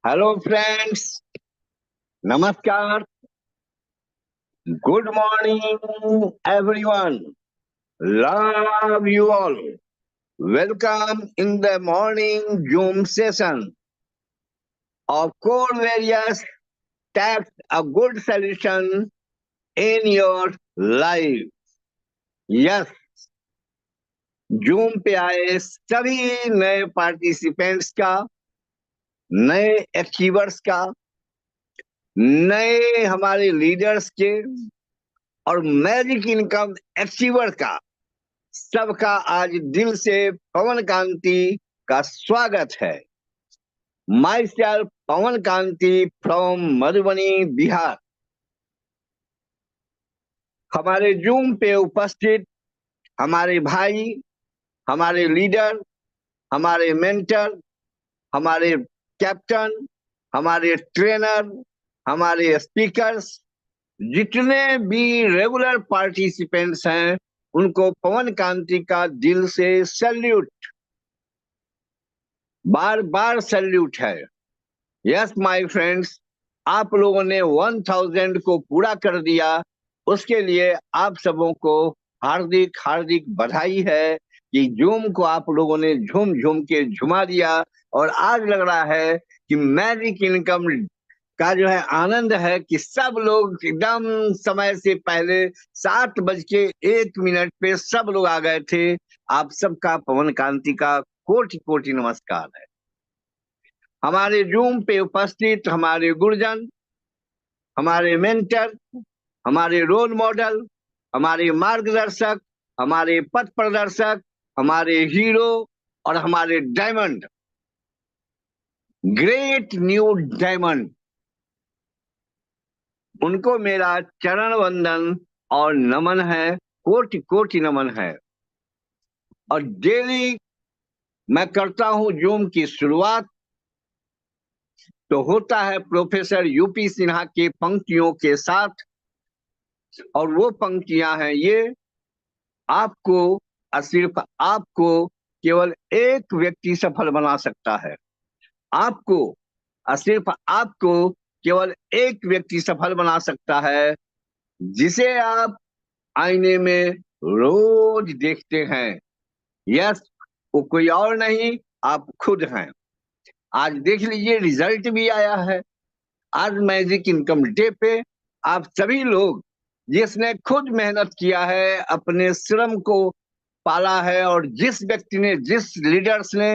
Hello friends, नमस्कार, good morning everyone, love you all, welcome in the morning zoom session of core various tax a good solution in your life. Yes, zoom पे आए सभी नए participants का, नए achievers का, नए हमारे लीडर्स के और मैजिक इनकम अचीवर का सबका आज दिल से पवन कांति का स्वागत है। My self Pawan Kanti from Madhubani, Bihar. हमारे जूम पे उपस्थित हमारे भाई, हमारे लीडर, हमारे मेंटर, हमारे कैप्टन, हमारे ट्रेनर, हमारे स्पीकर्स, जितने भी रेगुलर पार्टिसिपेंट्स हैं, उनको पवन कांति का दिल से सैल्यूट, बार बार सैल्यूट है। यस माय फ्रेंड्स, आप लोगों ने 1000 को पूरा कर दिया, उसके लिए आप सबों को हार्दिक हार्दिक बधाई है कि जूम को आप लोगों ने झूम झूम के झुमा दिया। और आज लग रहा है कि मैजिक इनकम का जो है आनंद है कि सब लोग एकदम समय से पहले 7:01 पे सब लोग आ गए थे। आप सबका पवन कांति का कोटि कोटि नमस्कार है। हमारे जूम पे उपस्थित हमारे गुरुजन, हमारे मेंटर, हमारे रोल मॉडल, हमारे मार्गदर्शक, हमारे पथ प्रदर्शक, हमारे हीरो और हमारे डायमंड, ग्रेट न्यू डायमंड, उनको मेरा चरण वंदन और नमन है, कोटि कोटि नमन है। और डेली मैं करता हूं जूम की शुरुआत, तो होता है प्रोफेसर यूपी सिन्हा के पंक्तियों के साथ। और वो पंक्तियां हैं ये: आपको और सिर्फ आपको केवल एक व्यक्ति सफल बना सकता है। आपको और सिर्फ आपको केवल एक व्यक्ति सफल बना सकता है, जिसे आप आईने में रोज देखते हैं। यस, वो कोई और नहीं, आप खुद हैं। आज देख लीजिए, रिजल्ट भी आया है। आज मैजिक इनकम डे पे आप सभी लोग, जिसने खुद मेहनत किया है, अपने श्रम को पाला है, और जिस व्यक्ति ने, जिस लीडर्स ने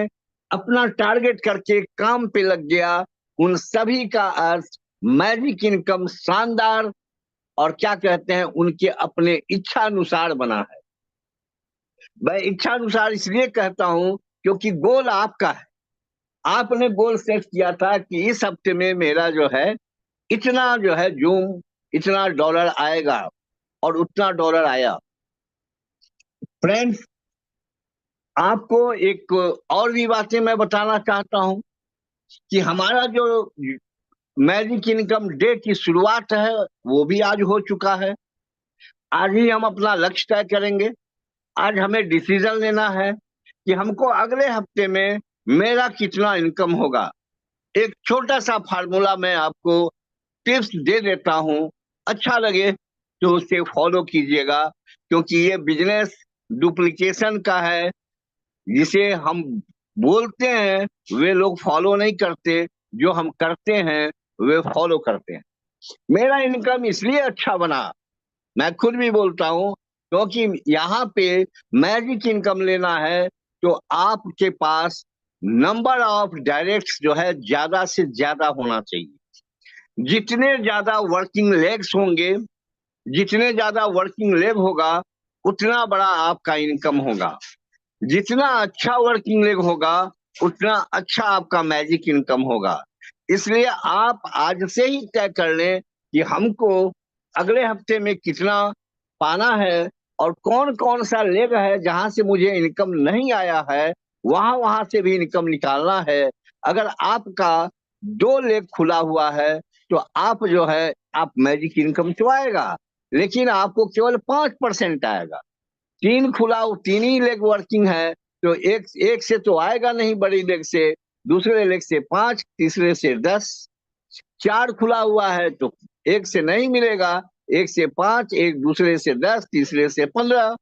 अपना टारगेट करके काम पे लग गया, उन सभी का आज मैजिक इनकम शानदार और क्या कहते हैं, उनके अपने इच्छा अनुसार बना है। मैं इच्छा अनुसार इसलिए कहता हूं क्योंकि गोल आपका है। आपने गोल सेट किया था कि इस हफ्ते में मेरा जो है इतना जो है जूम, इतना डॉलर आएगा, और उतना डॉलर आया। फ्रेंड्स, आपको एक और भी बातें मैं बताना चाहता हूं कि हमारा जो मैजिक इनकम डे की शुरुआत है, वो भी आज हो चुका है। आज ही हम अपना लक्ष्य तय करेंगे। आज हमें डिसीजन लेना है कि हमको अगले हफ्ते में मेरा कितना इनकम होगा। एक छोटा सा फार्मूला मैं आपको टिप्स दे देता हूं, अच्छा लगे तो उसे फॉलो कीजिएगा, क्योंकि ये बिजनेस डुप्लीकेशन का है। जिसे हम बोलते हैं वे लोग फॉलो नहीं करते, जो हम करते हैं वे फॉलो करते हैं। मेरा इनकम इसलिए अच्छा बना, मैं खुद भी बोलता हूं, क्योंकि यहाँ पे मैजिक इनकम लेना है तो आपके पास नंबर ऑफ डायरेक्ट्स जो है ज्यादा से ज्यादा होना चाहिए। जितने ज्यादा वर्किंग लेग्स होंगे, जितने ज्यादा वर्किंग लेग होगा, उतना बड़ा आपका इनकम होगा। जितना अच्छा वर्किंग लेग होगा, उतना अच्छा आपका मैजिक इनकम होगा। इसलिए आप आज से ही तय कर लें कि हमको अगले हफ्ते में कितना पाना है, और कौन कौन सा लेग है जहां से मुझे इनकम नहीं आया है, वहां वहां से भी इनकम निकालना है। अगर आपका 2 लेग खुला हुआ है, तो आप जो है, आप मैजिक इनकम तो आएगा, लेकिन आपको केवल 5% आएगा। 3 खुला, 3 ही लेग वर्किंग है, तो एक एक से तो आएगा नहीं, बड़ी लेग से। दूसरे लेग से 5, तीसरे से 10। 4 खुला हुआ है तो एक से नहीं मिलेगा, एक से 5, एक दूसरे से 10, तीसरे से 15।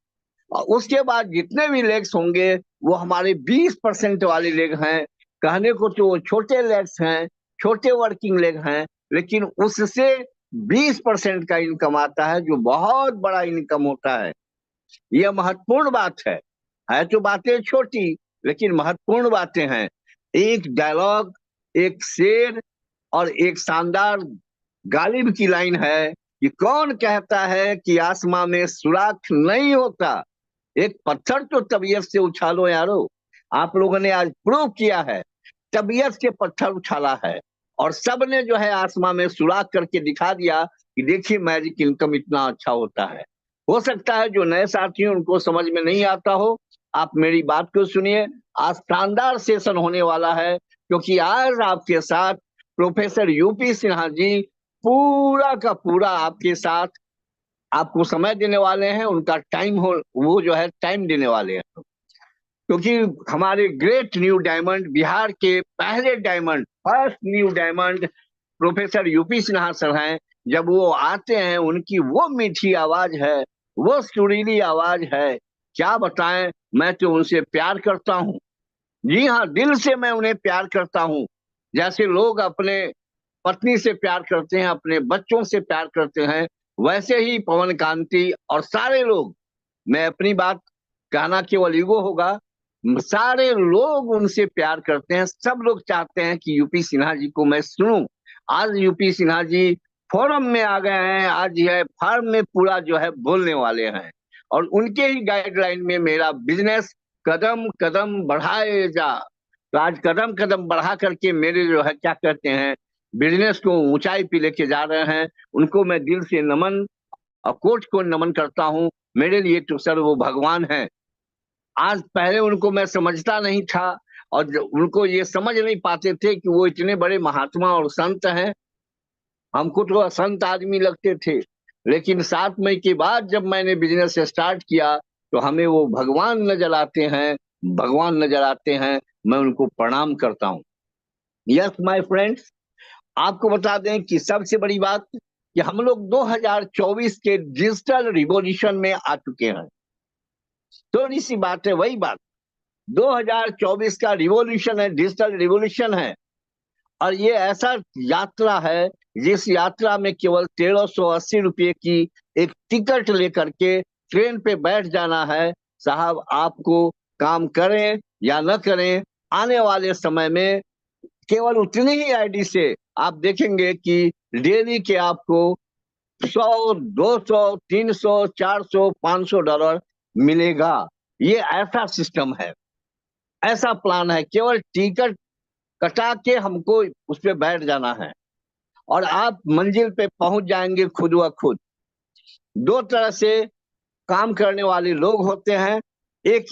और उसके बाद जितने भी लेग्स होंगे वो हमारे 20% वाले लेग हैं। कहने को तो वो छोटे लेग्स हैं, छोटे वर्किंग लेग हैं, लेकिन उससे 20% का इनकम आता है, जो बहुत बड़ा इनकम होता है। यह महत्वपूर्ण बात है तो बातें छोटी लेकिन महत्वपूर्ण बातें हैं। एक डायलॉग, एक शेर और एक शानदार गालिब की लाइन है कि कौन कहता है कि आसमां में सुराख नहीं होता। एक पत्थर तो तबीयत से उछालो यारो। आप लोगों ने आज प्रूव किया है, तबीयत से पत्थर उछाला है और सबने जो है आसमां में सुराख करके दिखा दिया कि देखिए मैजिक इनकम इतना अच्छा होता है। हो सकता है जो नए साथी हैं उनको समझ में नहीं आता हो, आप मेरी बात को सुनिए। आज शानदार सेशन होने वाला है, क्योंकि आज आपके साथ प्रोफेसर यूपी सिन्हा जी पूरा का पूरा आपके साथ आपको समय देने वाले हैं। उनका टाइम हो वो जो है टाइम देने वाले हैं, क्योंकि हमारे ग्रेट न्यू डायमंड, बिहार के पहले diamond, first new diamond professor UP Sinha sir हैं। जब वो आते हैं उनकी वो मीठी आवाज है, वो सुरीली आवाज है, क्या बताएं। मैं तो उनसे प्यार करता हूँ। जी हाँ, दिल से मैं उन्हें प्यार करता हूँ। जैसे लोग अपने पत्नी से प्यार करते हैं, अपने बच्चों से प्यार करते हैं, वैसे ही पवन कांति और सारे लोग, मैं अपनी बात कहना केवल ईगो होगा, सारे लोग उनसे प्यार करते हैं। सब लोग चाहते हैं कि यूपी सिन्हा जी को मैं सुनूं। आज यूपी सिन्हा जी फोरम में आ गए हैं, आज यह फार्म में पूरा जो है बोलने वाले हैं, और उनके ही गाइडलाइन में मेरा बिजनेस कदम कदम बढ़ाए जा। तो आज कदम कदम बढ़ा करके मेरे जो है क्या कहते हैं, बिजनेस को ऊंचाई पे लेके जा रहे हैं। उनको मैं दिल से नमन और कोच को नमन करता हूँ। मेरे लिए तो सर वो भगवान है। आज पहले उनको मैं समझता नहीं था, और उनको ये समझ नहीं पाते थे कि वो इतने बड़े महात्मा और संत हैं। हमको तो असंत आदमी लगते थे, लेकिन 7 मई के बाद जब मैंने बिजनेस स्टार्ट किया तो हमें वो भगवान नजर आते हैं, भगवान नजर आते हैं। मैं उनको प्रणाम करता हूँ। यस माय फ्रेंड्स, आपको बता दें कि सबसे बड़ी बात कि हम लोग 2024 के डिजिटल रिवॉल्यूशन में आ चुके हैं। थोड़ी सी बात है, वही बात, 2024 का रिवॉल्यूशन है, डिजिटल रिवॉल्यूशन है। और ये ऐसा यात्रा है जिस यात्रा में केवल 1380 रुपये की एक टिकट लेकर के ट्रेन पे बैठ जाना है। साहब, आपको काम करें या न करें, आने वाले समय में केवल उतनी ही आईडी से आप देखेंगे कि डेली के आपको 100, 200, 300, 400, $500 मिलेगा। ये ऐसा सिस्टम है, ऐसा प्लान है। केवल टिकट कटा के हमको उस पर बैठ जाना है और आप मंजिल पे पहुंच जाएंगे खुद व खुद। दो तरह से काम करने वाले लोग होते हैं। एक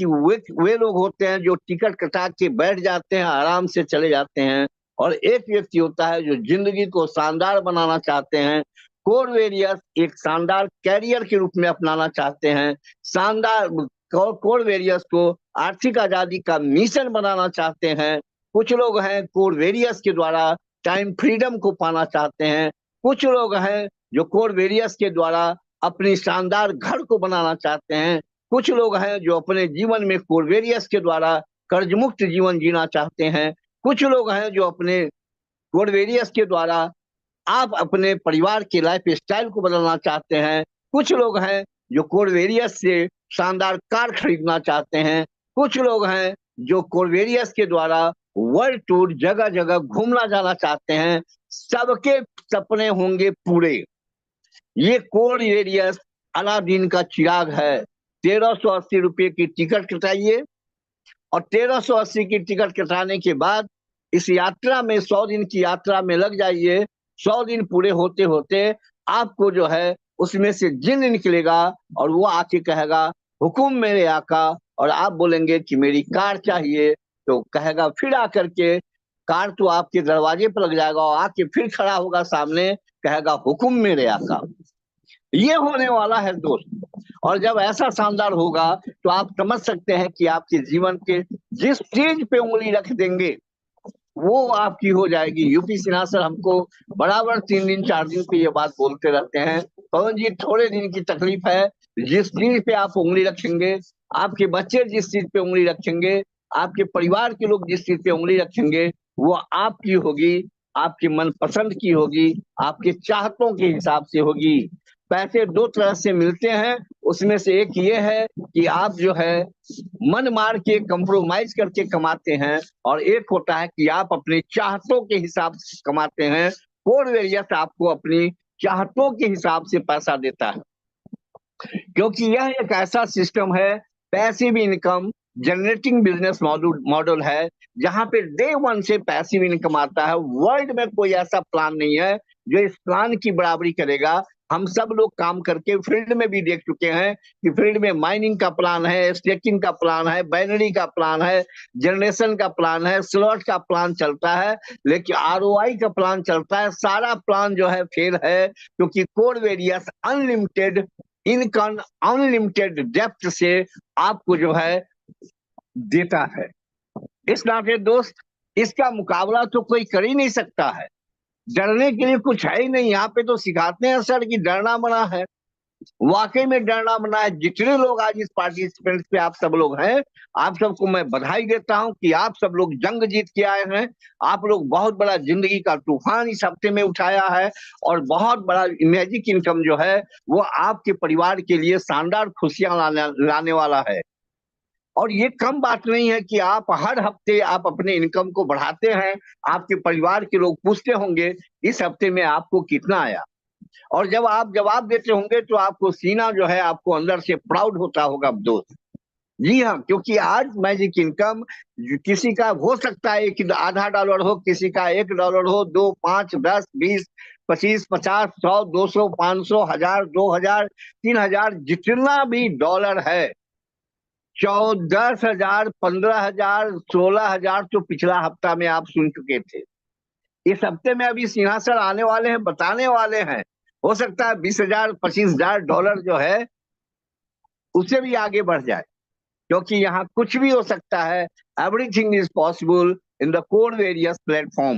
वे लोग होते हैं जो टिकट कटा के बैठ जाते हैं, आराम से चले जाते हैं, और एक व्यक्ति होता है जो जिंदगी को शानदार बनाना चाहते हैं, कोर वेरियस एक शानदार कैरियर के रूप में अपनाना चाहते हैं, शानदार कोर वेरियस को आर्थिक आजादी का मिशन बनाना चाहते हैं। कुछ लोग हैं कोर वेरियस के द्वारा टाइम फ्रीडम को पाना चाहते हैं। कुछ लोग हैं जो कोर वेरियस के द्वारा अपनी शानदार घर को बनाना चाहते हैं। कुछ लोग हैं जो अपने जीवन में कोरवेरियस के द्वारा कर्ज मुक्त जीवन जीना चाहते हैं। कुछ लोग हैं जो अपने कोरवेरियस के द्वारा आप अपने परिवार के लाइफ स्टाइल को बदलना चाहते हैं। कुछ लोग हैं जो कोरवेरियस से शानदार कार खरीदना चाहते हैं। कुछ लोग हैं जो कोरवेरियस के द्वारा वर्ल्ड टूर जगह जगह घूमना जाना चाहते हैं। सबके सपने होंगे पूरे। ये कोड एरियस अलादीन का चिराग है। 1380 रुपये की टिकट कटाइए, और 1380 की टिकट कटाने के बाद इस यात्रा में 100 दिन की यात्रा में लग जाइए। 100 दिन पूरे होते होते आपको जो है उसमें से जिन निकलेगा, और वो आके कहेगा हुकुम मेरे आका, और आप बोलेंगे कि मेरी कार चाहिए, तो कहेगा फिर आकर के कार तो आपके दरवाजे पर लग जाएगा, और आके फिर खड़ा होगा सामने, कहेगा हुकुम मेरे आका। ये होने वाला है दोस्त। और जब ऐसा शानदार होगा तो आप समझ सकते हैं कि आपके जीवन के जिस चीज पे उंगली रख देंगे वो आपकी हो जाएगी। यूपी सिन्हा सर हमको बराबर 3 दिन 4 दिन पे ये बात बोलते रहते हैं, पवन जी थोड़े दिन की तकलीफ है, जिस चीज पे आप उंगली रखेंगे, आपके बच्चे जिस चीज पे उंगली रखेंगे, आपके परिवार के लोग जिस चीज पे उंगली रखेंगे, वो आपकी होगी, आपके मनपसंद की होगी, आपके चाहतों के हिसाब से होगी। पैसे दो तरह से मिलते हैं, उसमें से एक ये है कि आप जो है मन मार के कंप्रोमाइज करके कमाते हैं, और एक होता है कि आप अपने चाहतों के हिसाब से कमाते हैं। कोड वेरियस आपको अपनी चाहतों के हिसाब से पैसा देता है, क्योंकि यह एक ऐसा सिस्टम है, passive income generating business model है, जहां पे डे वन से पैसिव इनकम आता है। वर्ल्ड में कोई ऐसा प्लान नहीं है जो इस प्लान की बराबरी करेगा। हम सब लोग काम करके फील्ड में भी देख चुके हैं कि फील्ड में माइनिंग का प्लान है, स्टेकिंग का प्लान है, बाइनरी का प्लान है, जनरेशन का प्लान है, स्लॉट का प्लान चलता है, लेकिन आरओआई का प्लान चलता है। सारा प्लान जो है फेल है, क्योंकि code various unlimited income, unlimited depth से आपको जो है देता है। इस नाते दोस्त, इसका मुकाबला तो कोई कर ही नहीं सकता है। डरने के लिए कुछ है ही नहीं। यहाँ पे तो सिखाते हैं सर कि डरना मना है, वाकई में डरना मना है। जितने लोग आज इस पार्टिसिपेंट्स पे आप सब लोग हैं, आप सबको मैं बधाई देता हूं कि आप सब लोग जंग जीत के आए हैं। आप लोग बहुत बड़ा जिंदगी का तूफान इस हफ्ते में उठाया है, और बहुत बड़ा मैजिक इनकम जो है वो आपके परिवार के लिए शानदार खुशियां लाने वाला है। और ये कम बात नहीं है कि आप हर हफ्ते आप अपने इनकम को बढ़ाते हैं। आपके परिवार के लोग पूछते होंगे इस हफ्ते में आपको कितना आया, और जब आप जवाब देते होंगे तो आपको सीना जो है आपको अंदर से प्राउड होता होगा दोस्त। जी हाँ, क्योंकि आज मैजिक इनकम किसी का हो सकता है कि आधा डॉलर हो, किसी का $1 हो, 2, 5, 10, 20, 25, 50, 100, 200, 500, 1000, 2000, 3000, जितना भी डॉलर है, 10,000, 15,000, 16,000 तो पिछला हफ्ता में आप सुन चुके थे। इस हफ्ते में अभी सिंहासन आने वाले हैं, बताने वाले हैं। हो सकता है 20,000, 25,000 डॉलर जो है उससे भी आगे बढ़ जाए, क्योंकि यहाँ कुछ भी हो सकता है। Everything is possible in the code various platform.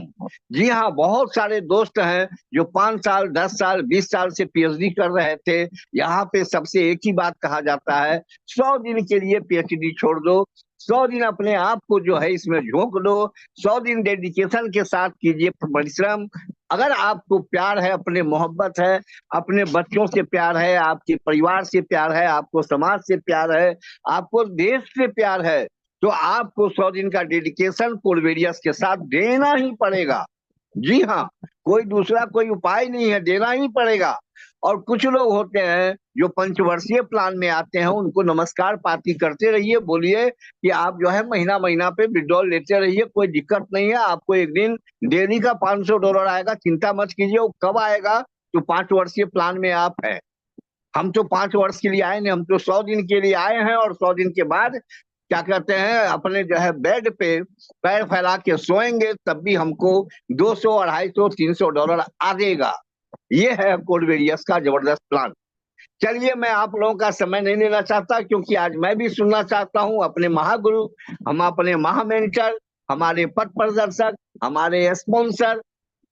जी हाँ, बहुत सारे दोस्त हैं जो 5 साल, 10 साल, 20 साल से पीएचडी कर रहे थे। यहाँ पे सबसे एक ही बात कहा जाता है, 100 दिन के लिए पीएचडी छोड़ दो, 100 दिन अपने आप को जो है इसमें झोंक दो, 100 दिन डेडिकेशन के साथ कीजिए परिश्रम। अगर आपको प्यार है, अपने मोहब्बत है, अपने बच्चों से प्यार है, आपके परिवार से प्यार है, आपको समाज से प्यार है, आपको देश से प्यार है, तो आपको 100 दिन का डेडिकेशन कोलवेरियस के साथ देना ही पड़ेगा। जी हाँ, कोई दूसरा कोई उपाय नहीं है, देना ही पड़ेगा। और कुछ लोग होते हैं जो पंचवर्षीय प्लान में आते हैं, उनको नमस्कार पाती करते रहिए, बोलिए कि आप जो है महीना महीना पे विड्रॉल लेते रहिए, कोई दिक्कत नहीं है। आपको एक दिन डेली का $500 आएगा, चिंता मत कीजिए। वो कब आएगा? तो 5 वर्षीय प्लान में आप है। हम तो 5 वर्ष के लिए आए नहीं, हम तो 100 दिन के लिए आए हैं, और 100 दिन के बाद क्या कहते हैं, अपने जो है बेड पे पैर फैला के सोएंगे, तब भी हमको 200, 250, $300 आ देगा। ये है कोडवेरियस का जबरदस्त प्लान। चलिए, मैं आप लोगों का समय नहीं लेना चाहता, क्योंकि आज मैं भी सुनना चाहता हूं अपने महागुरु, हम अपने महामेंटर, हमारे पथ प्रदर्शक, हमारे स्पॉन्सर।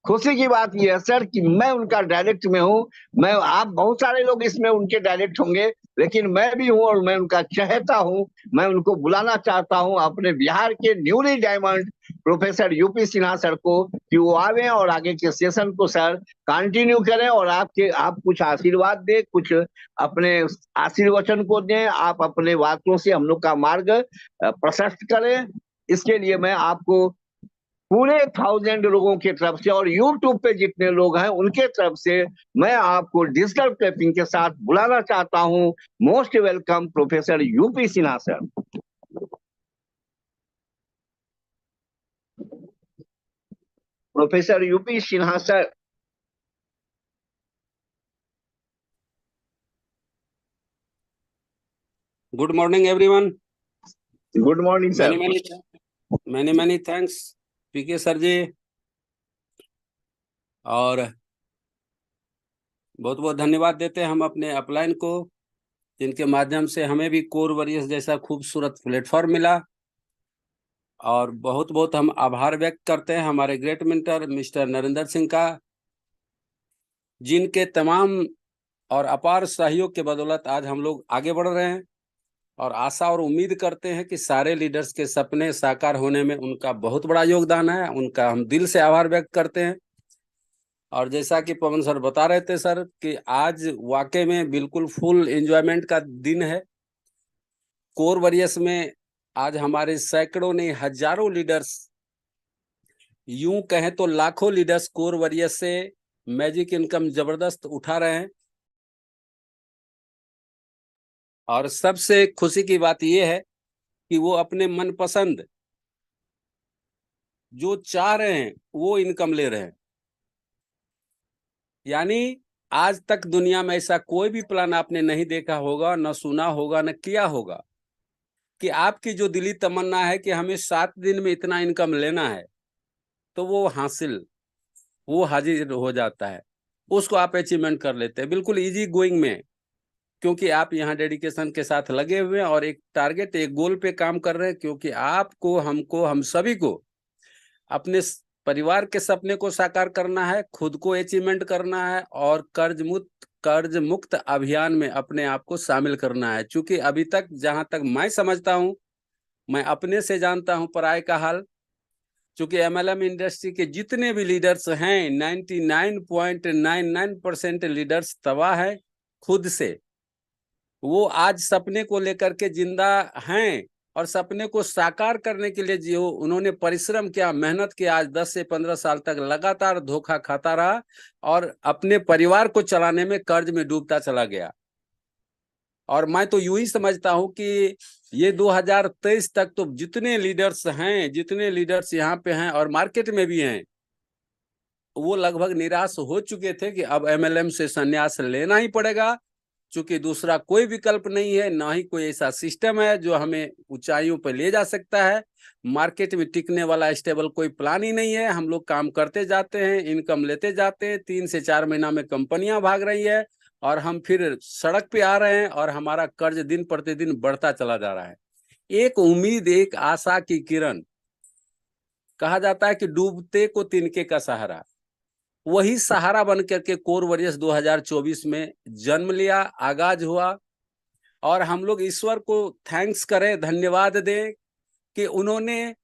खुशी की बात यह है सर कि मैं उनका डायरेक्ट में हूँ। मैं, आप बहुत सारे लोग इसमें उनके डायरेक्ट होंगे, लेकिन मैं भी हूँ और मैं उनका चहेता हूँ। मैं उनको बुलाना चाहता हूँ अपने बिहार के newly diamond professor UP Sinha sir को, कि वो आवे और आगे के सेशन को सर कंटिन्यू करें, और आप कुछ आशीर्वाद दें, कुछ अपने आशीर्वचन को दें, आप अपने बातों से हम लोग का मार्ग प्रशस्त करें। इसके लिए मैं आपको पूरे 1000 लोगों की तरफ से, और YouTube पे जितने लोग हैं उनके तरफ से, मैं आपको डिजिटल क्लैपिंग के साथ बुलाना चाहता हूं। Most welcome professor UP Sinha sir. Professor UP Sinha sir. Good morning, everyone. Good morning sir. Many thanks, PK sir ji, और बहुत बहुत धन्यवाद देते हैं हम अपने अपलाइन को, जिनके माध्यम से हमें भी कोर वॉरियर्स जैसा खूबसूरत प्लेटफॉर्म मिला। और बहुत बहुत हम आभार व्यक्त करते हैं हमारे great mentor mister Narendra Singh का, जिनके तमाम और अपार सहयोग के बदौलत आज हम लोग आगे बढ़ रहे हैं। और आशा और उम्मीद करते हैं कि सारे लीडर्स के सपने साकार होने में उनका बहुत बड़ा योगदान है। उनका हम दिल से आभार व्यक्त करते हैं। और जैसा कि पवन सर बता रहे थे सर कि आज वाकई में बिल्कुल फुल एंजॉयमेंट का दिन है। कोर वॉरियर्स में आज हमारे सैकड़ों ने हजारों लीडर्स, यूं कहें तो लाखों लीडर्स कोर वॉरियर्स से मैजिक इनकम जबरदस्त उठा रहे हैं। और सबसे खुशी की बात यह है कि वो अपने मनपसंद जो चाह रहे हैं वो इनकम ले रहे हैं। यानी आज तक दुनिया में ऐसा कोई भी प्लान आपने नहीं देखा होगा, न सुना होगा, न किया होगा कि आपकी जो दिली तमन्ना है कि हमें 7 दिन में इतना इनकम लेना है, तो वो हाजिर हो जाता है, उसको आप अचीवमेंट कर लेते हैं बिल्कुल इजी गोइंग में, क्योंकि आप यहाँ डेडिकेशन के साथ लगे हुए हैं और एक टारगेट, एक गोल पे काम कर रहे हैं। क्योंकि आपको, हमको, हम सभी को अपने परिवार के सपने को साकार करना है, खुद को अचीवमेंट करना है और कर्ज मुक्त अभियान में अपने आप को शामिल करना है। क्योंकि अभी तक जहां तक मैं समझता हूं, मैं अपने से जानता हूं पराये का हाल, चूंकि एमएलएम इंडस्ट्री के जितने भी लीडर्स हैं 99.99% लीडर्स तबाह है खुद से। वो आज सपने को लेकर के जिंदा हैं और सपने को साकार करने के लिए जो उन्होंने परिश्रम किया, मेहनत किया, आज 10 से 15 साल तक लगातार धोखा खाता रहा और अपने परिवार को चलाने में कर्ज में डूबता चला गया। और मैं तो यूं ही समझता हूं कि ये 2023 तक तो जितने लीडर्स यहाँ पे हैं और मार्केट में भी हैं, वो लगभग निराश हो चुके थे कि अब एमएलएम से संन्यास लेना ही पड़ेगा, क्योंकि दूसरा कोई विकल्प नहीं है, ना ही कोई ऐसा सिस्टम है जो हमें ऊंचाइयों पर ले जा सकता है। मार्केट में टिकने वाला स्टेबल कोई प्लान ही नहीं है। हम लोग काम करते जाते हैं, इनकम लेते जाते हैं, 3 से 4 महीना में कंपनियां भाग रही है और हम फिर सड़क पे आ रहे हैं और हमारा कर्ज दिन प्रतिदिन बढ़ता चला जा रहा है। एक उम्मीद, एक आशा की किरण, कहा जाता है कि डूबते को तिनके का सहारा, वही सहारा बन करके कोर वॉरियर्स 2024 में जन्म लिया, आगाज हुआ। और हम लोग ईश्वर को थैंक्स करें, धन्यवाद दें कि उन्होंने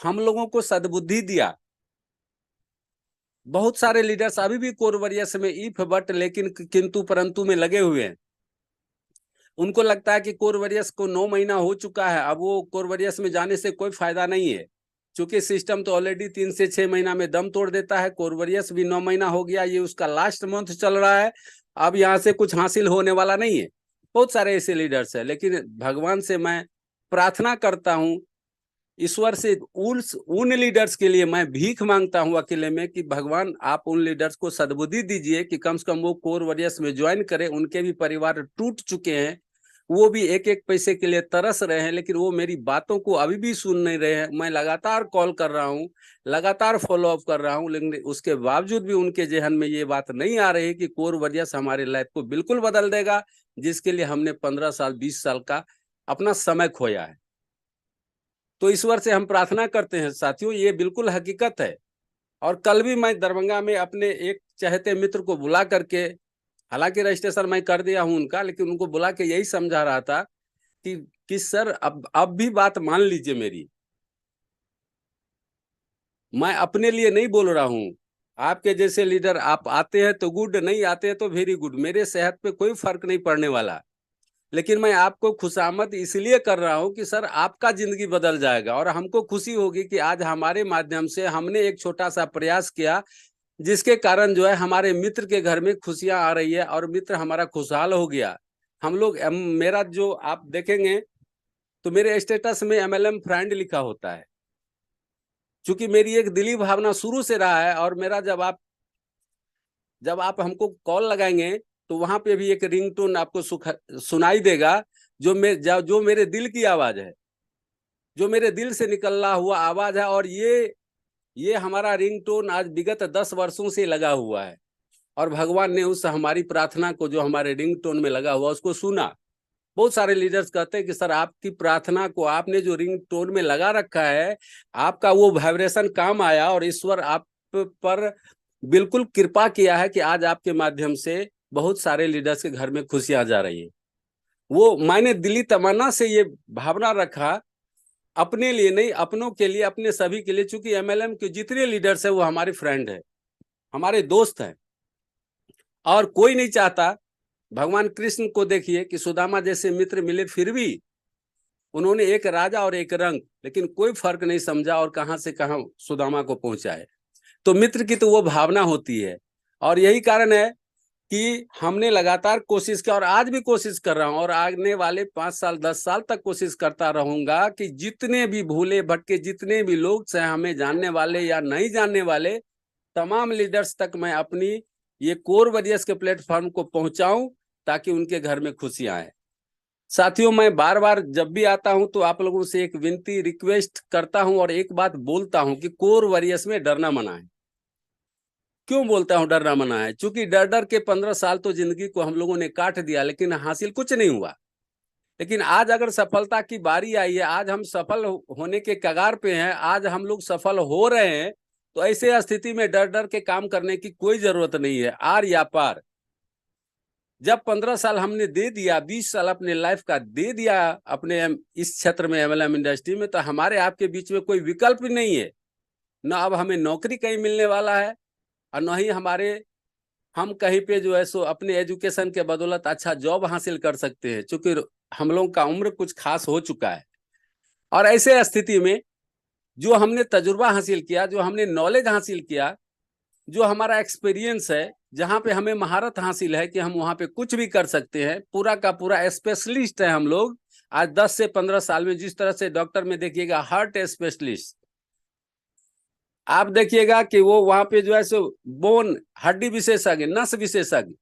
हम लोगों को सद्बुद्धि दिया। बहुत सारे लीडर्स अभी भी कोर वॉरियर्स में इफ बट लेकिन किंतु परंतु में लगे हुए हैं। उनको लगता है कि कोर वॉरियर्स को 9 महीना हो चुका है, अब वो कोर वॉरियर्स में जाने से कोई फायदा नहीं है, क्योंकि सिस्टम तो ऑलरेडी 3 से 6 महीना में दम तोड़ देता है। कोर वॉरियर्स भी 9 महीना हो गया, ये उसका लास्ट मंथ चल रहा है, अब यहाँ से कुछ हासिल होने वाला नहीं है। बहुत सारे ऐसे लीडर्स हैं, लेकिन भगवान से मैं प्रार्थना करता हूँ, ईश्वर से उन लीडर्स के लिए मैं भीख मांगता हूं अकेले में कि भगवान आप उन लीडर्स को सद्बुद्धि दीजिए कि कम से कम वो कोर वॉरियर्स में ज्वाइन करें। उनके भी परिवार टूट चुके हैं, वो भी एक एक पैसे के लिए तरस रहे हैं, लेकिन वो मेरी बातों को अभी भी सुन नहीं रहे हैं। मैं लगातार कॉल कर रहा हूँ, लगातार फॉलो अप कर रहा हूँ, लेकिन उसके बावजूद भी उनके जहन में ये बात नहीं आ रही कि कोर वॉरियर्स हमारे लाइफ को बिल्कुल बदल देगा, जिसके लिए हमने 15 साल 20 साल का अपना समय खोया है। तो ईश्वर से हम प्रार्थना करते हैं साथियों, ये बिल्कुल हकीकत है। और कल भी मैं दरभंगा में अपने एक चहेते मित्र को बुला करके, हालांकि रजिस्ट्रेशन मैं कर दिया हूं उनका, लेकिन उनको बुला के यही समझा रहा था कि सर अब भी बात मान लीजिए मेरी, मैं अपने लिए नहीं बोल रहा हूं। आपके जैसे लीडर आप आते हैं तो गुड, नहीं आते हैं तो वेरी गुड, मेरे सेहत पे कोई फर्क नहीं पड़ने वाला। लेकिन मैं आपको खुशामद इसलिए कर रहा हूं कि सर आपका जिंदगी बदल जाएगा और हमको खुशी होगी कि आज हमारे माध्यम से हमने एक छोटा सा प्रयास किया, जिसके कारण जो है हमारे मित्र के घर में खुशियां आ रही है और मित्र हमारा खुशहाल हो गया। हम लोग मेरा जो आप देखेंगे तो मेरे स्टेटस में एमएलएम फ्रेंड लिखा होता है, क्योंकि मेरी एक दिली भावना शुरू से रहा है। और मेरा जब आप हमको कॉल लगाएंगे तो वहां पे भी एक रिंगटोन आपको सुनाई देगा, जो मेरे दिल की आवाज है, जो मेरे दिल से निकलना हुआ आवाज है। और ये हमारा रिंगटोन आज विगत 10 वर्षों से लगा हुआ है और भगवान ने उस हमारी प्रार्थना को जो हमारे रिंगटोन में लगा हुआ उसको सुना। बहुत सारे लीडर्स कहते हैं कि सर आपकी प्रार्थना को आपने जो रिंग टोन में लगा रखा है, आपका वो वाइब्रेशन काम आया और ईश्वर आप पर बिल्कुल कृपा किया है कि आज आपके माध्यम से बहुत सारे लीडर्स के घर में खुशियां जा रही है। वो मैंने दिली तमन्ना से ये भावना रखा, अपने लिए नहीं, अपनों के लिए, अपने सभी के लिए, चूंकि एमएलएम के जितने लीडर्स है वो हमारे फ्रेंड है, हमारे दोस्त हैं, और कोई नहीं चाहता। भगवान कृष्ण को देखिए कि सुदामा जैसे मित्र मिले, फिर भी उन्होंने एक राजा और एक रंग, लेकिन कोई फर्क नहीं समझा और कहां से कहां सुदामा को पहुंचाए। तो मित्र की तो वो भावना होती है, और यही कारण है कि हमने लगातार कोशिश किया और आज भी कोशिश कर रहा हूं और आने वाले 5 साल 10 साल तक कोशिश करता रहूंगा कि जितने भी भूले भटके जितने भी लोग, चाहे हमें जानने वाले या नहीं जानने वाले, तमाम लीडर्स तक मैं अपनी ये कोर वॉरियर्स के प्लेटफॉर्म को पहुंचाऊं ताकि उनके घर में खुशियां आए। साथियों, मैं बार बार जब भी आता हूं तो आप लोगों से एक विनती रिक्वेस्ट करता हूं और एक बात बोलता हूं कि कोर वॉरियर्स में डरना मना है। क्यों बोलता हूं डरना मना है? क्योंकि डर डर के 15 साल तो जिंदगी को हम लोगों ने काट दिया, लेकिन हासिल कुछ नहीं हुआ। लेकिन आज अगर सफलता की बारी आई है, आज हम सफल होने के कगार पे हैं, आज हम लोग सफल हो रहे हैं, तो ऐसे स्थिति में डर डर के काम करने की कोई जरूरत नहीं है। आर या पार। जब 15 साल हमने दे दिया, 20 साल अपने लाइफ का दे दिया अपने इस क्षेत्र में, एमएलएम इंडस्ट्री में, तो हमारे आपके बीच में कोई विकल्प नहीं है। न अब हमें नौकरी कहीं मिलने वाला है और न ही हम कहीं पे जो है सो अपने एजुकेशन के बदौलत अच्छा जॉब हासिल कर सकते हैं, क्योंकि हम लोगों का उम्र कुछ खास हो चुका है। और ऐसे स्थिति में जो हमने तजुर्बा हासिल किया, जो हमने नॉलेज हासिल किया, जो हमारा एक्सपीरियंस है, जहाँ पे हमें महारत हासिल है कि हम वहाँ पे कुछ भी कर सकते हैं, पूरा का पूरा स्पेशलिस्ट है हम लोग। आज 10 से 15 साल में जिस तरह से डॉक्टर में देखिएगा हार्ट स्पेशलिस्ट, आप देखिएगा कि वो वहां पे जो है सो बोन हड्डी विशेषज्ञ, नस विशेषज्ञ,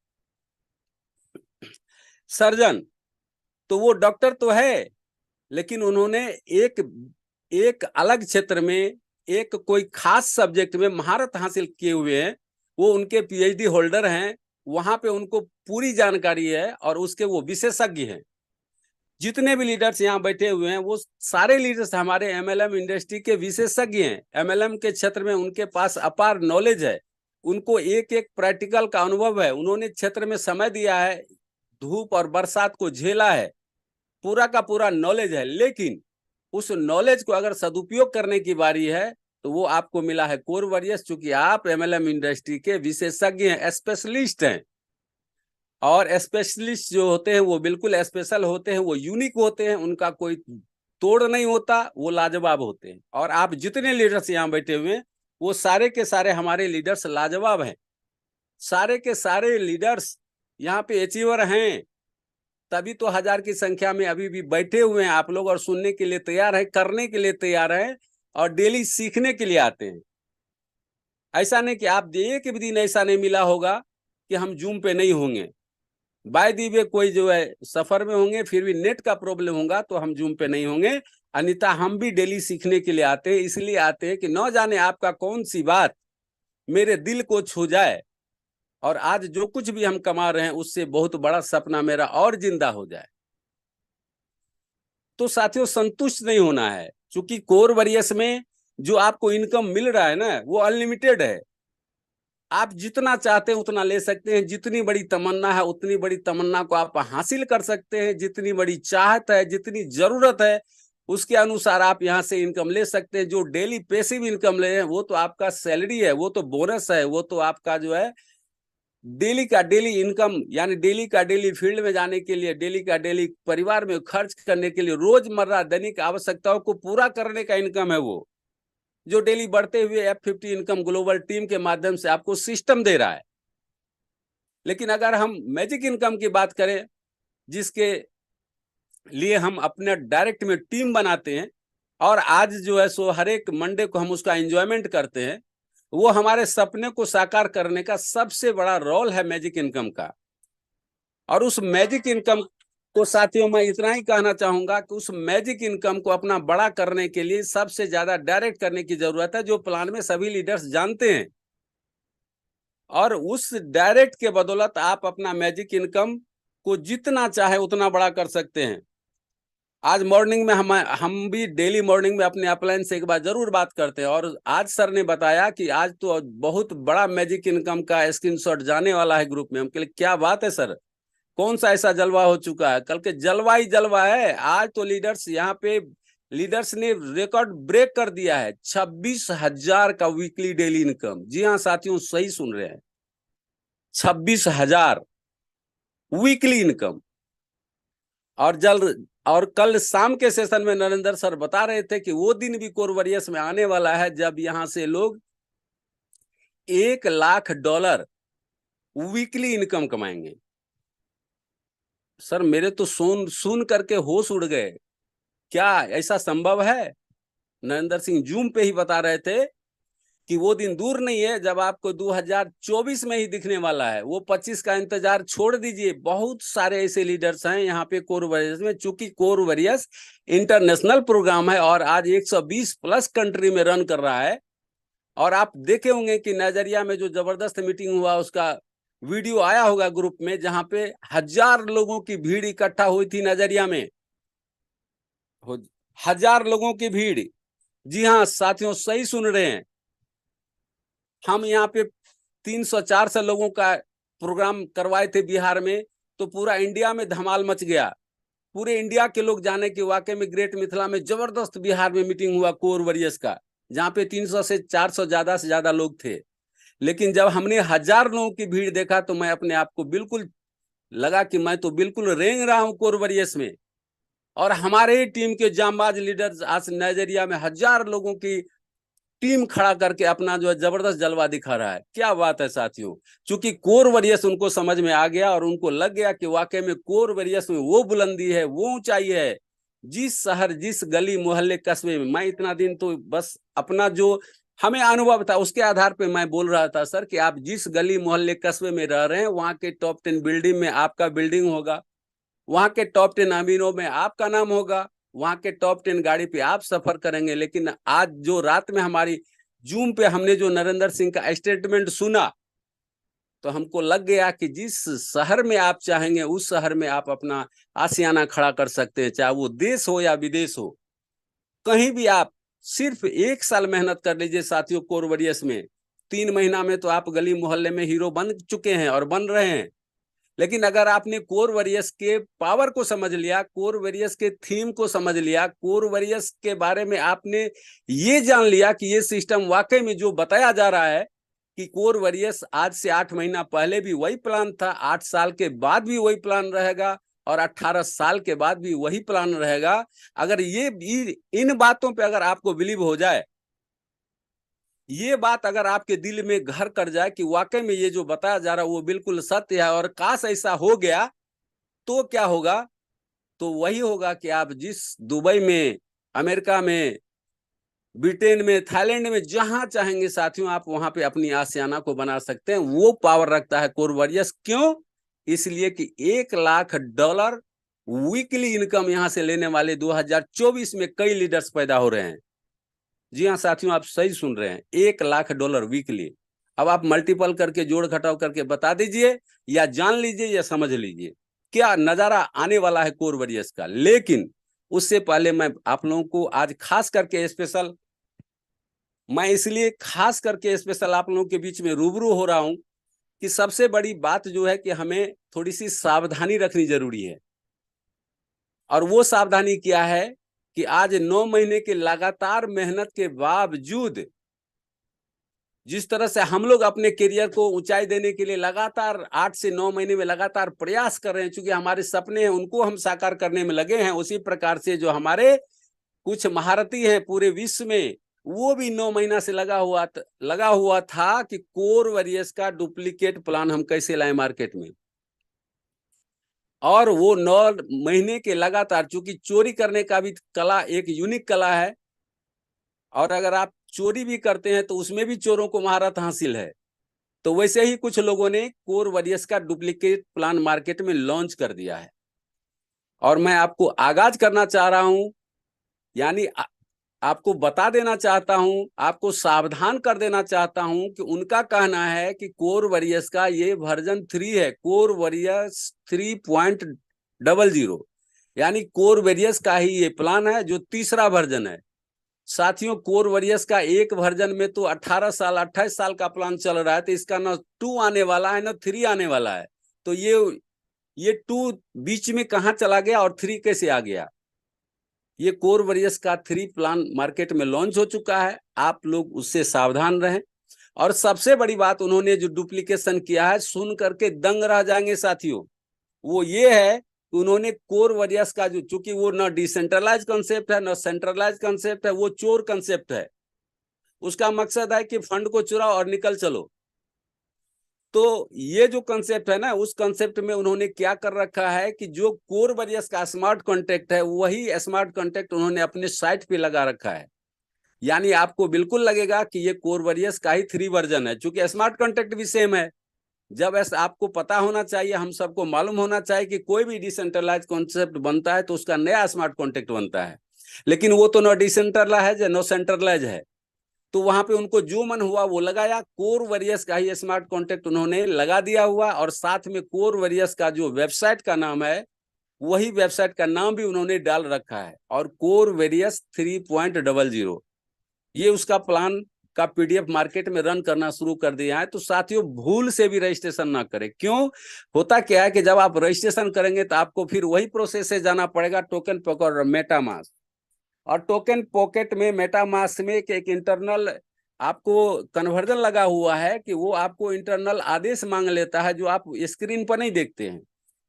सर्जन, तो वो डॉक्टर तो है, लेकिन उन्होंने एक एक अलग क्षेत्र में, एक कोई खास सब्जेक्ट में महारत हासिल किए हुए हैं। वो उनके पीएचडी होल्डर हैं, वहां पे उनको पूरी जानकारी है और उसके वो विशेषज्ञ हैं। जितने भी लीडर्स यहाँ बैठे हुए हैं वो सारे लीडर्स हमारे एमएलएम इंडस्ट्री के विशेषज्ञ हैं। एमएलएम के क्षेत्र में उनके पास अपार नॉलेज है, उनको एक एक प्रैक्टिकल का अनुभव है, उन्होंने क्षेत्र में समय दिया है, धूप और बरसात को झेला है, पूरा का पूरा नॉलेज है। लेकिन उस नॉलेज को अगर सदुपयोग करने की बारी है तो वो आपको मिला है कोर वॉरियर्स, चूंकि आप एमएलएम इंडस्ट्री के विशेषज्ञ हैं, स्पेशलिस्ट हैं। और स्पेशलिस्ट जो होते हैं वो बिल्कुल स्पेशल होते हैं, वो यूनिक होते हैं, उनका कोई तोड़ नहीं होता, वो लाजवाब होते हैं। और आप जितने लीडर्स यहाँ बैठे हुए हैं वो सारे के सारे हमारे लीडर्स लाजवाब हैं। सारे के सारे लीडर्स यहाँ पे अचीवर हैं, तभी तो 1000 की संख्या में अभी भी बैठे हुए हैं आप लोग और सुनने के लिए तैयार है, करने के लिए तैयार है और डेली सीखने के लिए आते हैं। ऐसा नहीं कि आप एक भी दिन ऐसा नहीं मिला होगा कि हम जूम पे नहीं होंगे। बाय दी वे कोई जो है सफर में होंगे, फिर भी नेट का प्रॉब्लम होगा तो हम जूम पे नहीं होंगे, अन्यथा हम भी डेली सीखने के लिए आते हैं। इसलिए आते हैं कि न जाने आपका कौन सी बात मेरे दिल को छू जाए और आज जो कुछ भी हम कमा रहे हैं उससे बहुत बड़ा सपना मेरा और जिंदा हो जाए। तो साथियों, संतुष्ट नहीं होना है, क्योंकि कोर वॉरियर्स में जो आपको इनकम मिल रहा है ना, वो अनलिमिटेड है। आप जितना चाहते हैं उतना ले सकते हैं, जितनी बड़ी तमन्ना है उतनी बड़ी तमन्ना को आप हासिल कर सकते हैं, जितनी बड़ी चाहत है, जितनी जरूरत है उसके अनुसार आप यहाँ से इनकम ले सकते हैं। जो डेली पैसिव इनकम ले रहे हैं वो तो आपका सैलरी है, वो तो बोनस है, वो तो आपका जो है डेली का डेली इनकम, यानी डेली का डेली फील्ड में जाने के लिए, डेली का डेली परिवार में खर्च करने के लिए, रोजमर्रा दैनिक आवश्यकताओं को पूरा करने का इनकम है वो, जो डेली बढ़ते हुए F50 इनकम ग्लोबल टीम के माध्यम से आपको सिस्टम दे रहा है। लेकिन अगर हम मैजिक इनकम की बात करें, जिसके लिए हम अपने डायरेक्ट में टीम बनाते हैं और आज जो है सो हर एक मंडे को हम उसका एंजॉयमेंट करते हैं, वो हमारे सपने को साकार करने का सबसे बड़ा रोल है मैजिक इनकम का। और उस मैजिक इनकम को साथियों मैं इतना ही कहना चाहूंगा कि उस मैजिक इनकम को अपना बड़ा करने के लिए सबसे ज्यादा डायरेक्ट करने की जरूरत है, जो प्लान में सभी लीडर्स जानते हैं। और उस डायरेक्ट के बदौलत आप अपना मैजिक इनकम को जितना चाहे उतना बड़ा कर सकते हैं। आज मॉर्निंग में हम भी डेली मॉर्निंग में अपने अपलाइन से एक बार जरूर बात करते हैं, और आज सर ने बताया कि आज तो बहुत बड़ा मैजिक इनकम का स्क्रीनशॉट जाने वाला है ग्रुप में। हम कहे क्या बात है सर, कौन सा ऐसा जलवा हो चुका है? कल के जलवा ही जलवा है। आज तो लीडर्स यहाँ पे लीडर्स ने रिकॉर्ड ब्रेक कर दिया है, 26,000 का वीकली डेली इनकम। जी हाँ साथियों, सही सुन रहे हैं, 26,000 वीकली इनकम। और कल शाम के सेशन में नरेंद्र सर बता रहे थे कि वो दिन भी कोर वॉरियर्स में आने वाला है जब यहां से लोग $1,00,000 वीकली इनकम कमाएंगे। सर मेरे तो सुन करके होश उड़ गए, क्या ऐसा संभव है? नरेंद्र सिंह जूम पे ही बता रहे थे कि वो दिन दूर नहीं है जब आपको 2024 में ही दिखने वाला है। वो 25 का इंतजार छोड़ दीजिए, बहुत सारे ऐसे लीडर्स हैं यहाँ पे कोर वॉरियर्स में। चूंकि कोर वॉरियर्स इंटरनेशनल प्रोग्राम है और आज 120 प्लस कंट्री में रन कर रहा है। और आप देखे होंगे कि नाइजीरिया में जो जबरदस्त मीटिंग हुआ उसका वीडियो आया होगा ग्रुप में, जहां पे 1,000 लोगों की भीड़ इकट्ठा हुई थी नाइजीरिया में। 1,000 लोगों की भीड़, जी हाँ साथियों सही सुन रहे हैं। हम यहाँ पे 300-400 लोगों का प्रोग्राम करवाए थे बिहार में, तो पूरा इंडिया में धमाल मच गया। पूरे इंडिया के लोग जाने कि वाकई में ग्रेट मिथिला में जबरदस्त बिहार में मीटिंग हुआ कोर वॉरियर्स का, जहाँ पे 300 से 400 ज्यादा से ज्यादा लोग थे। लेकिन जब हमने 1,000 लोगों की भीड़ देखा तो मैं अपने आप को बिल्कुल लगा कि मैं तो बिल्कुल रेंग रहा हूं कोर वॉरियर्स में। और हमारे ही टीम के जांबाज लीडर्स आज नाइजीरिया में 1,000 लोगों की टीम खड़ा करके अपना जो है जबरदस्त जलवा दिखा रहा है। क्या बात है साथियों, क्योंकि कोर वॉरियर्स उनको समझ में आ गया और उनको लग गया कि वाकई में कोर वॉरियर्स में वो बुलंदी है, वो ऊंचाई है। जिस शहर, जिस गली मोहल्ले कस्बे में, मैं इतना दिन तो बस अपना जो हमें अनुभव था उसके आधार पे मैं बोल रहा था सर कि आप जिस गली मोहल्ले कस्बे में रह रहे हैं वहां के टॉप 10 बिल्डिंग में आपका बिल्डिंग होगा, वहां के टॉप 10 अमीरों में आपका नाम होगा, वहां के टॉप 10 गाड़ी पे आप सफर करेंगे। लेकिन आज जो रात में हमारी जूम पे हमने जो नरेंद्र सिंह का स्टेटमेंट सुना तो हमको लग गया कि जिस शहर में आप चाहेंगे उस शहर में आप अपना आशियाना खड़ा कर सकते हैं, चाहे वो देश हो या विदेश हो। कहीं भी आप सिर्फ 1 साल मेहनत कर लीजिए साथियों कोर वॉरियर्स में, 3 महीना में तो आप गली मोहल्ले में हीरो बन चुके हैं और बन रहे हैं। लेकिन अगर आपने कोर वॉरियर्स के पावर को समझ लिया, कोर वॉरियर्स के थीम को समझ लिया, कोर वॉरियर्स के बारे में आपने ये जान लिया कि ये सिस्टम वाकई में जो बताया जा रहा है कि कोर वॉरियर्स आज से 8 महीना पहले भी वही प्लान था, 8 साल के बाद भी वही प्लान रहेगा और 18 साल के बाद भी वही प्लान रहेगा। अगर ये इन बातों पे अगर आपको बिलीव हो जाए, ये बात अगर आपके दिल में घर कर जाए कि वाकई में ये जो बताया जा रहा है वो बिल्कुल सत्य है और काश ऐसा हो गया, तो क्या होगा? तो वही होगा कि आप जिस दुबई में, अमेरिका में, ब्रिटेन में, थाईलैंड में, जहां चाहेंगे साथियों आप वहां पे अपनी आशियाना को बना सकते हैं। वो पावर रखता है कोर वॉरियर्स। क्यों? इसलिए कि $1,00,000 वीकली इनकम यहां से लेने वाले 2024 में कई लीडर्स पैदा हो रहे हैं। जी हाँ साथियों, आप सही सुन रहे हैं, $1,00,000 वीकली। अब आप मल्टीपल करके जोड़ घटाव करके बता दीजिए, या जान लीजिए या समझ लीजिए क्या नजारा आने वाला है कोर वॉरियर्स का। लेकिन उससे पहले मैं आप लोगों को आज खास करके स्पेशल, मैं इसलिए खास करके स्पेशल आप लोगों के बीच में रूबरू हो रहा हूं कि सबसे बड़ी बात जो है कि हमें थोड़ी सी सावधानी रखनी जरूरी है। और वो सावधानी क्या है कि आज 9 महीने के लगातार मेहनत के बावजूद जिस तरह से हम लोग अपने करियर को ऊंचाई देने के लिए लगातार 8 से 9 महीने में लगातार प्रयास कर रहे हैं, क्योंकि हमारे सपने हैं उनको हम साकार करने में लगे हैं, उसी प्रकार से जो हमारे कुछ महारथी हैं पूरे विश्व में, वो भी 9 महीना से लगा हुआ था कि कोर वॉरियर्स का डुप्लीकेट प्लान हम कैसे लाएं मार्केट में। और वो 9 महीने के लगातार, चूंकि चोरी करने का भी कला एक यूनिक कला है, और अगर आप चोरी भी करते हैं तो उसमें भी चोरों को महारत हासिल है। तो वैसे ही कुछ लोगों ने कोर वॉरियर्स का डुप्लीकेट प्लान मार्केट में लॉन्च कर दिया है। और मैं आपको आगाज करना चाह रहा हूं, यानी आपको बता देना चाहता हूं, आपको सावधान कर देना चाहता हूं कि उनका कहना है कि कोर वॉरियर्स का ये वर्जन 3 है, कोर वॉरियर्स 3.00, यानी कोर वॉरियर्स का ही ये प्लान है जो तीसरा वर्जन है। साथियों, कोर वॉरियर्स का एक वर्जन में तो 18 साल 28 साल का प्लान चल रहा है, तो इसका ना 2 आने वाला है ना 3 आने वाला है। तो ये 2 बीच में कहां चला गया और 3 कैसे आ गया? ये कोर वॉरियर्स का 3 प्लान मार्केट में लॉन्च हो चुका है, आप लोग उससे सावधान रहें। और सबसे बड़ी बात, उन्होंने जो डुप्लीकेशन किया है सुन करके दंग रह जाएंगे साथियों, वो ये है कि उन्होंने कोर वॉरियर्स का जो, चूंकि वो ना डिसेंट्रलाइज कंसेप्ट है ना सेंट्रलाइज कंसेप्ट है, वो चोर कंसेप्ट है। उसका मकसद है कि फंड को चुराओ और निकल चलो। तो ये जो कंसेप्ट है ना, उस कंसेप्ट में उन्होंने क्या कर रखा है कि जो कोर वॉरियर्स का स्मार्ट कॉन्ट्रैक्ट है, वही स्मार्ट कॉन्ट्रैक्ट उन्होंने अपने साइट पे लगा रखा है। यानी आपको बिल्कुल लगेगा कि ये कोर वॉरियर्स का ही 3 वर्जन है, चूंकि स्मार्ट कॉन्ट्रैक्ट भी सेम है। जब ऐसा आपको पता होना चाहिए, हम सबको मालूम होना चाहिए कि कोई भी डिसेंट्रलाइज कॉन्सेप्ट बनता है तो उसका नया स्मार्ट कॉन्ट्रैक्ट बनता है, लेकिन वो तो नो डिसेंट्रलाइज है नो सेंट्रलाइज है। तो वहां पे उनको जो मन हुआ वो लगाया, कोर वॉरियर्स का ही स्मार्ट कॉन्ट्रैक्ट उन्होंने लगा दिया हुआ, और साथ में कोर वॉरियर्स का जो वेबसाइट का नाम है, वही वेबसाइट का नाम भी उन्होंने डाल रखा है, और कोर वॉरियर्स 3.00, ये उसका प्लान का पीडीएफ मार्केट में रन करना शुरू कर दिया है। तो साथियों, भूल से भी रजिस्ट्रेशन ना करें। क्यों? होता क्या है कि जब आप रजिस्ट्रेशन करेंगे तो आपको फिर वही प्रोसेस से जाना पड़ेगा, टोकन पॉकेट और मेटामास्क। और टोकन पॉकेट में, मेटामास्क में एक इंटरनल आपको कन्वर्जन लगा हुआ है कि वो आपको इंटरनल आदेश मांग लेता है, जो आप स्क्रीन पर नहीं देखते हैं।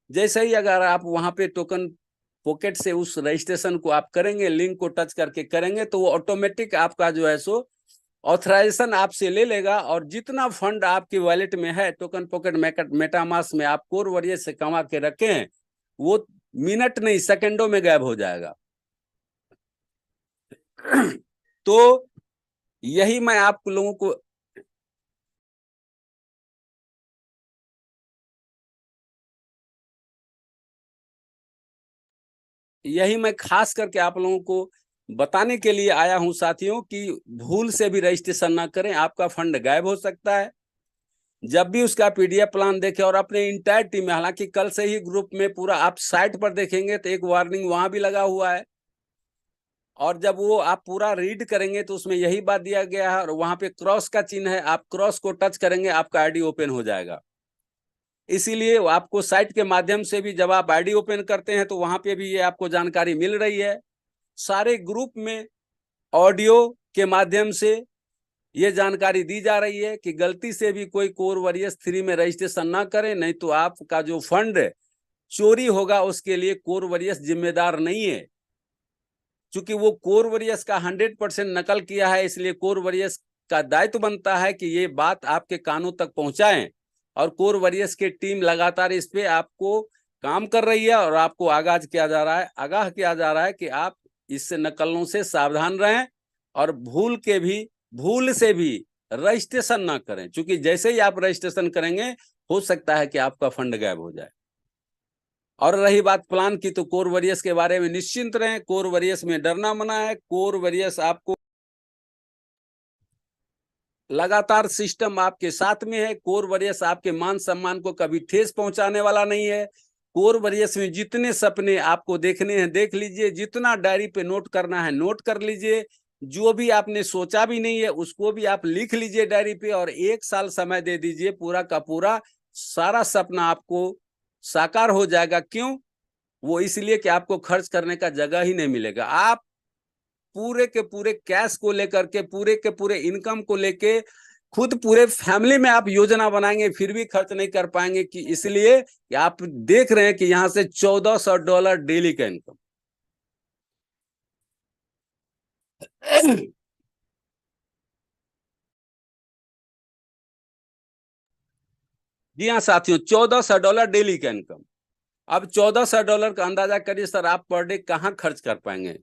जैसे ही अगर आप वहां पे टोकन पॉकेट से उस रजिस्ट्रेशन को आप करेंगे, लिंक को टच करके करेंगे, तो वो ऑटोमेटिक आपका जो है सो ऑथराइजेशन आपसे ले लेगा, और जितना फंड आपके वॉलेट में है टोकन पॉकेट मेटामास्क में आप कोर वॉरियर्स से कमा के रखे हैं, वो मिनट नहीं सेकंडों में गायब हो जाएगा। तो यही मैं आप लोगों को खास करके आप लोगों को बताने के लिए आया हूं साथियों, कि भूल से भी रजिस्ट्रेशन ना करें, आपका फंड गायब हो सकता है। जब भी उसका पीडीएफ प्लान देखें, और अपने इंटायर टीम में, हालांकि कल से ही ग्रुप में पूरा आप साइट पर देखेंगे तो एक वार्निंग वहां भी लगा हुआ है, और जब वो आप पूरा रीड करेंगे तो उसमें यही बात दिया गया है, और वहां पे क्रॉस का चिन्ह है, आप क्रॉस को टच करेंगे आपका आईडी ओपन हो जाएगा। इसीलिए आपको साइट के माध्यम से भी जब आप आईडी ओपन करते हैं तो वहां पे भी ये आपको जानकारी मिल रही है। सारे ग्रुप में ऑडियो के माध्यम से ये जानकारी दी जा रही है कि गलती से भी कोई कोर वॉरियर्स 3 में रजिस्ट्रेशन ना करें, नहीं तो आपका जो फंड चोरी होगा उसके लिए कोर वॉरियर्स जिम्मेदार नहीं है। चूंकि वो कोर वॉरियर्स का 100% नकल किया है, इसलिए कोर वॉरियर्स का दायित्व बनता है कि ये बात आपके कानों तक पहुंचाएं, और कोर वॉरियर्स की टीम लगातार इस पे आपको काम कर रही है, और आपको आगाह किया जा रहा है कि आप इससे नकलों से सावधान रहें, और भूल से भी रजिस्ट्रेशन ना करें, क्योंकि जैसे ही आप रजिस्ट्रेशन करेंगे हो सकता है कि आपका फंड गायब हो जाए। और रही बात प्लान की, तो कोर वॉरियर्स के बारे में निश्चिंत रहें, कोर वॉरियर्स में डरना मना है। कोर वॉरियर्स आपको लगातार सिस्टम आपके साथ में है। कोर वॉरियर्स आपके मान सम्मान को कभी ठेस पहुंचाने वाला नहीं है। कोर वॉरियर्स में जितने सपने आपको देखने हैं देख लीजिए, जितना डायरी पे नोट करना है नोट कर लीजिए, जो भी आपने सोचा भी नहीं है उसको भी आप लिख लीजिए डायरी पे, और 1 साल समय दे दीजिए, पूरा का पूरा सारा सपना आपको साकार हो जाएगा। क्यों? वो इसलिए कि आपको खर्च करने का जगह ही नहीं मिलेगा। आप पूरे के पूरे कैश को लेकर के, पूरे के पूरे इनकम को लेके, खुद पूरे फैमिली में आप योजना बनाएंगे फिर भी खर्च नहीं कर पाएंगे, कि इसलिए कि आप देख रहे हैं कि यहां से $1400 डेली का इनकम। जी हाँ साथियों, $1400 डेली का इनकम। अब $1400 का अंदाजा करिए सर, आप पर डे कहाँ खर्च कर पाएंगे?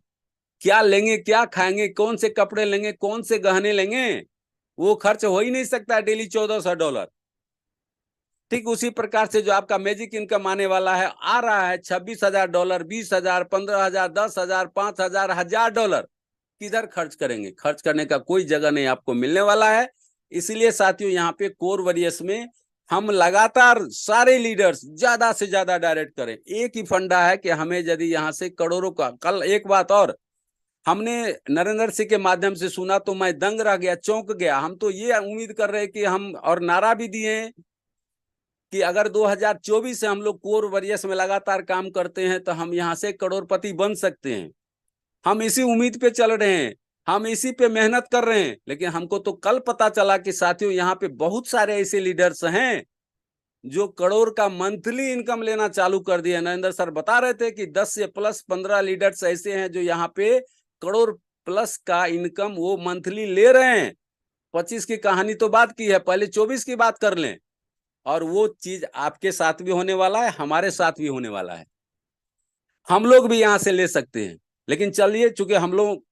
क्या लेंगे, क्या खाएंगे, कौन से कपड़े लेंगे, कौन से गहने लेंगे? वो खर्च हो ही नहीं सकता डेली $1400। ठीक उसी प्रकार से जो आपका मैजिक इनकम आने वाला है, आ रहा है $26,000, $20,000, $15,000, $10,000, $5,000, $1,000। किधर खर्च करेंगे? खर्च करने का कोई जगह नहीं आपको मिलने वाला है। इसलिए साथियों यहाँ पे कोर वॉरियर्स में हम लगातार सारे लीडर्स ज्यादा से ज्यादा डायरेक्ट करें। एक ही फंडा है कि हमें यदि यहाँ से करोड़ों का, कल एक बात और हमने नरेंद्र सिंह के माध्यम से सुना तो मैं दंग रह गया, चौंक गया। हम तो ये उम्मीद कर रहे हैं कि हम, और नारा भी दिए हैं कि अगर 2024 से हम लोग कोर वॉरियर्स में लगातार काम करते हैं तो हम यहाँ से करोड़पति बन सकते हैं। हम इसी उम्मीद पे चल रहे हैं, हम इसी पे मेहनत कर रहे हैं। लेकिन हमको तो कल पता चला कि साथियों यहाँ पे बहुत सारे ऐसे लीडर्स हैं जो करोड़ का मंथली इनकम लेना चालू कर दिया। नरेंद्र सर बता रहे थे कि 10 से प्लस 15 लीडर्स ऐसे हैं जो यहाँ पे करोड़ प्लस का इनकम वो मंथली ले रहे हैं। 25 की कहानी तो बात की है, पहले 24 की बात कर लें। और वो चीज आपके साथ भी होने वाला है, हमारे साथ भी होने वाला है। हम लोग भी यहाँ से ले सकते हैं। लेकिन चलिए, चूंकि हम लोग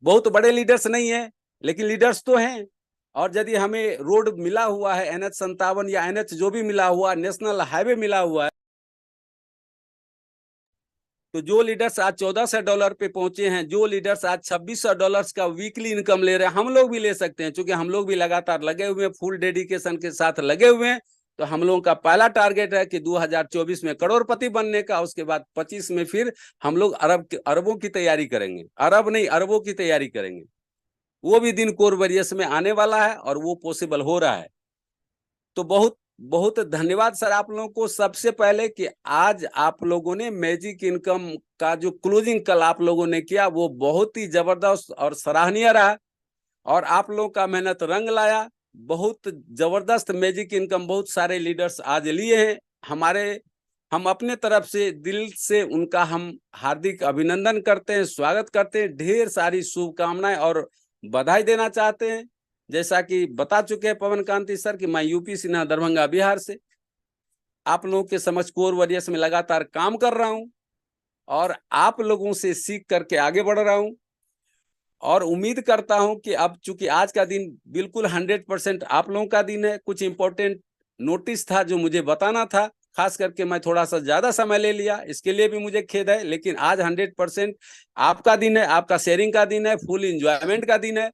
बहुत बड़े लीडर्स नहीं है, लेकिन लीडर्स तो हैं। और यदि हमें रोड मिला हुआ है, NH 57 या NH जो भी मिला हुआ, नेशनल हाईवे मिला हुआ है, तो जो लीडर्स आज $1400 पे पहुंचे हैं, जो लीडर्स आज $2600 का वीकली इनकम ले रहे हैं, हम लोग भी ले सकते हैं। क्योंकि हम लोग भी लगातार लगे हुए हैं, फुल डेडिकेशन के साथ लगे हुए हैं। तो हम लोगों का पहला टारगेट है कि 2024 में करोड़पति बनने का। उसके बाद 25 में फिर हम लोग अरबों की तैयारी करेंगे, अरब नहीं अरबों की तैयारी करेंगे। वो भी दिन कोर वॉरियर्स में आने वाला है और वो पॉसिबल हो रहा है। तो बहुत बहुत धन्यवाद सर आप लोगों को। सबसे पहले कि आज आप लोगों ने मैजिक इनकम का जो क्लोजिंग कल आप लोगों ने किया वो बहुत ही जबरदस्त और सराहनीय रहा। और आप लोगों का मेहनत रंग लाया। बहुत जबरदस्त मैजिक इनकम बहुत सारे लीडर्स आज लिए हैं हमारे। हम अपने तरफ से दिल से उनका हम हार्दिक अभिनंदन करते हैं, स्वागत करते हैं, ढेर सारी शुभकामनाएं और बधाई देना चाहते हैं। जैसा कि बता चुके हैं पवन कांति सर कि मैं यूपी सिन्हा दरभंगा बिहार से आप लोगों के समझ कोर वॉरियर्स में लगातार काम कर रहा हूं और आप लोगों से सीख करके आगे बढ़ रहा हूं। और उम्मीद करता हूं कि अब चूंकि आज का दिन बिल्कुल 100% आप लोगों का दिन है, कुछ इंपॉर्टेंट नोटिस था जो मुझे बताना था, खास करके मैं थोड़ा सा ज्यादा समय ले लिया, इसके लिए भी मुझे खेद है। लेकिन आज 100% आपका दिन है, आपका शेयरिंग का दिन है, फुल इंजॉयमेंट का दिन है।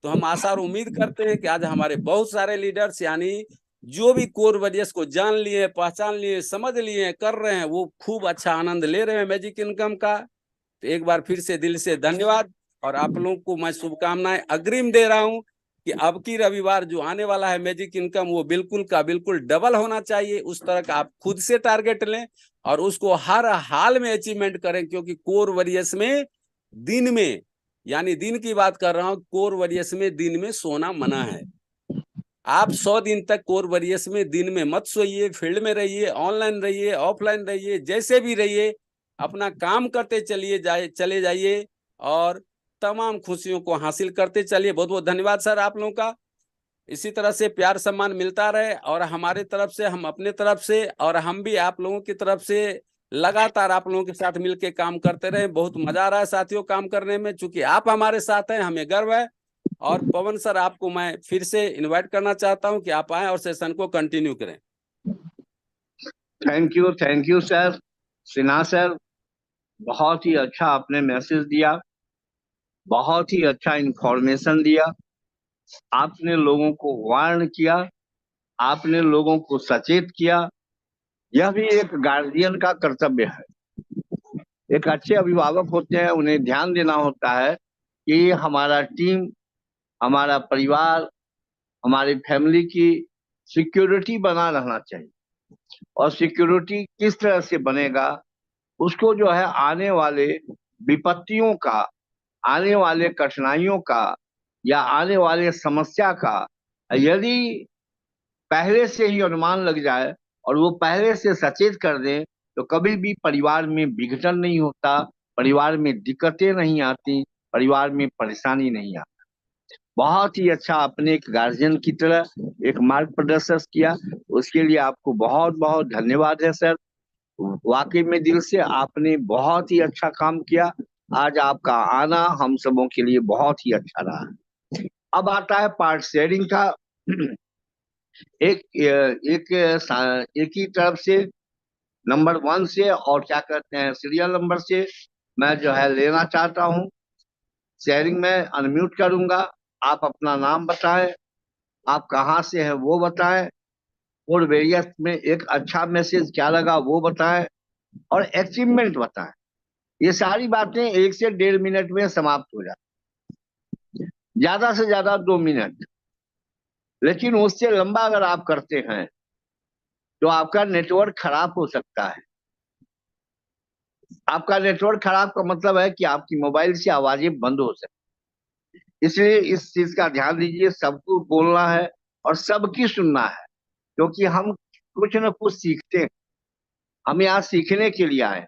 तो हम आशा और उम्मीद करते हैं कि आज हमारे बहुत सारे लीडर्स, यानी जो भी कोर वॉरियर्स को जान लिए, पहचान लिए, समझ लिए, कर रहे हैं, वो खूब अच्छा आनंद ले रहे हैं मैजिक इनकम का। तो एक बार फिर से दिल से धन्यवाद। और आप लोगों को मैं शुभकामनाएं अग्रिम दे रहा हूं कि अब की रविवार जो आने वाला है मैजिक इनकम, वो बिल्कुल का बिल्कुल डबल होना चाहिए। उस तरह का आप खुद से टारगेट लें और उसको हर हाल में अचीवमेंट करें। क्योंकि कोर वॉरियर्स में दिन में, यानी दिन की बात कर रहा हूं, कोर वॉरियर्स में दिन में सोना मना है। आप 100 दिन तक कोर वॉरियर्स में दिन में मत सोइए, फील्ड में रहिए, ऑनलाइन रहिए, ऑफलाइन रहिए, जैसे भी रहिए, अपना काम करते चले जाइए और तमाम खुशियों को हासिल करते चलिए। बहुत बहुत धन्यवाद सर आप लोगों का। इसी तरह से प्यार सम्मान मिलता रहे और हमारे तरफ से, हम अपने तरफ से और हम भी आप लोगों की तरफ से लगातार आप लोगों के साथ मिलकर काम करते रहे। बहुत मजा आ रहा है साथियों काम करने में। चूंकि आप हमारे साथ हैं, हमें गर्व है। और पवन सर, आपको मैं फिर से इनवाइट करना चाहता हूं कि आप आएं और सेशन को कंटिन्यू करें। Thank you sir, Sinha sir. बहुत ही अच्छा आपने मैसेज दिया, बहुत ही अच्छा इंफॉर्मेशन दिया। आपने लोगों को वार्न किया, आपने लोगों को सचेत किया। यह भी एक गार्जियन का कर्तव्य है। एक अच्छे अभिभावक होते हैं, उन्हें ध्यान देना होता है कि हमारा टीम, हमारा परिवार, हमारी फैमिली की सिक्योरिटी बना रहना चाहिए। और सिक्योरिटी किस तरह से बनेगा, उसको जो है आने वाले विपत्तियों का, आने वाले कठिनाइयों का या आने वाले समस्या का यदि पहले से ही अनुमान लग जाए और वो पहले से सचेत कर दें, तो कभी भी परिवार में विघटन नहीं होता, परिवार में दिक्कतें नहीं आती, परिवार में परेशानी नहीं आती। बहुत ही अच्छा आपने एक गार्जियन की तरह एक मार्ग प्रदर्शन किया, उसके लिए आपको बहुत बहुत धन्यवाद है सर। वाकई में दिल से आपने बहुत ही अच्छा काम किया। आज आपका आना हम सबों के लिए बहुत ही अच्छा रहा। अब आता है पार्ट शेयरिंग का। एक एक एक ही तरफ से नंबर 1 से और क्या कहते हैं सीरियल नंबर से मैं जो है लेना चाहता हूँ। शेयरिंग में अनम्यूट करूंगा। आप अपना नाम बताएं, आप कहाँ से हैं वो बताएं, और वेरियस में एक अच्छा मैसेज क्या लगा वो बताएं, और अचीवमेंट बताएं। ये सारी बातें 1 से 1.5 मिनट में समाप्त हो जाती, ज्यादा से ज्यादा 2 मिनट। लेकिन उससे लंबा अगर आप करते हैं तो आपका नेटवर्क खराब हो सकता है। आपका नेटवर्क खराब का मतलब है कि आपकी मोबाइल से आवाजें बंद हो सकती, इसलिए इस चीज का ध्यान दीजिए। सबको बोलना है और सबकी सुनना है, क्योंकि हम कुछ न कुछ सीखते हैं। हम यहाँ सीखने के लिए आए हैं,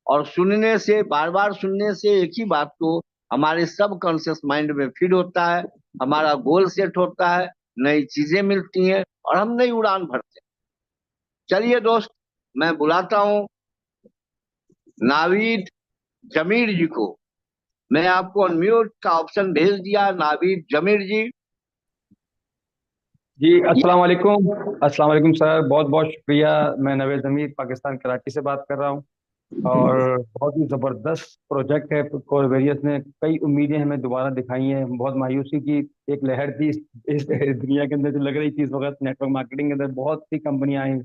और सुनने से, बार बार सुनने से एक ही बात को हमारे सब कॉन्शियस माइंड में फीड होता है, हमारा गोल सेट होता है, नई चीजें मिलती हैं और हम नई उड़ान भरते हैं। चलिए दोस्त, मैं बुलाता हूँ नावीद जमीर जी को। मैं आपको अनम्यूट का ऑप्शन भेज दिया, नावीद जमीर जी। जी अस्सलाम वालेकुम। अस्सलाम वालेकुम सर, बहुत बहुत शुक्रिया। मैं नवेद ज़मीर पाकिस्तान कराची से बात कर रहा हूँ। और बहुत ही ज़बरदस्त प्रोजेक्ट है कोरवेरियस ने। कई उम्मीदें हमें दोबारा दिखाई हैं। बहुत मायूसी की एक लहर थी इस दुनिया के अंदर जो लग रही थी इस वक्त नेटवर्क मार्केटिंग के अंदर। बहुत सी कंपनियां आई,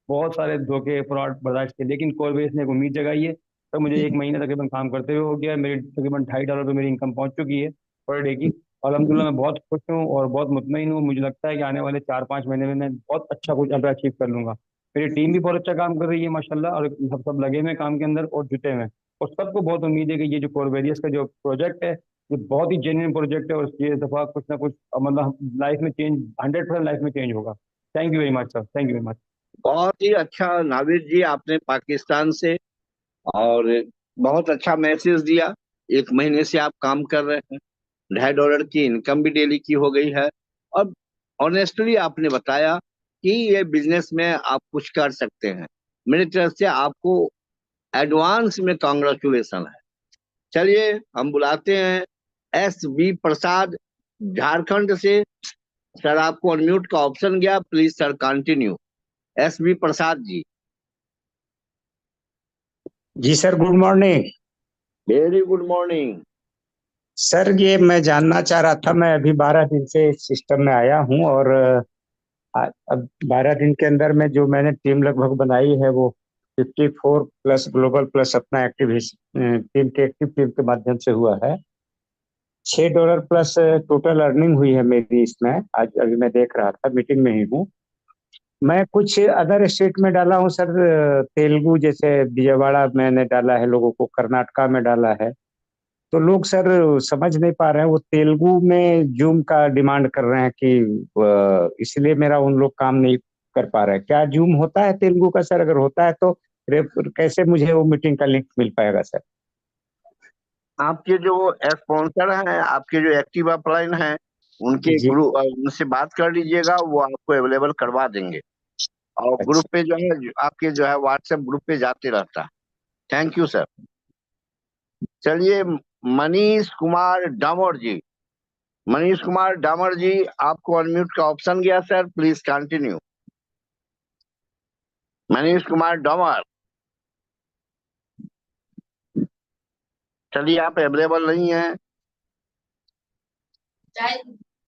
बहुत सारे धोखे फ्रॉड बर्दाश्त किए, लेकिन कोरवेरियस ने एक उम्मीद जगाई है। तो मुझे 1 महीना तकरीबन काम करते हुए हो गया है। मेरी तकरीबन $2.5 पे मेरी इनकम पहुंच चुकी है पर डे की। अल्हम्दुलिल्लाह मैं बहुत खुश हूँ और बहुत मुतमईन हूँ। मुझे लगता है कि आने वाले 4-5 महीने में मैं बहुत अच्छा कुछ अचीव कर लूंगा। मेरी टीम भी बहुत अच्छा काम कर रही है माशाल्लाह, और सब सब लगे हुए हैं काम के अंदर और जुटे हुए हैं। और सबको बहुत उम्मीद है कि ये जो कोरवेरियस का जो प्रोजेक्ट है ये बहुत ही जेन्युइन प्रोजेक्ट है, और ये दफा कुछ ना कुछ मतलब लाइफ में चेंज, 100% लाइफ में चेंज होगा। Thank you very much sir, thank you very much. बहुत ही अच्छा नावीद जी, आपने पाकिस्तान से, और बहुत अच्छा मैसेज दिया। 1 महीने से आप काम कर रहे हैं, $2.5 की इनकम भी डेली की हो गई है, और ऑनेस्टली आपने बताया कि ये बिजनेस में आप कुछ कर सकते हैं। मेरी तरफ से आपको एडवांस में कॉन्ग्रेचुलेसन है। चलिए, हम बुलाते हैं S B प्रसाद, झारखंड से। सर, आपको अनम्यूट का ऑप्शन गया, please sir continue. S B Prasad ji. जी sir, good morning. Very good morning. Sir ये मैं जानना चाह रहा था, मैं अभी 12 दिन से इस सिस्टम में आया हूं, और अब 12 दिन के अंदर में जो मैंने टीम लगभग बनाई है वो 54 प्लस ग्लोबल प्लस अपना एक्टिव टीम के एक्टिव टीम के माध्यम से हुआ है। $6 प्लस टोटल अर्निंग हुई है मेरी इसमें। आज अभी मैं देख रहा था, मीटिंग में ही हूँ। मैं कुछ अदर स्टेट में डाला हूँ सर, तेलुगु जैसे विजयवाड़ा मैंने डाला है लोगों को, कर्नाटका में डाला है। तो लोग सर समझ नहीं पा रहे हैं, वो तेलुगु में जूम का डिमांड कर रहे हैं कि इसलिए मेरा उन लोग काम नहीं कर पा रहा है। क्या जूम होता है तेलुगु का सर? अगर होता है तो कैसे मुझे वो मीटिंग का लिंक मिल पाएगा सर? आपके जो स्पॉन्सर हैं, आपके जो एक्टिव अपलाइन हैं, उनके जी। ग्रुप, उनसे बात कर लीजिएगा, वो आपको अवेलेबल करवा देंगे। और ग्रुप अच्छा। पे जो है, आपके जो है व्हाट्सएप ग्रुप पे जाते रहता है। Thank you sir. चलिए, मनीष कुमार डामोर जी। मनीष कुमार डामोर जी, आपको अनम्यूट का ऑप्शन गया sir, please continue. Manish Kumar Damor, चलिए आप अवेलेबल नहीं है।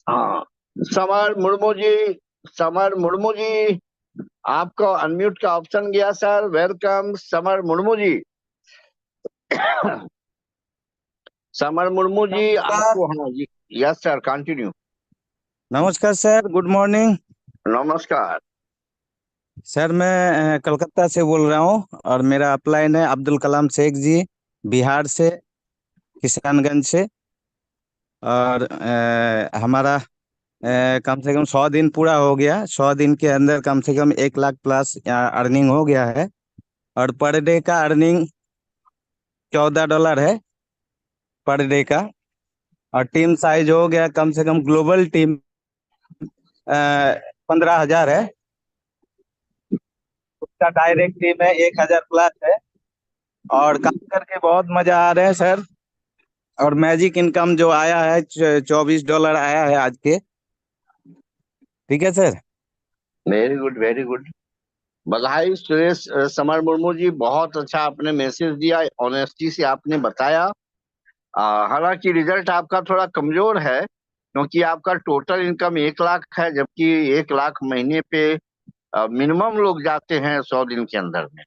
हाँ, समर मुर्मू जी। समर मुर्मू जी, आपको अनम्यूट का ऑप्शन गया sir. Welcome summer Murmu ji. Summer Murmu ji, नमस्कार। आपको, हाँ जी, यस सर, कंटिन्यू। नमस्कार सर, गुड मॉर्निंग। नमस्कार। सर मैं कलकत्ता से बोल रहा हूँ, और मेरा अपलाइन है अब्दुल कलाम शेख जी, बिहार से, किशनगंज से। और हमारा कम से कम 100 दिन पूरा हो गया। 100 दिन के अंदर कम से कम 1 लाख प्लस अर्निंग हो गया है। और पर डे का अर्निंग $14 है पर डे का। और टीम साइज हो गया कम से कम, ग्लोबल टीम 15,000 है। उसका डायरेक्ट टीम है 1,000 प्लस है। और काम करके बहुत मजा आ रहा है सर। और मैजिक इनकम जो आया है $24 आया है आज के। ठीक है sir. Very good, very good. बधाई सुरेश। समर मुर्मू जी, बहुत अच्छा आपने मैसेज दिया, ऑनेस्टी से आपने बताया। हालांकि रिजल्ट आपका थोड़ा कमजोर है, क्योंकि आपका टोटल इनकम 1 लाख है, जबकि 1 लाख महीने पे मिनिमम लोग जाते हैं 100 दिन के अंदर में।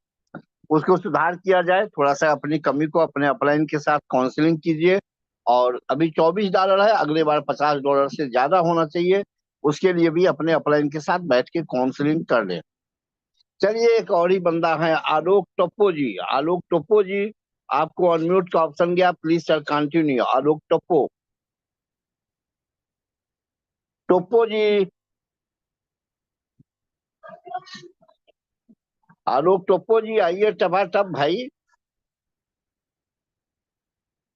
उसको सुधार किया जाए, थोड़ा सा अपनी कमी को अपने अपलाइन के साथ काउंसलिंग कीजिए। और अभी $24 है, अगले बार $50 से ज्यादा होना चाहिए। उसके लिए भी अपने अपलाइन के साथ बैठ के काउंसलिंग कर लें। चलिए, एक और ही बंदा है, आलोक टप्पो जी। आलोक टप्पो जी, आपको अनम्यूट का ऑप्शन गया, प्लीज सर कंटिन्यू। आलोक टप्पो, टप्पो जी, आलोक टप्पो जी आइए टपाटप भाई।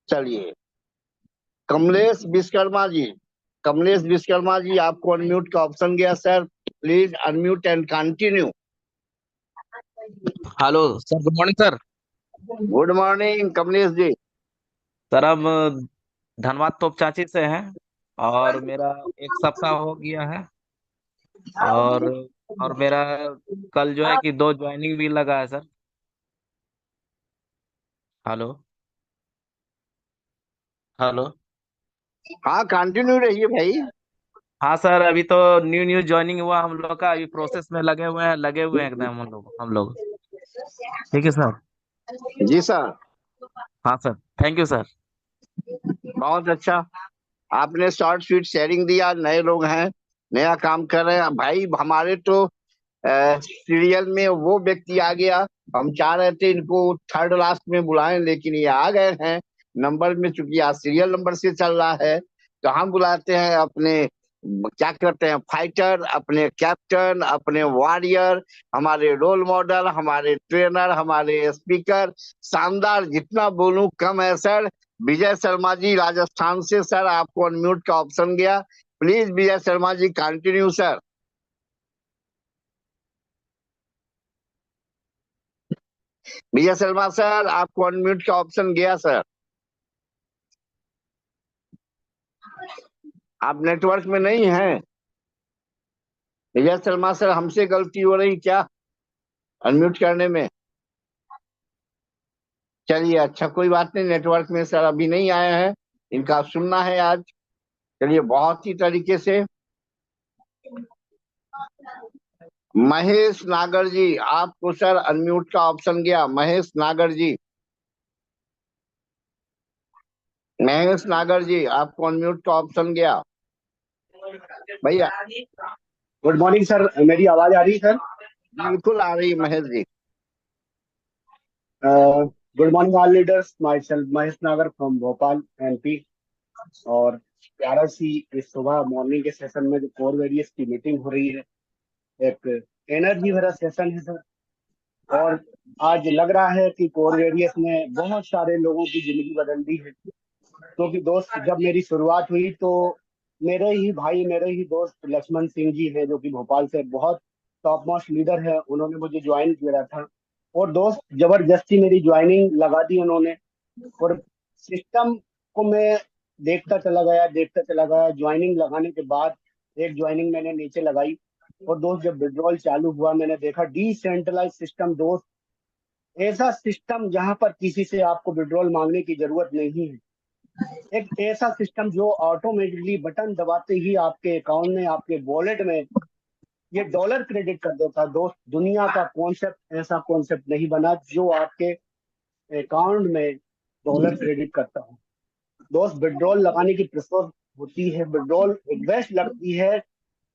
चलिए, कमलेश विश्वकर्मा जी, कमलेश विश्वकर्मा जी, आपको अनम्यूट का ऑप्शन गया sir, please unmute and continue. Hello sir, good morning sir. Good morning Kamlesh ji. Sir हम धनबाद तोप चाची से हैं और मेरा 1 सप्ताह हो गया है। और मेरा कल जो है कि 2 ज्वाइनिंग भी लगा है सर। Hello hello. हाँ, कंटिन्यू रहिए भाई। हाँ सर, अभी तो न्यू न्यू ज्वाइनिंग हुआ हम लोग का, अभी प्रोसेस में लगे हुए हैं एकदम हम लोग। ठीक है सर। जी सर। हाँ सर, थैंक यू सर। बहुत अच्छा, आपने शॉर्ट स्वीट शेयरिंग दिया। नए लोग हैं, नया काम कर रहे हैं भाई। हमारे तो सीरियल में वो व्यक्ति आ गया, हम चाह रहे थे इनको थर्ड लास्ट में बुलाएं, लेकिन ये आ गए हैं नंबर में। चूंकि आज सीरियल नंबर से चल रहा है, तो हम बुलाते हैं अपने, क्या कहते हैं, फाइटर, अपने कैप्टन, अपने वॉरियर, हमारे रोल मॉडल, हमारे ट्रेनर, हमारे स्पीकर। शानदार, जितना बोलूं कम है सर। विजय शर्मा जी राजस्थान से, सर आपको अनम्यूट का ऑप्शन गया, please Vijay Sharma ji continue sir. Vijay Sharma sir, आपको अनम्यूट का ऑप्शन गया सर। आप नेटवर्क में नहीं हैं विजय शर्मा सर, हमसे गलती हो रही क्या अनम्यूट करने में? चलिए, अच्छा कोई बात नहीं, नेटवर्क में सर अभी नहीं आए हैं, इनका सुनना है आज। चलिए, बहुत ही तरीके से महेश नागर जी, आपको सर अनम्यूट का ऑप्शन गया। महेश नागर जी, महेश नागर जी, आपको अनम्यूट का ऑप्शन गया भैया। गुड मॉर्निंग सर, मेरी आवाज आ रही है सर? बिल्कुल आ रही है Mahesh ji. Good morning all leaders, myself Mahesh Nagar from Bhopal MP. और प्यारा सी इस सुबह मॉर्निंग के सेशन में जो कोर वेरियस की मीटिंग हो रही है, एक एनर्जी भरा सेशन है सर। और आज लग रहा है कि कोर वेरियस ने बहुत सारे लोगों की जिंदगी बदल दी है। क्योंकि दोस्त, जब मेरी शुरुआत हुई तो मेरे ही भाई, मेरे ही दोस्त लक्ष्मण सिंह जी हैं, जो कि भोपाल से बहुत टॉप मोस्ट लीडर है, उन्होंने मुझे ज्वाइन किया था। और दोस्त, जबरदस्ती मेरी ज्वाइनिंग लगा दी उन्होंने। और सिस्टम को मैं देखता चला गया। ज्वाइनिंग लगाने के बाद एक ज्वाइनिंग मैंने नीचे लगाई। और दोस्त, जब विड्रॉल चालू हुआ, मैंने देखा डिसेंट्रलाइज सिस्टम दोस्त, ऐसा सिस्टम जहां पर किसी से आपको विड्रॉल मांगने की जरूरत नहीं है। एक ऐसा सिस्टम जो ऑटोमेटिकली बटन दबाते ही आपके अकाउंट में, आपके वॉलेट में ये डॉलर क्रेडिट कर देता है। दोस्त, दुनिया का कॉन्सेप्ट ऐसा कॉन्सेप्ट नहीं बना जो आपके अकाउंट में डॉलर क्रेडिट करता हो। दोस्त, विड्रॉल लगाने की प्रोसेस होती है, विड्रॉल रिक्वेस्ट लगती है,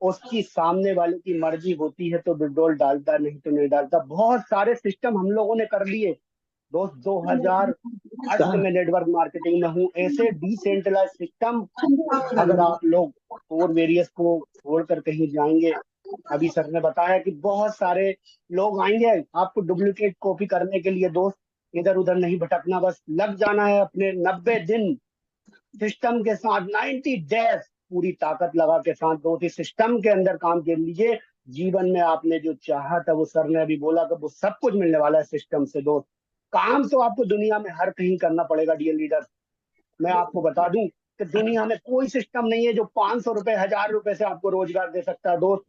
उसकी सामने वाले की मर्जी होती है तो विड्रॉल डालता, नहीं तो नहीं डालता। बहुत सारे सिस्टम हम लोगों ने कर लिए दोस्त। 2008 से मैं नेटवर्क मार्केटिंग में हूँ। ऐसे डिसेंट्रलाइज सिस्टम अगर आप लोग कोर वेरियस को छोड़कर कहीं जाएंगे, अभी सर ने बताया कि बहुत सारे लोग आएंगे आपको डुप्लीकेट कॉपी करने के लिए। दोस्त, इधर उधर नहीं भटकना, बस लग जाना है अपने 90 दिन सिस्टम के साथ, 90 डेज पूरी ताकत लगा के साथ दोस्त इस सिस्टम के अंदर काम कर लीजिए। जीवन में आपने जो चाहा था, वो सर ने अभी बोला कि वो सब कुछ मिलने वाला है सिस्टम से। दोस्त, काम तो आपको दुनिया में हर कहीं करना पड़ेगा डियर लीडर। मैं आपको बता दूं कि दुनिया में कोई सिस्टम नहीं है जो 500 रुपए, 1000 रुपए से आपको रोजगार दे सकता है। दोस्त,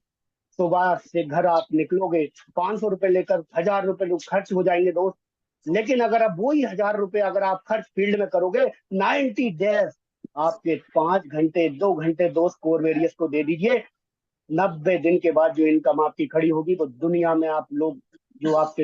सुबह से घर आप निकलोगे, 500 रुपए लेकर 1000 रुपए लोग खर्च हो जाएंगे। दोस्त, लेकिन अगर अब वही 1,000 रुपए अगर आप खर्च फील्ड में करोगे 90 डेज, आपके 5 घंटे 2 घंटे दोस्त कोर वेरियस को दे दीजिए, 90 दिन के बाद जो इनकम आपकी खड़ी होगी तो दुनिया में आप लोग जो आपके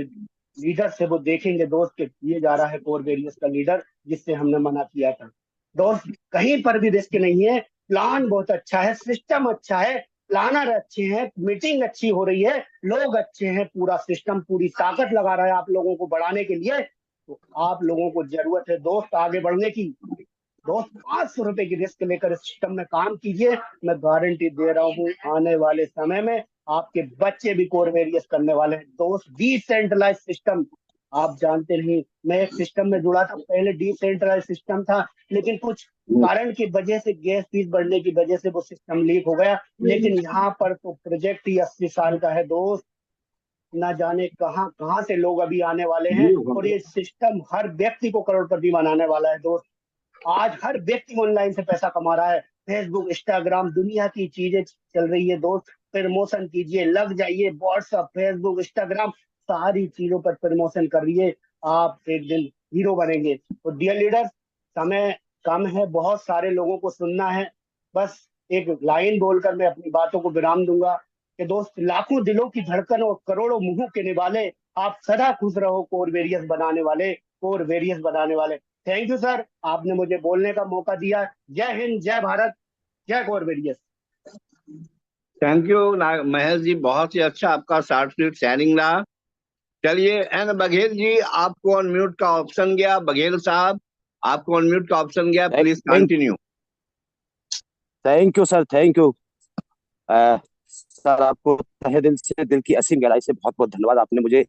लीडर से वो देखेंगे दोस्त के ये जा रहा है कोर वेरियस का लीडर जिससे हमने मना किया था। दोस्त कहीं पर भी रिस्क नहीं है, प्लान बहुत अच्छा है, सिस्टम अच्छा है, प्लानर अच्छे हैं, मीटिंग अच्छी हो रही है, लोग अच्छे हैं, पूरा सिस्टम पूरी ताकत लगा रहा है आप लोगों को बढ़ाने के लिए। तो आप लोगों को जरूरत है दोस्त आगे बढ़ने की। दोस्त 500 रुपए की रिस्क लेकर इस सिस्टम में काम कीजिए, मैं गारंटी दे रहा हूँ आने वाले समय में आपके बच्चे भी कोर वेरियस करने वाले हैं। दोस्त डिसेंट्रलाइज सिस्टम, आप जानते नहीं, मैं एक सिस्टम में जुड़ा था पहले, डिसेंट्रलाइज सिस्टम था, लेकिन कुछ कारण की वजह से गैस फीस बढ़ने की वजह से वो सिस्टम लीक हो गया। लेकिन यहाँ पर तो प्रोजेक्ट ही 80 साल का है दोस्त, ना जाने कहाँ कहाँ से लोग अभी आने वाले हैं, और ये सिस्टम हर व्यक्ति को करोड़पति बनाने वाला है दोस्त। आज हर व्यक्ति ऑनलाइन से पैसा कमा रहा है, फेसबुक इंस्टाग्राम दुनिया की चीजें चल रही है दोस्त, प्रमोशन कीजिए, लग जाइए, व्हाट्सएप फेसबुक इंस्टाग्राम सारी चीजों पर प्रमोशन करिए, आप एक दिन हीरो बनेंगे। तो डियर लीडर्स, समय कम है, बहुत सारे लोगों को सुनना है, बस एक लाइन बोलकर मैं अपनी बातों को विराम दूंगा कि दोस्त लाखों दिलों की धड़कन और करोड़ों मुंहों के निवाले, आप सदा खुश रहो कोर वेरियस बनाने वाले, कोर वेरियस बनाने वाले। थैंक यू सर, आपने मुझे बोलने का मौका दिया। जय हिंद, जय भारत, जय core various. Thank you Mahesh ji, बहुत ही अच्छा आपका शॉर्ट स्वीट शेयरिंग रहा। चलिए एन बघेल जी, आपको अनम्यूट का ऑप्शन गया। बघेल साहब, आपको अनम्यूट का ऑप्शन गया, please continue. Thank you sir, thank you sir. आपको तहे दिल से, दिल की असीम गहराई से बहुत बहुत धन्यवाद। आपने मुझे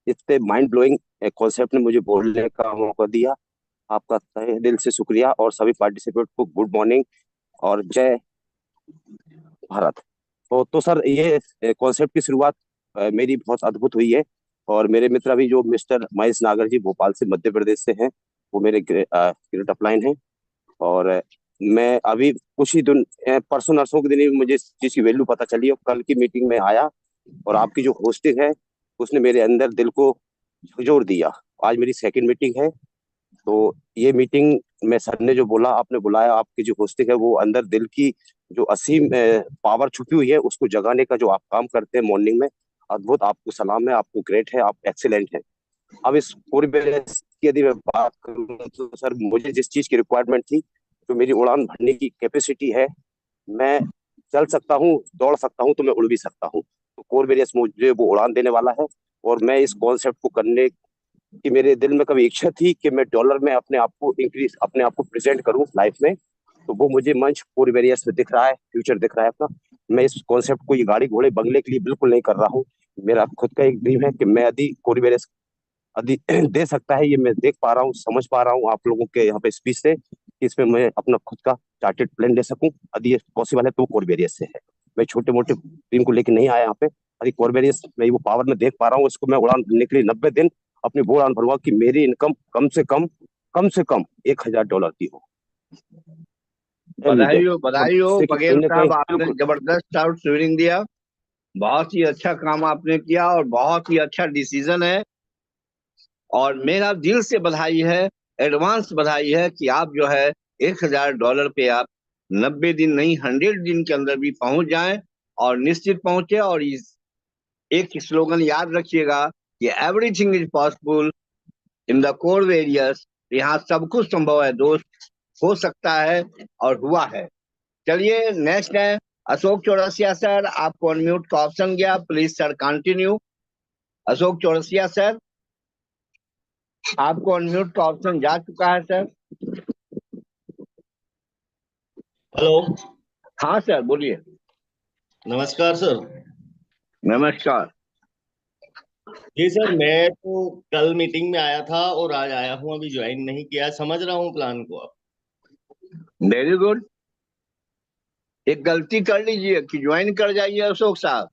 इतने माइंड ब्लोइंग कॉन्सेप्ट में मुझे बोलने का मौका दिया, आपका तहे दिल से शुक्रिया। और सभी पार्टिसिपेंट को गुड मॉर्निंग और जय भारत। तो सर ये कॉन्सेप्ट की शुरुआत मेरी बहुत अद्भुत हुई है, और मेरे मित्र अभी जो मिस्टर महेश नागर जी भोपाल से मध्य प्रदेश से हैं, वो मेरे ग्रेट अपलाइन हैं। और मैं अभी कुछ ही दिन परसों नरसों के दिन ही मुझे इस चीज की वैल्यू पता चली, और कल की मीटिंग में आया और आपकी जो होस्टिंग है उसने मेरे अंदर दिल को झकझोर दिया। आज मेरी सेकंड मीटिंग है, तो ये मीटिंग में सर ने जो बोला, आपने बुलाया, आपकी जो होस्टिंग है वो अंदर दिल की जो असीम पावर छुपी हुई है उसको जगाने का जो आप काम करते हैं मॉर्निंग में, अद्भुत। आपको सलाम है, आपको ग्रेट है, आप एक्सीलेंट है। अब इस पूरी बैलेंस की यदि मैं बात करूं तो सर मुझे जिस चीज की रिक्वायरमेंट थी, जो मेरी उड़ान भरने की कैपेसिटी है, मैं चल सकता हूँ, दौड़ सकता हूँ, तो मैं उड़ भी सकता हूँ। तो कोर वेरियस मुझे वो उड़ान देने वाला है। और मैं इस कॉन्सेप्ट को करने की मेरे दिल में कभी इच्छा थी कि मैं डॉलर में अपने आप को इंक्रीज, अपने आप को प्रेजेंट करूं लाइफ में। तो वो मुझे मंच कोर वेरियस में दिख रहा है, फ्यूचर दिख रहा है अपना। मैं इस कॉन्सेप्ट को ये गाड़ी घोड़े बंगले के लिए बिल्कुल नहीं कर रहा हूँ। मेरा खुद का एक ड्रीम है कि मैं यदि कोर वेरियस यदि दे सकता है, ये मैं देख पा रहा हूँ, समझ पा रहा हूँ आप लोगों के यहाँ पे स्पीच से, कि इसमें मैं अपना खुद का चार्टेड प्लान ले सकूं। यदि ये पॉसिबल है तो कॉर्वेरियस से है। मैं छोटे मोटे टीम को लेकर नहीं आया यहाँ पे। यदि कॉर्वेरियस में वो पावर में देख पा रहा हूँ, इसको मैं उड़ान भरने के लिए 90 दिन अपनी वो उड़ान भरूंगा कि मेरी इनकम कम से कम $1,000 की हो। बधाई हो, बधाई हो जिससे कि बघेल कहीं ना साहब, कहीं आपने बिल्कुल जबरदस्त आउट स्वीरिंग दिया। बहुत ही अच्छा काम आपने किया और बहुत ही अच्छा डिसीजन है, और मेरा दिल से बधाई है, एडवांस बधाई है कि आप जो है $1,000 पे आप 90 दिन नहीं 100 दिन के अंदर भी पहुंच जाएं, और निश्चित पहुंचे। और इस एक स्लोगन याद रखिएगा कि everything is possible in the core various. यहाँ सब कुछ संभव है दोस्त, हो सकता है और हुआ है। चलिए नेक्स्ट है अशोक चौरसिया सर, आपको अनम्यूट का ऑप्शन गया, please sir continue. Ashok Chaurasia sir, आपको अनम्यूट का ऑप्शन जा चुका है सर। हेलो, हाँ सर बोलिए। नमस्कार सर। नमस्कार। जी सर, मैं तो कल मीटिंग में आया था और आज आया हूँ, अभी ज्वाइन नहीं किया, समझ रहा हूँ प्लान को आप। Very good. एक गलती कर लीजिए कि ज्वाइन कर जाइए अशोक साहब,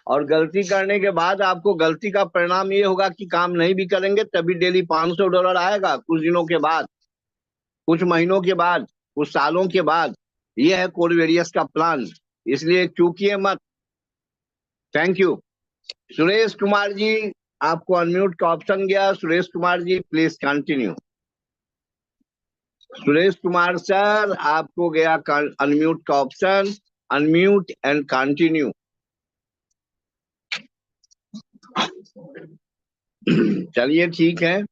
और गलती करने के बाद आपको गलती का परिणाम ये होगा कि काम नहीं भी करेंगे तभी डेली $500 आएगा, कुछ दिनों के बाद, कुछ महीनों के बाद, कुछ सालों के बाद। ये है कोर वेरियस का प्लान, इसलिए चूकिए मत। Thank you. सुरेश कुमार जी, आपको अनम्यूट का ऑप्शन गया। Suresh Kumar ji please continue. Suresh Kumar sir, आपको गया अनम्यूट का ऑप्शन, अनम्यूट एंड कंटिन्यू। चलिए ठीक है।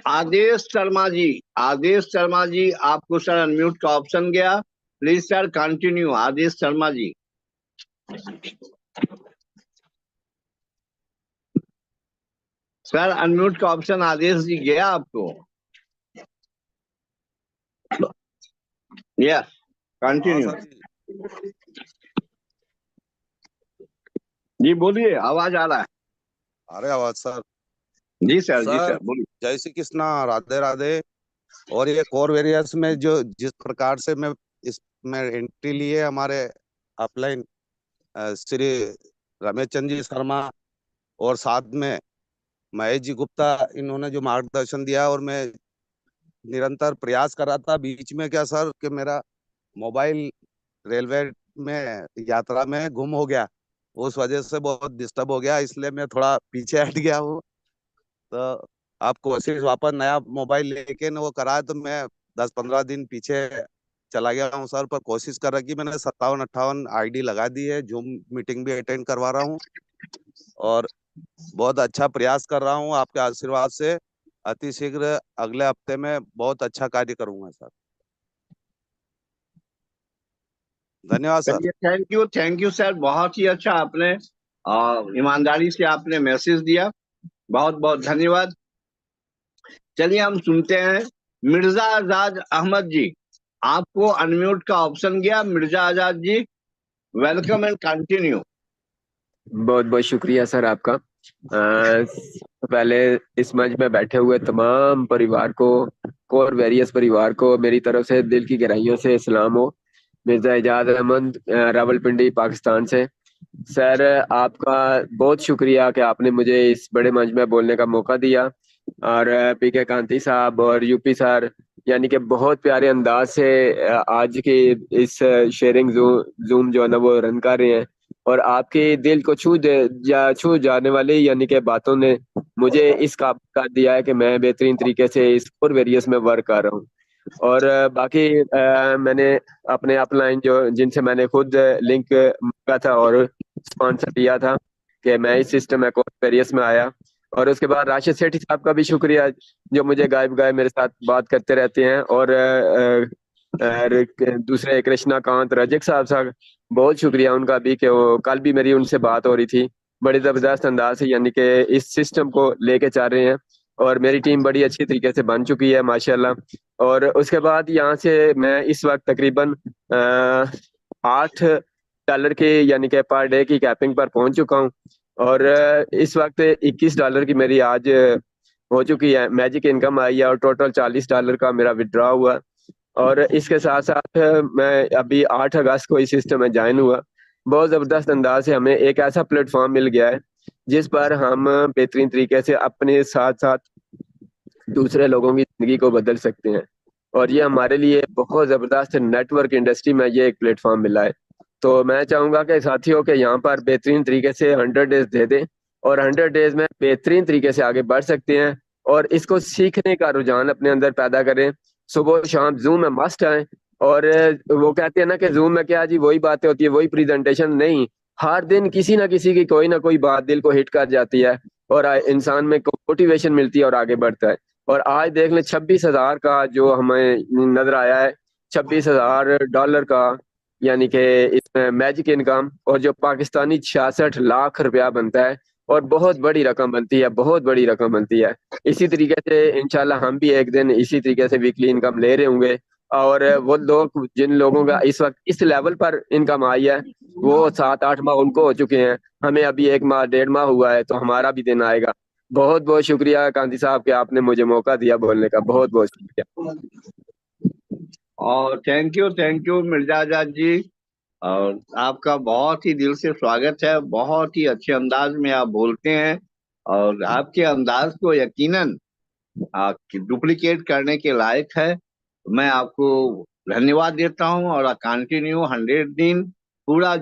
आदेश शर्मा जी, आदेश शर्मा जी, आपको सर अनम्यूट का ऑप्शन गया। Please sir continue, Adesh Sharma ji. Sir unmute का ऑप्शन आदेश जी गया आपको? यस, हाँ कंटिन्यू सर जी। जी, बोलिए, आवाज आ रहा है। अरे आवाज सर। जी सर, जी सर सर, बोलिए। जय श्री कृष्णा, राधे राधे। और ये कोर वेरियस में जो जिस प्रकार से मैं इसमें एंट्री लिए, हमारे अपलाइन श्री रमेश चंद्र जी शर्मा और साथ में महेश जी गुप्ता, इन्होंने जो मार्गदर्शन दिया, और मैं निरंतर प्रयास कर रहा था। बीच में क्या सर कि मेरा मोबाइल रेलवे में यात्रा में गुम हो गया, उस वजह से बहुत डिस्टर्ब हो गया, इसलिए मैं थोड़ा पीछे हट गया हूँ। तो आप कोशिश वापस नया मोबाइल लेके न वो कराए, तो मैं 10-15 दिन पीछे चला गया हूँ सर। पर कोशिश कर रहा कि मैंने 57-58 आईडी लगा दी है, जूम मीटिंग भी अटेंड करवा रहा हूँ और बहुत अच्छा प्रयास कर रहा हूँ। आपके आशीर्वाद से अति शीघ्र अगले हफ्ते में बहुत अच्छा कार्य करूंगा सर। धन्यवाद सर। चलिए, थैंक यू सर, बहुत ही अच्छा आपने ईमानदारी से आपने मैसेज दिया, बहुत बहुत धन्यवाद। चलिए हम सुनते हैं मिर्जा आजाद अहमद जी, आपको अनम्यूट का ऑप्शन गया। Mirza Azad ji, welcome and continue. बहुत बहुत शुक्रिया सर आपका। पहले इस मंच में बैठे हुए तमाम परिवार को, कोर वेरियस परिवार को मेरी तरफ से दिल की गहराइयों से सलाम हो। मिर्जा एजाज अहमद, रावलपिंडी पाकिस्तान से। सर आपका बहुत शुक्रिया कि आपने मुझे इस बड़े मंच में बोलने का मौका दिया। और पीके कांति साहब और यूपी सर, यानी कि बहुत प्यारे अंदाज से आज की इस शेयरिंग जूम जो है ना वो रन कर रहे हैं। और आपके दिल को छू जाने वाली यानी कि बातों ने मुझे इस काबिल कर दिया है कि मैं बेहतरीन तरीके से इस कोर वेरियस में वर्क कर रहा हूँ। और बाकी मैंने अपने अपलाइन जो जिनसे मैंने खुद लिंक मांगा था और स्पॉन्सर दिया था कि मैं इस सिस्टम में कोर वेरियस में आया। और उसके बाद राशिद सेठी साहब का भी शुक्रिया, जो मुझे गायब गायब मेरे साथ बात करते रहते हैं। और दूसरे कृष्णा कांत रजक साहब, बहुत शुक्रिया उनका भी कि वो कल भी मेरी उनसे बात हो रही थी। बड़े ज़बरदस्त अंदाज से यानी कि इस सिस्टम को लेके चल रहे हैं और मेरी टीम बड़ी अच्छी तरीके से बन चुकी है माशाल्लाह। और उसके बाद यहाँ से मैं इस वक्त तकरीबन $8 के यानी कि पर डे की कैपिंग पर पहुंच चुका हूँ। और इस वक्त $21 की मेरी आज हो चुकी है मैजिक इनकम आई है, और टोटल $40 का मेरा विड्रॉ हुआ। और इसके साथ साथ मैं अभी 8 अगस्त को इस सिस्टम में ज्वाइन हुआ। बहुत ज़बरदस्त अंदाज से हमें एक ऐसा प्लेटफॉर्म मिल गया है जिस पर हम बेहतरीन तरीके से अपने साथ साथ दूसरे लोगों की ज़िंदगी को बदल सकते हैं। और ये हमारे लिए बहुत ज़बरदस्त नेटवर्क इंडस्ट्री में ये एक प्लेटफॉर्म मिला है। तो मैं चाहूँगा कि साथियों के यहाँ पर बेहतरीन तरीके से 100 डेज दे दें और 100 डेज में बेहतरीन तरीके से आगे बढ़ सकते हैं। और इसको सीखने का रुझान अपने अंदर पैदा करें। सुबह शाम जूम में मस्ट आए। और वो कहते हैं ना कि जूम में क्या जी वही बातें होती है, वही प्रेजेंटेशन नहीं। हर दिन किसी ना किसी की कोई ना कोई बात दिल को हिट कर जाती है और इंसान में मोटिवेशन मिलती है और आगे बढ़ता है। और आज देख लें 26,000 का जो हमें नजर आया है, $26,000 का, यानी कि इसमें मैजिक इनकम, और जो पाकिस्तानी 66 लाख रुपया बनता है। और बहुत बड़ी रकम बनती है, बहुत बड़ी रकम बनती है। इसी तरीके से इंशाल्लाह हम भी एक दिन इसी तरीके से वीकली इनकम ले रहे होंगे। और वो लोग जिन लोगों का इस वक्त इस लेवल पर इनकम आई है वो 7-8 माह उनको हो चुके हैं, हमें अभी 1 माह 1.5 माह हुआ है, तो हमारा भी दिन आएगा। बहुत बहुत शुक्रिया कांति साहब कि आपने मुझे मौका दिया बोलने का, बहुत बहुत शुक्रिया। और थैंक यू मिर्जा आजाद जी, और आपका बहुत ही दिल से स्वागत है। बहुत ही अच्छे अंदाज में आप बोलते हैं और आपके अंदाज को यकीनन डुप्लीकेट करने के लायक है। मैं आपको धन्यवाद देता हूं और कंटिन्यू 100 दिन पूरा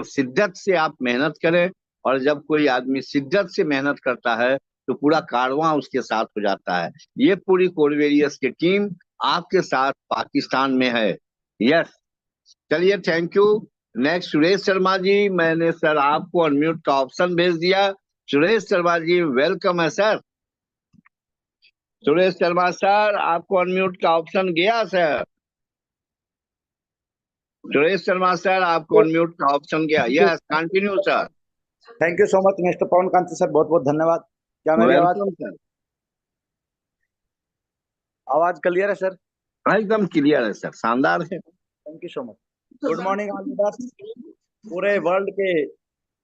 शिद्दत से आप मेहनत करें और जब कोई आदमी शिद्दत से मेहनत करता है तो पूरा कारवां उसके साथ हो जाता है। ये पूरी कोरवेरियस की टीम आपके साथ पाकिस्तान में है। यस, चलिए, thank you. Next Suresh Sharma ji, मैंने सर आपको अनम्यूट का ऑप्शन भेज दिया। सुरेश शर्मा जी, वेलकम है सर। सुरेश शर्मा सर, आपको अनम्यूट का ऑप्शन गया सर। सुरेश शर्मा सर, आपको अनम्यूट का ऑप्शन गया। Yes, continue sir. Thank you so much mister Pawan Kanti sir, बहुत बहुत धन्यवाद। क्या मेरी वेलकम सर। आवाज क्लियर है सर? एकदम क्लियर है सर, शानदार है। Thank you so much. Good morning all leaders, पूरे वर्ल्ड के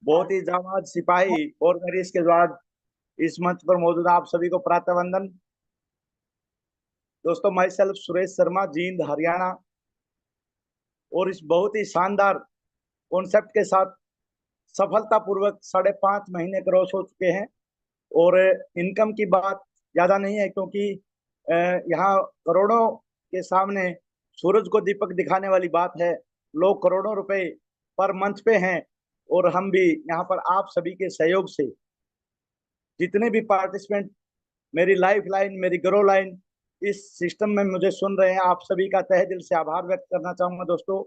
बहुत ही जाबाज सिपाही और मेरी इसके बाद इस मंच पर मौजूद आप सभी को प्रातः वंदन। दोस्तों, माई सेल्फ सुरेश शर्मा, जींद, हरियाणा, और इस बहुत ही शानदार कॉन्सेप्ट के साथ सफलतापूर्वक 5.5 महीने क्रॉस हो चुके हैं। और इनकम की बात ज्यादा नहीं है, क्योंकि यहाँ करोड़ों के सामने सूरज को दीपक दिखाने वाली बात है। लोग करोड़ों रुपए पर मंच पे हैं, और हम भी यहाँ पर आप सभी के सहयोग से, जितने भी पार्टिसिपेंट मेरी लाइफ लाइन, मेरी ग्रो लाइन इस सिस्टम में मुझे सुन रहे हैं, आप सभी का तहे दिल से आभार व्यक्त करना चाहूंगा दोस्तों।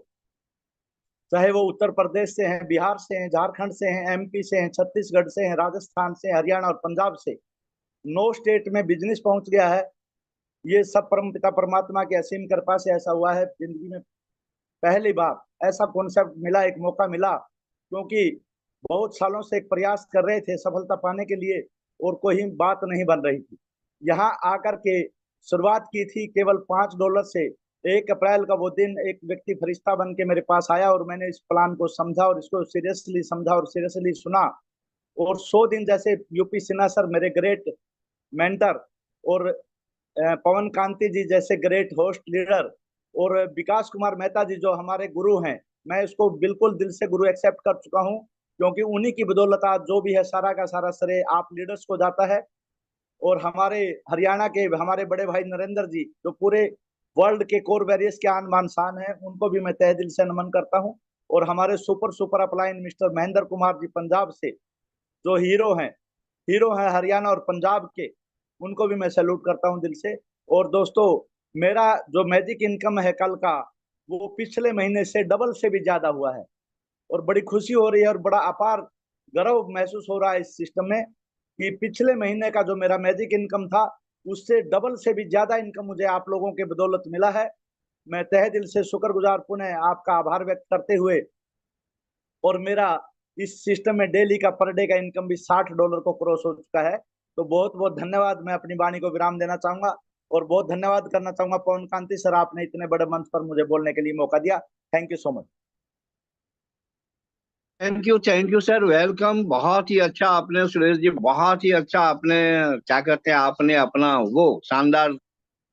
चाहे वो उत्तर प्रदेश से हैं, बिहार से हैं, झारखंड से हैं, एमपी से हैं, छत्तीसगढ़ से हैं, राजस्थान से, हरियाणा और पंजाब से, 9 स्टेट में बिजनेस पहुंच गया है। ये सब परमपिता परमात्मा की असीम कृपा से ऐसा हुआ है। जिंदगी में पहली बार ऐसा कॉन्सेप्ट मिला, एक मौका मिला, क्योंकि बहुत सालों से एक प्रयास कर रहे थे सफलता पाने के लिए, और कोई बात नहीं बन रही थी। यहाँ आकर के शुरुआत की थी केवल $5 से। 1 अप्रैल का वो दिन एक व्यक्ति फरिश्ता बन के मेरे पास आया, और मैंने इस प्लान को समझा और इसको सीरियसली समझा और सीरियसली सुना। और 100 दिन जैसे यूपी सिन्हा सर मेरे ग्रेट मेंटर, और पवन कांति जी जैसे ग्रेट होस्ट लीडर, और विकास कुमार मेहता जी जो हमारे गुरु हैं, मैं इसको बिल्कुल दिल से गुरु एक्सेप्ट कर चुका हूं, क्योंकि उन्हीं की बदौलत आज जो भी है सारा का सारा श्रेय आप लीडर्स को जाता है। और हमारे हरियाणा के हमारे बड़े भाई नरेंद्र जी, जो पूरे वर्ल्ड के कोर वैरियर्स के आन बान शान है, उनको भी मैं तहे दिल से नमन करता हूं। और हमारे super super upline mister Mahendra Kumar ji Punjab से, जो हीरो हैं हरियाणा और पंजाब के, उनको भी मैं सैल्यूट करता हूं दिल से। और दोस्तों, मेरा जो मैजिक इनकम है कल का, वो पिछले महीने से डबल से भी ज्यादा हुआ है, और बड़ी खुशी हो रही है और बड़ा अपार गर्व महसूस हो रहा है इस सिस्टम में, कि पिछले महीने का जो मेरा मैजिक इनकम था, उससे डबल से भी ज्यादा इनकम मुझे आप लोगों के बदौलत मिला है। मैं तहे दिल से शुक्रगुजार, पुनः आपका आभार व्यक्त करते हुए, और मेरा इस सिस्टम में डेली का पर डे का इनकम भी $60 को क्रॉस हो चुका है। तो बहुत बहुत धन्यवाद। मैं अपनी वाणी को विराम देना चाहूंगा, और बहुत धन्यवाद करना चाहूंगा पवन कांति सर, आपने इतने बड़े मंच पर मुझे बोलने के लिए मौका दिया। Thank you so much. Thank you sir, welcome. बहुत ही अच्छा आपने सुरेश जी, बहुत ही अच्छा आपने क्या कहते हैं, आपने अपना वो शानदार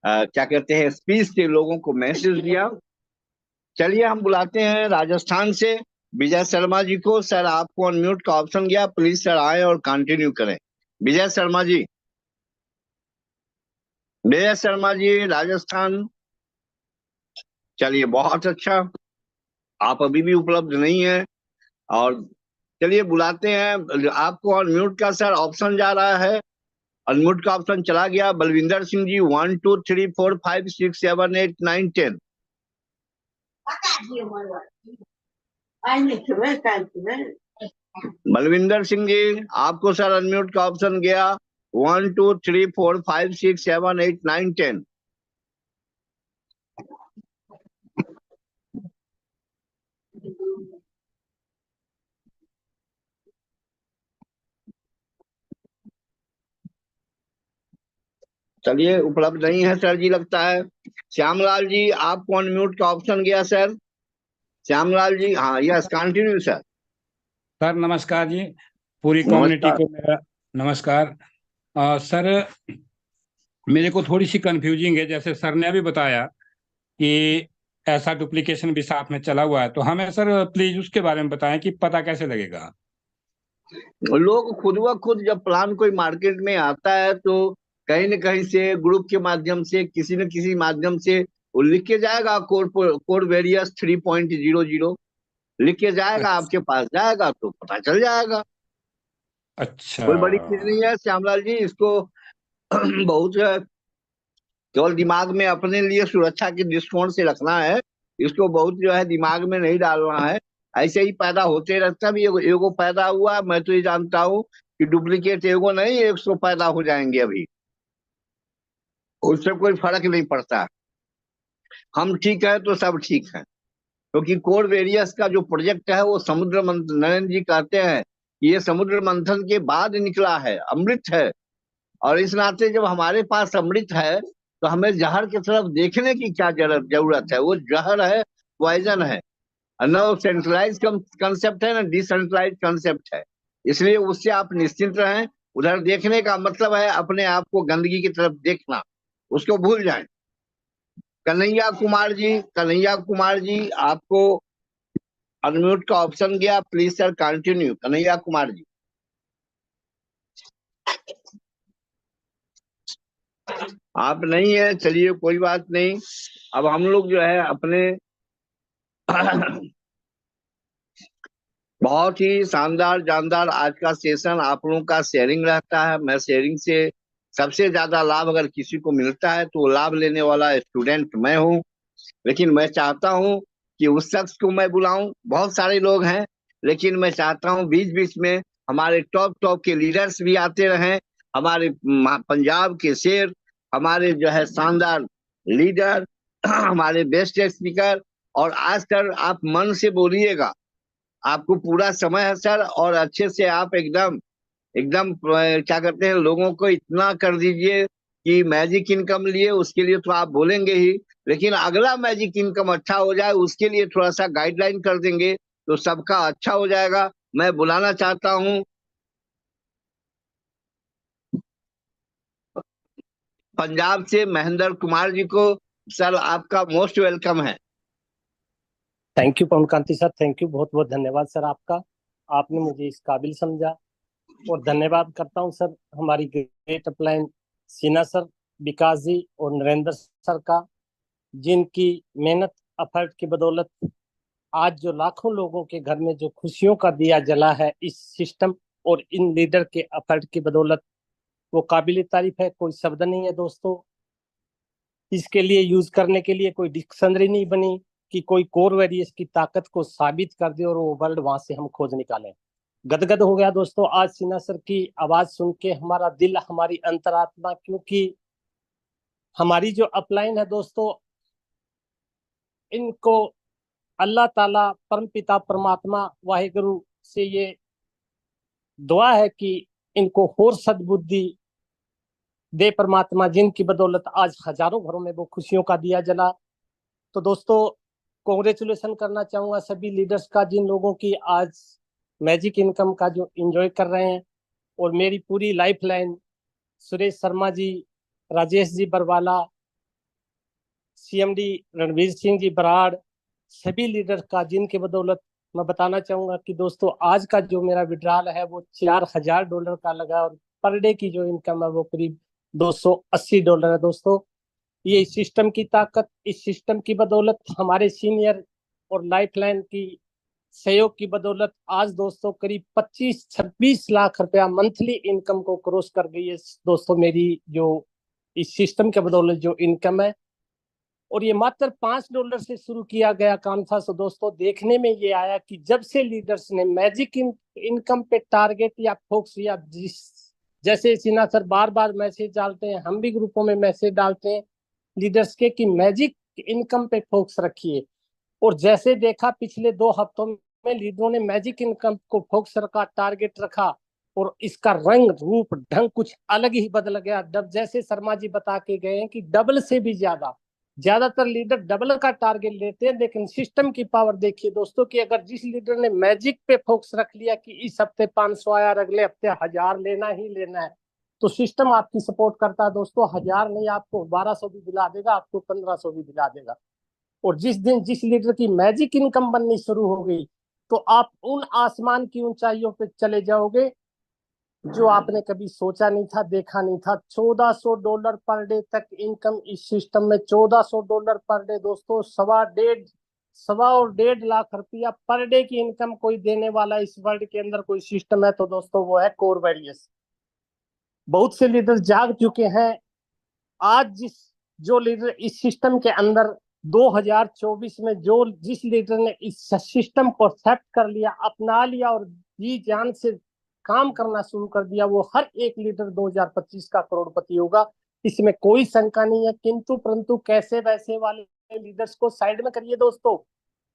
क्या कहते हैं स्पीच से लोगों को मैसेज दिया। चलिए, हम बुलाते हैं राजस्थान से विजय शर्मा जी को। सर, आपको अनम्यूट का ऑप्शन गया, प्लीज सर आए और कंटिन्यू करें। विजय शर्मा जी, विजय शर्मा जी, राजस्थान। चलिए, बहुत अच्छा, आप अभी भी उपलब्ध नहीं है, और चलिए बुलाते हैं आपको। अनम्यूट का सर ऑप्शन जा रहा है, अनम्यूट का ऑप्शन चला गया। बलविंदर सिंह जी, 1 2 3 4 5 6 7 8 9 10। बलविंदर सिंह जी, आपको सर अनम्यूट का ऑप्शन गया। 1 2 3 4 5 6 7 8 9 10। चलिए, उपलब्ध नहीं है सर जी, लगता है। श्यामलाल जी, आपको अनम्यूट का ऑप्शन गया सर। श्यामलाल जी, हाँ, यस, कंटिन्यू सर। सर नमस्कार जी, पूरी कम्युनिटी नमस्कार। को मेरा नमस्कार। सर, मेरे को थोड़ी सी कंफ्यूजिंग है, जैसे सर ने अभी बताया कि ऐसा डुप्लीकेशन भी साथ में चला हुआ है, तो हमें सर प्लीज उसके बारे में बताएं कि पता कैसे लगेगा। लोग खुद व खुद जब प्लान कोई मार्केट में आता है, तो कहीं न कहीं से ग्रुप के माध्यम से, किसी न किसी माध्यम से वो लिख के जाएगा, कोर वेरियस 3.00 लिख के जाएगा, आपके पास जाएगा तो पता चल जाएगा। अच्छा। कोई बड़ी चीज नहीं है श्यामलाल जी, इसको बहुत केवल दिमाग में अपने लिए सुरक्षा के दृष्टिकोण से रखना है। इसको बहुत जो है दिमाग में नहीं डालना है। ऐसे ही पैदा होते रहता है। एगो एगो पैदा हुआ, मैं तो ये जानता हूँ कि डुप्लीकेट एगो नहीं 100 पैदा हो जाएंगे अभी, उससे कोई फर्क नहीं पड़ता। हम ठीक है तो सब ठीक है, क्योंकि कोर वेरियस का जो प्रोजेक्ट है वो समुद्र मंथन, नरेंद्र जी कहते हैं कि ये समुद्र मंथन के बाद निकला है, अमृत है। और इस नाते जब हमारे पास अमृत है तो हमें जहर की तरफ देखने की क्या जरूरत है। वो जहर है, पॉइजन है। न वो सेंट्रलाइज कंसेप्ट है, न डिसेंट्रलाइज कंसेप्ट है। इसलिए उससे आप निश्चिंत रहें। उधर देखने का मतलब है अपने आप को गंदगी की तरफ देखना, उसको भूल जाएं। कन्हैया कुमार जी आपको अनम्यूट का ऑप्शन गया, please sir continue. Kanhaiya Kumar ji, आप नहीं है, चलिए कोई बात नहीं। अब हम लोग जो है अपने बहुत ही शानदार जानदार आज का सेशन आप लोगों का शेयरिंग रहता है। मैं शेयरिंग से सबसे ज्यादा लाभ अगर किसी को मिलता है तो लाभ लेने वाला स्टूडेंट मैं हूँ। लेकिन मैं चाहता हूँ कि उस शख्स को मैं बुलाऊं। बहुत सारे लोग हैं, लेकिन मैं चाहता हूँ बीच बीच में हमारे टॉप टॉप के लीडर्स भी आते रहें। हमारे पंजाब के शेर, हमारे जो है शानदार लीडर, हमारे बेस्ट स्पीकर। और आज सर आप मन से बोलिएगा, आपको पूरा समय है सर। और अच्छे से आप एकदम एकदम क्या कहते हैं, लोगों को इतना कर दीजिए कि मैजिक इनकम लिए, उसके लिए तो आप बोलेंगे ही, लेकिन अगला मैजिक इनकम अच्छा हो जाए उसके लिए थोड़ा सा गाइडलाइन कर देंगे तो सबका अच्छा हो जाएगा। मैं बुलाना चाहता हूँ पंजाब से महेंद्र कुमार जी को। सर आपका मोस्ट वेलकम है। Thank you Pawan Kanti sir, thank you, बहुत बहुत धन्यवाद सर आपका। आपने मुझे इस काबिल समझा। और धन्यवाद करता हूं सर हमारी ग्रेट अपलाइन सिन्हा सर, विकास जी और नरेंद्र सर का, जिनकी मेहनत एफर्ट की बदौलत आज जो लाखों लोगों के घर में जो खुशियों का दिया जला है इस सिस्टम और इन लीडर के एफर्ट की बदौलत, वो काबिल तारीफ है। कोई शब्द नहीं है दोस्तों इसके लिए यूज करने के लिए, कोई डिक्शनरी नहीं बनी कि कोई कोर वेरियस की ताकत को साबित कर दे और वो वर्ड वहां से हम खोज निकालें। गदगद हो गया दोस्तों आज सिन्हा सर की आवाज सुन के, हमारा दिल, हमारी अंतरात्मा, क्योंकि हमारी जो अपलाइन है दोस्तों, इनको अल्लाह ताला परम पिता परमात्मा वाहिगुरु से ये दुआ है कि इनको और सद्बुद्धि दे परमात्मा, जिनकी बदौलत आज हजारों घरों में वो खुशियों का दिया जला। तो दोस्तों कांग्रेचुलेशन करना चाहूंगा सभी लीडर्स का, जिन लोगों की आज मैजिक इनकम का जो एंजॉय कर रहे हैं। और मेरी पूरी लाइफ लाइन सुरेश शर्मा जी, राजेश जी बरवाला, सीएमडी रणवीर सिंह जी बराड़, सभी लीडर का, जिनके बदौलत मैं बताना चाहूंगा कि दोस्तों आज का जो मेरा विड्रॉल है वो $4000 का लगा और पर डे की जो इनकम है वो करीब $280 है दोस्तों। ये इस सिस्टम की ताकत, इस सिस्टम की बदौलत, हमारे सीनियर और लाइफलाइन की सहयोग की बदौलत आज दोस्तों करीब 25-26 लाख रुपया मंथली इनकम को क्रॉस कर गई है दोस्तों मेरी जो इस सिस्टम के बदौलत जो इनकम है। और ये मात्र $5 से शुरू किया गया काम था। सो दोस्तों देखने में ये आया कि जब से लीडर्स ने मैजिक इनकम पे टारगेट या फोकस या जैसे सिन्हा सर बार बार मैसेज डालते हैं, हम भी ग्रुपों में मैसेज डालते हैं लीडर्स के कि मैजिक इनकम पे फोकस रखिए। और जैसे देखा पिछले 2 हफ्तों में लीडरों ने मैजिक इनकम को फोकस रखा, टारगेट रखा, और इसका रंग रूप ढंग कुछ अलग ही बदल गया। जैसे शर्मा जी बता के गए हैं कि डबल से भी ज्यादातर लीडर डबल का टारगेट लेते हैं। लेकिन सिस्टम की पावर देखिए दोस्तों कि अगर जिस लीडर ने मैजिक पे फोकस रख लिया कि इस हफ्ते 500 आया और अगले हफ्ते 1000 लेना ही लेना है, तो सिस्टम आपकी सपोर्ट करता है दोस्तों। 1000 नहीं, आपको 1200 भी दिला देगा, आपको 1500 भी दिला देगा। और जिस दिन जिस लीडर की मैजिक इनकम बननी शुरू हो गई तो आप उन आसमान की ऊंचाइयों पे चले जाओगे जो आपने कभी सोचा नहीं था, देखा नहीं था। $1400 पर डे तक इनकम इस सिस्टम में, $1400 पर डे दोस्तों, सवा और 1.5 लाख रुपया पर डे की इनकम कोई देने वाला इस वर्ल्ड के अंदर कोई सिस्टम है तो दोस्तों वो है कोर वेरियस। बहुत से लीडर जाग चुके हैं। आज जो लीडर इस सिस्टम के अंदर 2024 में जिस लीडर ने इस सिस्टम को एक्सेप्ट कर लिया, अपना लिया और जी जान से काम करना शुरू कर दिया, वो हर एक लीडर 2025 का करोड़पति होगा, इसमें कोई शंका नहीं है। किंतु परंतु कैसे वैसे वाले लीडर्स को साइड में करिए दोस्तों,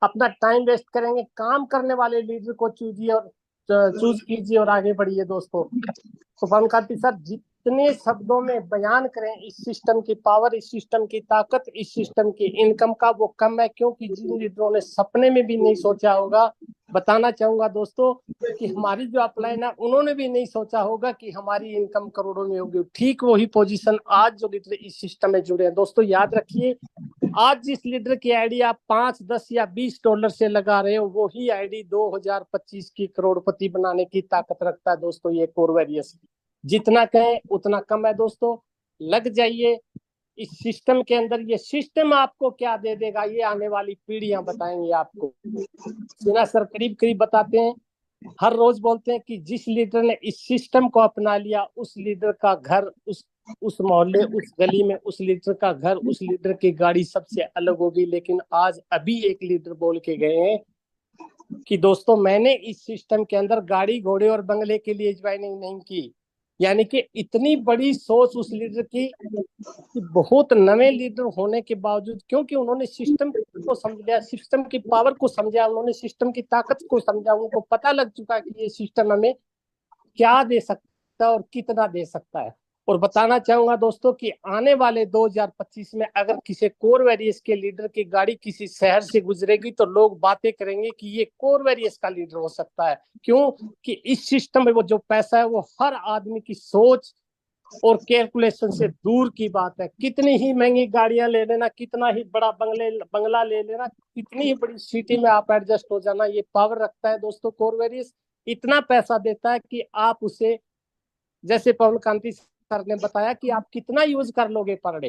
अपना टाइम वेस्ट करेंगे, काम करने वाले लीडर को चूज कीजिए और आगे बढ़िए दोस्तों। तो पवन कांति सर जितने शब्दों में बयान करें इस सिस्टम की पावर, इस सिस्टम की ताकत, इस सिस्टम की इनकम का वो कम है, क्योंकि जिन लीडरों ने सपने में भी नहीं सोचा होगा, बताना चाहूंगा दोस्तों कि हमारी जो अपलाइन है उन्होंने भी नहीं सोचा होगा कि हमारी इनकम करोड़ों में होगी। ठीक वही पोजीशन आज जो लीडर इस सिस्टम में जुड़े हैं दोस्तों, याद रखिए आज जिस लीडर की आईडी आप 5, 10 या 20 डॉलर से लगा रहे हो, वही आईडी 2025 की करोड़पति बनाने की ताकत रखता है दोस्तों ये कोर वेरियस। जितना कहें उतना कम है दोस्तों, लग जाइए इस सिस्टम के अंदर। ये सिस्टम आपको क्या दे देगा ये आने वाली पीढ़ियां बताएंगी आपको। सिन्हा सर करीब करीब बताते हैं, हर रोज बोलते हैं कि जिस लीडर ने इस सिस्टम को अपना लिया उस लीडर का घर, उस मोहल्ले, उस गली में उस लीडर का घर, उस लीडर की गाड़ी सबसे अलग होगी। लेकिन आज अभी एक लीडर बोल के गए हैं कि दोस्तों मैंने इस सिस्टम के अंदर गाड़ी, घोड़े और बंगले के लिए ज्वाइनिंग नहीं की। यानी कि इतनी बड़ी सोच उस लीडर की कि बहुत नए लीडर होने के बावजूद, क्योंकि उन्होंने सिस्टम को समझ लिया, सिस्टम की पावर को समझा, उन्होंने सिस्टम की ताकत को समझा, उनको पता लग चुका कि ये सिस्टम हमें क्या दे सकता है और कितना दे सकता है। और बताना चाहूंगा दोस्तों कि आने वाले 2025 में अगर किसी कोर वेरियस के लीडर की गाड़ी किसी शहर से गुजरेगी तो लोग बातें करेंगे कि ये कोर वेरियस का लीडर हो सकता है। क्यों कि इस सिस्टम में वो जो पैसा है वो हर आदमी की सोच और कैलकुलेशन से दूर की बात है। कितनी ही महंगी गाड़ियां ले लेना, कितना ही बड़ा बंगला ले लेना, कितनी ही बड़ी सिटी में आप एडजस्ट हो जाना, ये पावर रखता है दोस्तों कोर वेरियस। इतना पैसा देता है कि आप उसे, जैसे पवन कांति सर ने बताया कि आप कितना यूज कर लोगे पर डे,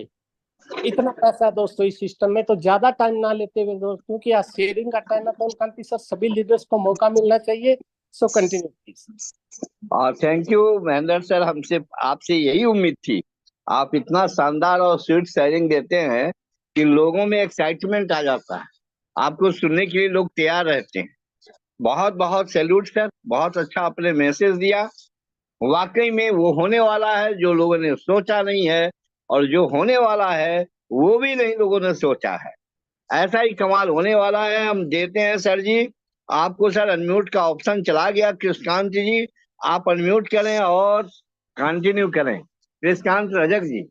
इतना पैसा है दोस्तों इस सिस्टम में। तो ज्यादा टाइम ना लेते हुए दोस्तों, क्योंकि आज शेयरिंग का टाइम है, पवन कांति सर सभी लीडर्स को मौका मिलना चाहिए। So continue please. Thank you Mahendra sir, हमसे आपसे यही उम्मीद थी। आप इतना शानदार और स्वीट शेयरिंग देते हैं कि लोगों में एक्साइटमेंट आ जाता है, आपको सुनने के लिए लोग तैयार रहते हैं। बहुत बहुत सैल्यूट सर, बहुत अच्छा आपने मैसेज दिया। वाकई में वो होने वाला है जो लोगों ने सोचा नहीं है, और जो होने वाला है वो भी नहीं लोगों ने सोचा है। ऐसा ही कमाल होने वाला है। हम देते हैं सर जी आपको। सर अनम्यूट का ऑप्शन चला गया, कृष्णकांत जी आप अनम्यूट करें और कंटिन्यू करें। कृष्णकांत रजक जी।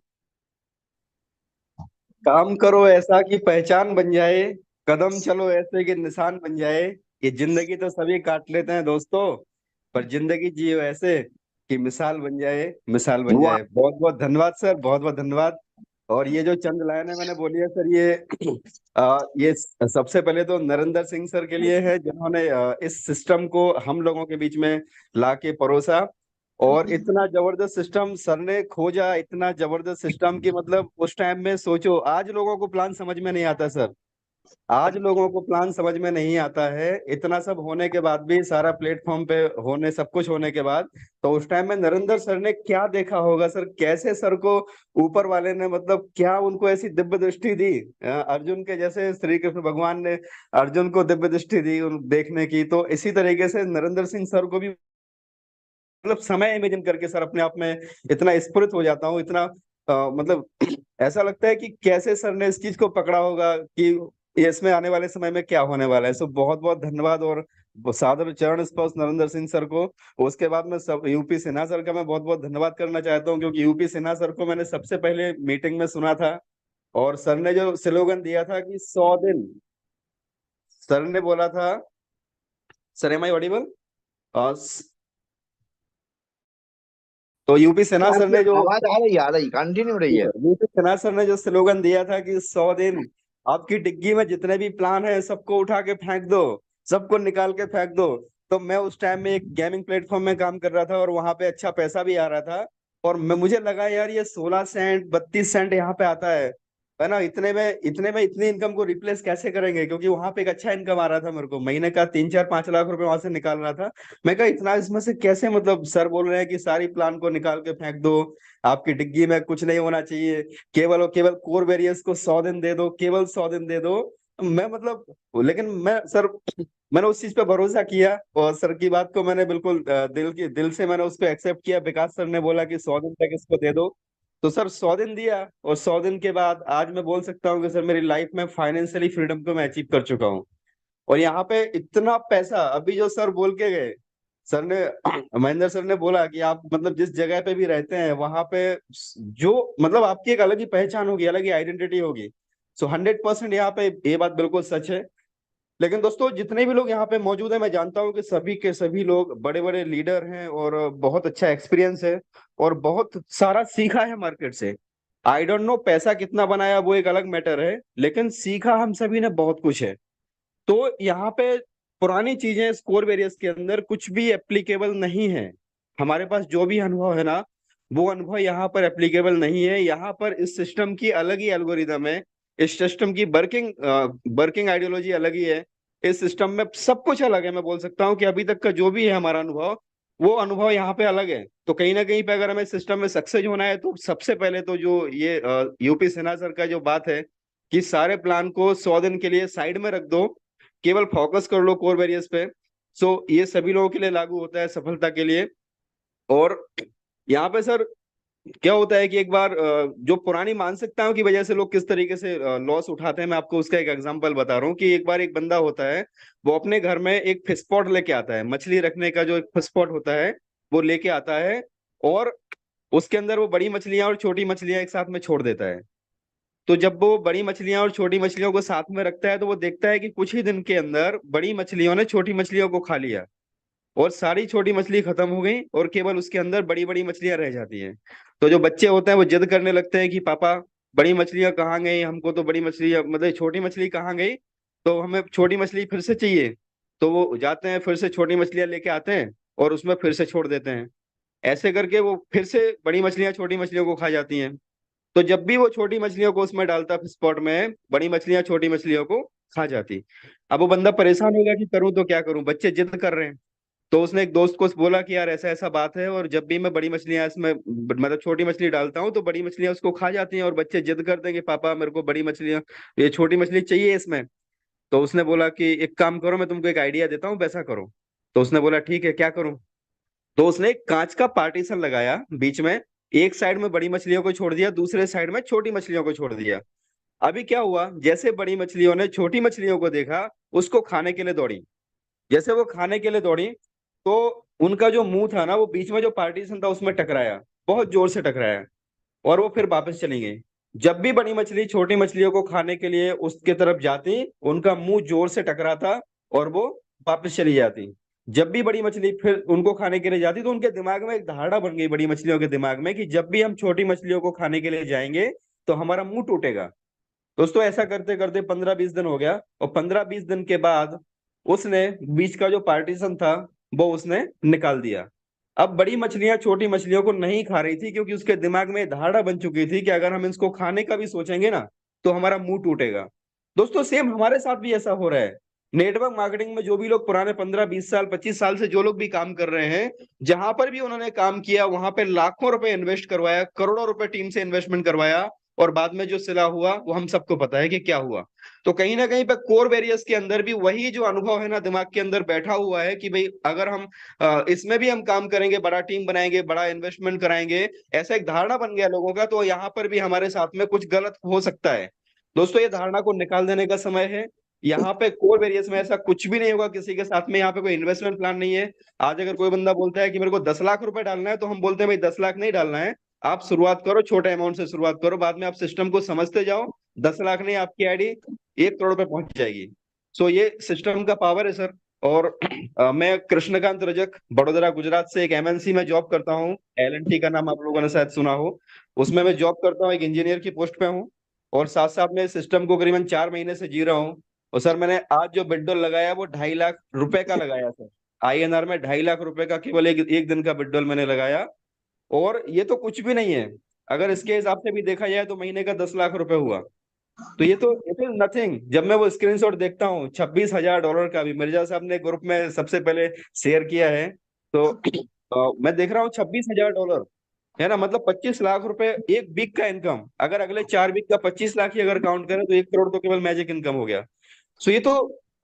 काम करो ऐसा कि पहचान बन जाए, कदम चलो ऐसे कि निशान बन जाए। ये जिंदगी तो सभी काट लेते हैं दोस्तों, पर जिंदगी जियो ऐसे कि मिसाल बन जाए, मिसाल बन जाए। बहुत बहुत धन्यवाद सर, बहुत बहुत धन्यवाद। और ये जो चंद लाइनें मैंने बोली है सर, ये सबसे पहले तो नरेंद्र सिंह सर के लिए है, जिन्होंने इस सिस्टम को हम लोगों के बीच में लाके परोसा। और इतना जबरदस्त सिस्टम सर ने खोजा, इतना जबरदस्त सिस्टम की मतलब उस टाइम में सोचो, आज लोगों को प्लान समझ में नहीं आता सर, आज लोगों को प्लान समझ में नहीं आता है। इतना सब होने के बाद भी, सारा प्लेटफॉर्म पे होने, सब कुछ होने के बाद, तो उस टाइम में नरेंद्र सर ने क्या देखा होगा सर, कैसे सर को ऊपर वाले ने मतलब क्या उनको ऐसी दिव्य दृष्टि दी। अर्जुन के जैसे श्री कृष्ण भगवान ने अर्जुन को दिव्य दृष्टि दी देखने की, तो इसी तरीके से नरेंद्र सिंह सर को भी मतलब समय इमेजिन करके सर अपने आप में इतना स्फुरित हो जाता हूँ, इतना मतलब ऐसा लगता है कि कैसे सर ने इस चीज को पकड़ा होगा कि इसमें आने वाले समय में क्या होने वाला है। सो बहुत बहुत धन्यवाद और सादर चरण स्पर्श नरेंद्र सिंह सर को। उसके बाद में सब यूपी सिन्हा सर का मैं बहुत बहुत धन्यवाद करना चाहता हूँ, क्योंकि यूपी सिन्हा सर को मैंने सबसे पहले मीटिंग में सुना था, और सर ने जो स्लोगन दिया था कि 100 दिन, सर ने बोला था, सर एम आई ऑडिबल? तो यूपी सिन्हा सर ने जो आवाज आ रही कंटिन्यू रही है। यूपी सिन्हा सर ने जो स्लोगन दिया था कि 100 दिन आपकी डिग्गी में जितने भी प्लान है सबको उठा के फेंक दो, सबको निकाल के फेंक दो। तो मैं उस टाइम में एक गेमिंग प्लेटफॉर्म में काम कर रहा था और वहां पे अच्छा पैसा भी आ रहा था, और मुझे लगा यार ये 16 सेंट 32 सेंट यहाँ पे आता है, है ना, इतने में इतनी इनकम को रिप्लेस कैसे करेंगे, क्योंकि वहां पे एक अच्छा इनकम आ रहा था मेरे को, महीने का 3-4-5 लाख रुपए वहां से निकाल रहा था। मैं कहा इतना इसमें से कैसे, मतलब सर बोल रहे हैं कि सारी प्लान को निकाल के फेंक दो, आपकी डिग्गी में कुछ नहीं होना चाहिए, केवल और केवल कोर वेरियस को 100 दिन दे दो, केवल 100 दिन दे दो। मैं मतलब, लेकिन मैं सर, मैंने उस चीज पे भरोसा किया और सर की बात को मैंने बिल्कुल दिल से मैंने उसको एक्सेप्ट किया। विकास सर ने बोला कि 100 दिन तक इसको दे दो, तो सर 100 दिन दिया, और 100 दिन के बाद आज मैं बोल सकता हूँ कि सर मेरी लाइफ में फाइनेंशियली फ्रीडम को मैं अचीव कर चुका हूँ। और यहाँ पे इतना पैसा, अभी जो सर बोल के गए, सर ने महेंद्र सर ने बोला कि आप मतलब जिस जगह पे भी रहते हैं वहां पे जो मतलब आपकी एक अलग ही पहचान होगी, अलग ही आइडेंटिटी होगी। सो 100% यहाँ पे ये बात बिल्कुल सच है। लेकिन दोस्तों जितने भी लोग यहाँ पे मौजूद हैं, मैं जानता हूँ कि सभी के सभी लोग बड़े बड़े लीडर हैं और बहुत अच्छा एक्सपीरियंस है और बहुत सारा सीखा है मार्केट से। आई डोंट नो पैसा कितना बनाया वो एक अलग मैटर है, लेकिन सीखा हम सभी ने बहुत कुछ है। तो यहाँ पे पुरानी चीजें स्कोर वेरियस के अंदर कुछ भी एप्लीकेबल नहीं है। हमारे पास जो भी अनुभव है ना, वो अनुभव यहाँ पर एप्लीकेबल नहीं है। यहाँ पर इस सिस्टम की अलग ही एल्गोरिदम है, इस सिस्टम की वर्किंग आइडियोलॉजी अलग ही है, इस सिस्टम में सब कुछ अलग है। मैं बोल सकता हूँ कि अभी तक का जो भी है हमारा अनुभव, वो अनुभव यहाँ पे अलग है। तो कहीं ना कहीं पे अगर हमें सिस्टम में सक्सेस होना है, तो सबसे पहले तो जो ये यूपी सिन्हा सर का जो बात है कि सारे प्लान को 100 दिन के लिए साइड में रख दो, केवल फोकस कर लो कोर वेरियस पे। सो ये सभी लोगों के लिए लागू होता है सफलता के लिए। और यहाँ पे सर क्या होता है कि एक बार जो पुरानी मानसिकताओं की वजह से लोग किस तरीके से लॉस उठाते हैं, मैं आपको उसका एक एग्जांपल बता रहा हूँ। कि एक बार एक बंदा होता है, वो अपने घर में एक फिश पॉट लेके आता है, मछली रखने का जो एक फिश पॉट होता है वो लेके आता है, और उसके अंदर वो बड़ी मछलियां और छोटी मछलियां एक साथ में छोड़ देता है। तो जब वो बड़ी मछलियां और छोटी मछलियों को साथ में रखता है, तो वो देखता है कि कुछ ही दिन के अंदर बड़ी मछलियों ने छोटी मछलियों को खा लिया और सारी छोटी मछली खत्म हो गई और केवल उसके अंदर बड़ी बड़ी मछलियां रह जाती हैं। तो जो बच्चे होते हैं वो जिद करने लगते हैं कि पापा बड़ी मछलियां कहाँ गई, हमको तो बड़ी मछली मतलब छोटी मछली कहाँ गई, तो हमें छोटी मछली फिर से चाहिए। तो वो जाते हैं, फिर से छोटी मछलियां लेके आते हैं और उसमें फिर से छोड़ देते हैं। ऐसे करके वो फिर से बड़ी मछलियां छोटी मछलियों को खा जाती हैं। तो जब भी वो छोटी मछलियों को उसमें डालता स्पॉट में, बड़ी मछलियां छोटी मछलियों को खा जाती। अब वो बंदा परेशान हो गया कि करूं तो क्या करूं, बच्चे जिद कर रहे हैं। तो उसने एक दोस्त को बोला कि यार ऐसा ऐसा बात है, और जब भी मैं बड़ी मछलियां इसमें मतलब छोटी मछली डालता हूँ तो बड़ी मछलियां उसको खा जाती हैं, और बच्चे जिद करते हैं कि पापा मेरे को बड़ी मछलियां, ये छोटी मछली चाहिए इसमें। तो उसने बोला कि एक काम करो, मैं तुमको एक आइडिया देता हूँ, वैसा करो। तो उसने बोला ठीक है क्या करूं। तो उसने एक कांच का पार्टीशन लगाया बीच में, एक साइड में बड़ी मछलियों को छोड़ दिया, दूसरे साइड में छोटी मछलियों को छोड़ दिया। अभी क्या हुआ, जैसे बड़ी मछलियों ने छोटी मछलियों को देखा, उसको खाने के लिए दौड़ी। जैसे वो खाने के लिए दौड़ी, तो उनका जो मुंह था ना, वो बीच में जो पार्टीशन था उसमें टकराया, बहुत जोर से टकराया, और वो फिर वापस चली गई। जब भी बड़ी मछली छोटी मछलियों को खाने के लिए उसके तरफ जाती, उनका मुंह जोर से टकराता और वो वापस चली जाती। जब भी बड़ी मछली फिर उनको खाने के लिए जाती, तो उनके दिमाग में एक धारणा बन गई, बड़ी मछलियों के दिमाग में, कि जब भी हम छोटी मछलियों को खाने के लिए जाएंगे तो हमारा मुंह टूटेगा। दोस्तों ऐसा करते करते 15-20 दिन हो गया, और 15-20 दिन के बाद उसने बीच का जो पार्टीशन था वो उसने निकाल दिया। अब बड़ी मछलियां छोटी मछलियों को नहीं खा रही थी, क्योंकि उसके दिमाग में धारणा बन चुकी थी कि अगर हम इसको खाने का भी सोचेंगे ना, तो हमारा मुंह टूटेगा। दोस्तों सेम हमारे साथ भी ऐसा हो रहा है। नेटवर्क मार्केटिंग में जो भी लोग पुराने 15-20 साल 25 साल से जो लोग भी काम कर रहे हैं, जहां पर भी उन्होंने काम किया वहां पे लाखों रुपए इन्वेस्ट करवाया, करोड़ों रुपए टीम से इन्वेस्टमेंट करवाया, और बाद में जो सिला हुआ वो हम सबको पता है कि क्या हुआ। तो कहीं ना कहीं पे कोर वेरियस के अंदर भी वही जो अनुभव है ना, दिमाग के अंदर बैठा हुआ है कि भाई अगर हम इसमें भी हम काम करेंगे, बड़ा टीम बनाएंगे, बड़ा इन्वेस्टमेंट कराएंगे, ऐसा एक धारणा बन गया लोगों का, तो यहाँ पर भी हमारे साथ में कुछ गलत हो सकता है। दोस्तों ये धारणा को निकाल देने का समय है। यहाँ पे कोर वेरियस में ऐसा कुछ भी नहीं होगा किसी के साथ में, यहाँ पे कोई इन्वेस्टमेंट प्लान नहीं है। आज अगर कोई बंदा बोलता है कि मेरे को 10 लाख रुपए डालना है, तो हम बोलते हैं भाई 10 लाख नहीं डालना है, आप शुरुआत करो, छोटे अमाउंट से शुरुआत करो, बाद में आप सिस्टम को समझते जाओ, 10 लाख नहीं आपकी आईडी 1 करोड़ पे पहुंच जाएगी। सो ये सिस्टम का पावर है सर। और मैं कृष्णकांत रजक, बड़ोदरा गुजरात से एक एमएनसी में जॉब करता हूँ, एलएनटी का नाम आप लोगों ने शायद सुना हो। उसमें मैं जॉब करता हूँ, एक इंजीनियर की पोस्ट पे हूँ, और साथ साथ में सिस्टम को करीबन 4 महीने से जी रहा हूँ। और सर मैंने आज जो बिडोल लगाया वो 2.5 लाख रुपए का लगाया सर, INR में 2.5 लाख रुपए का केवल एक दिन का बिडोल मैंने लगाया। और ये तो कुछ भी नहीं है, अगर इसके हिसाब से भी देखा जाए तो महीने का 10 लाख रुपए हुआ। तो ये तो इट इज नथिंग। जब मैं वो स्क्रीनशॉट देखता हूँ $26,000 का, भी मिर्जा साहब ने ग्रुप में सबसे पहले शेयर किया है, तो मैं देख रहा हूँ $26,000, है ना, मतलब 25 लाख रुपए एक वीक का इनकम। अगर अगले 4 वीक का 25 लाख ही अगर काउंट करें तो 1 करोड़ तो केवल मैजिक इनकम हो गया। सो ये तो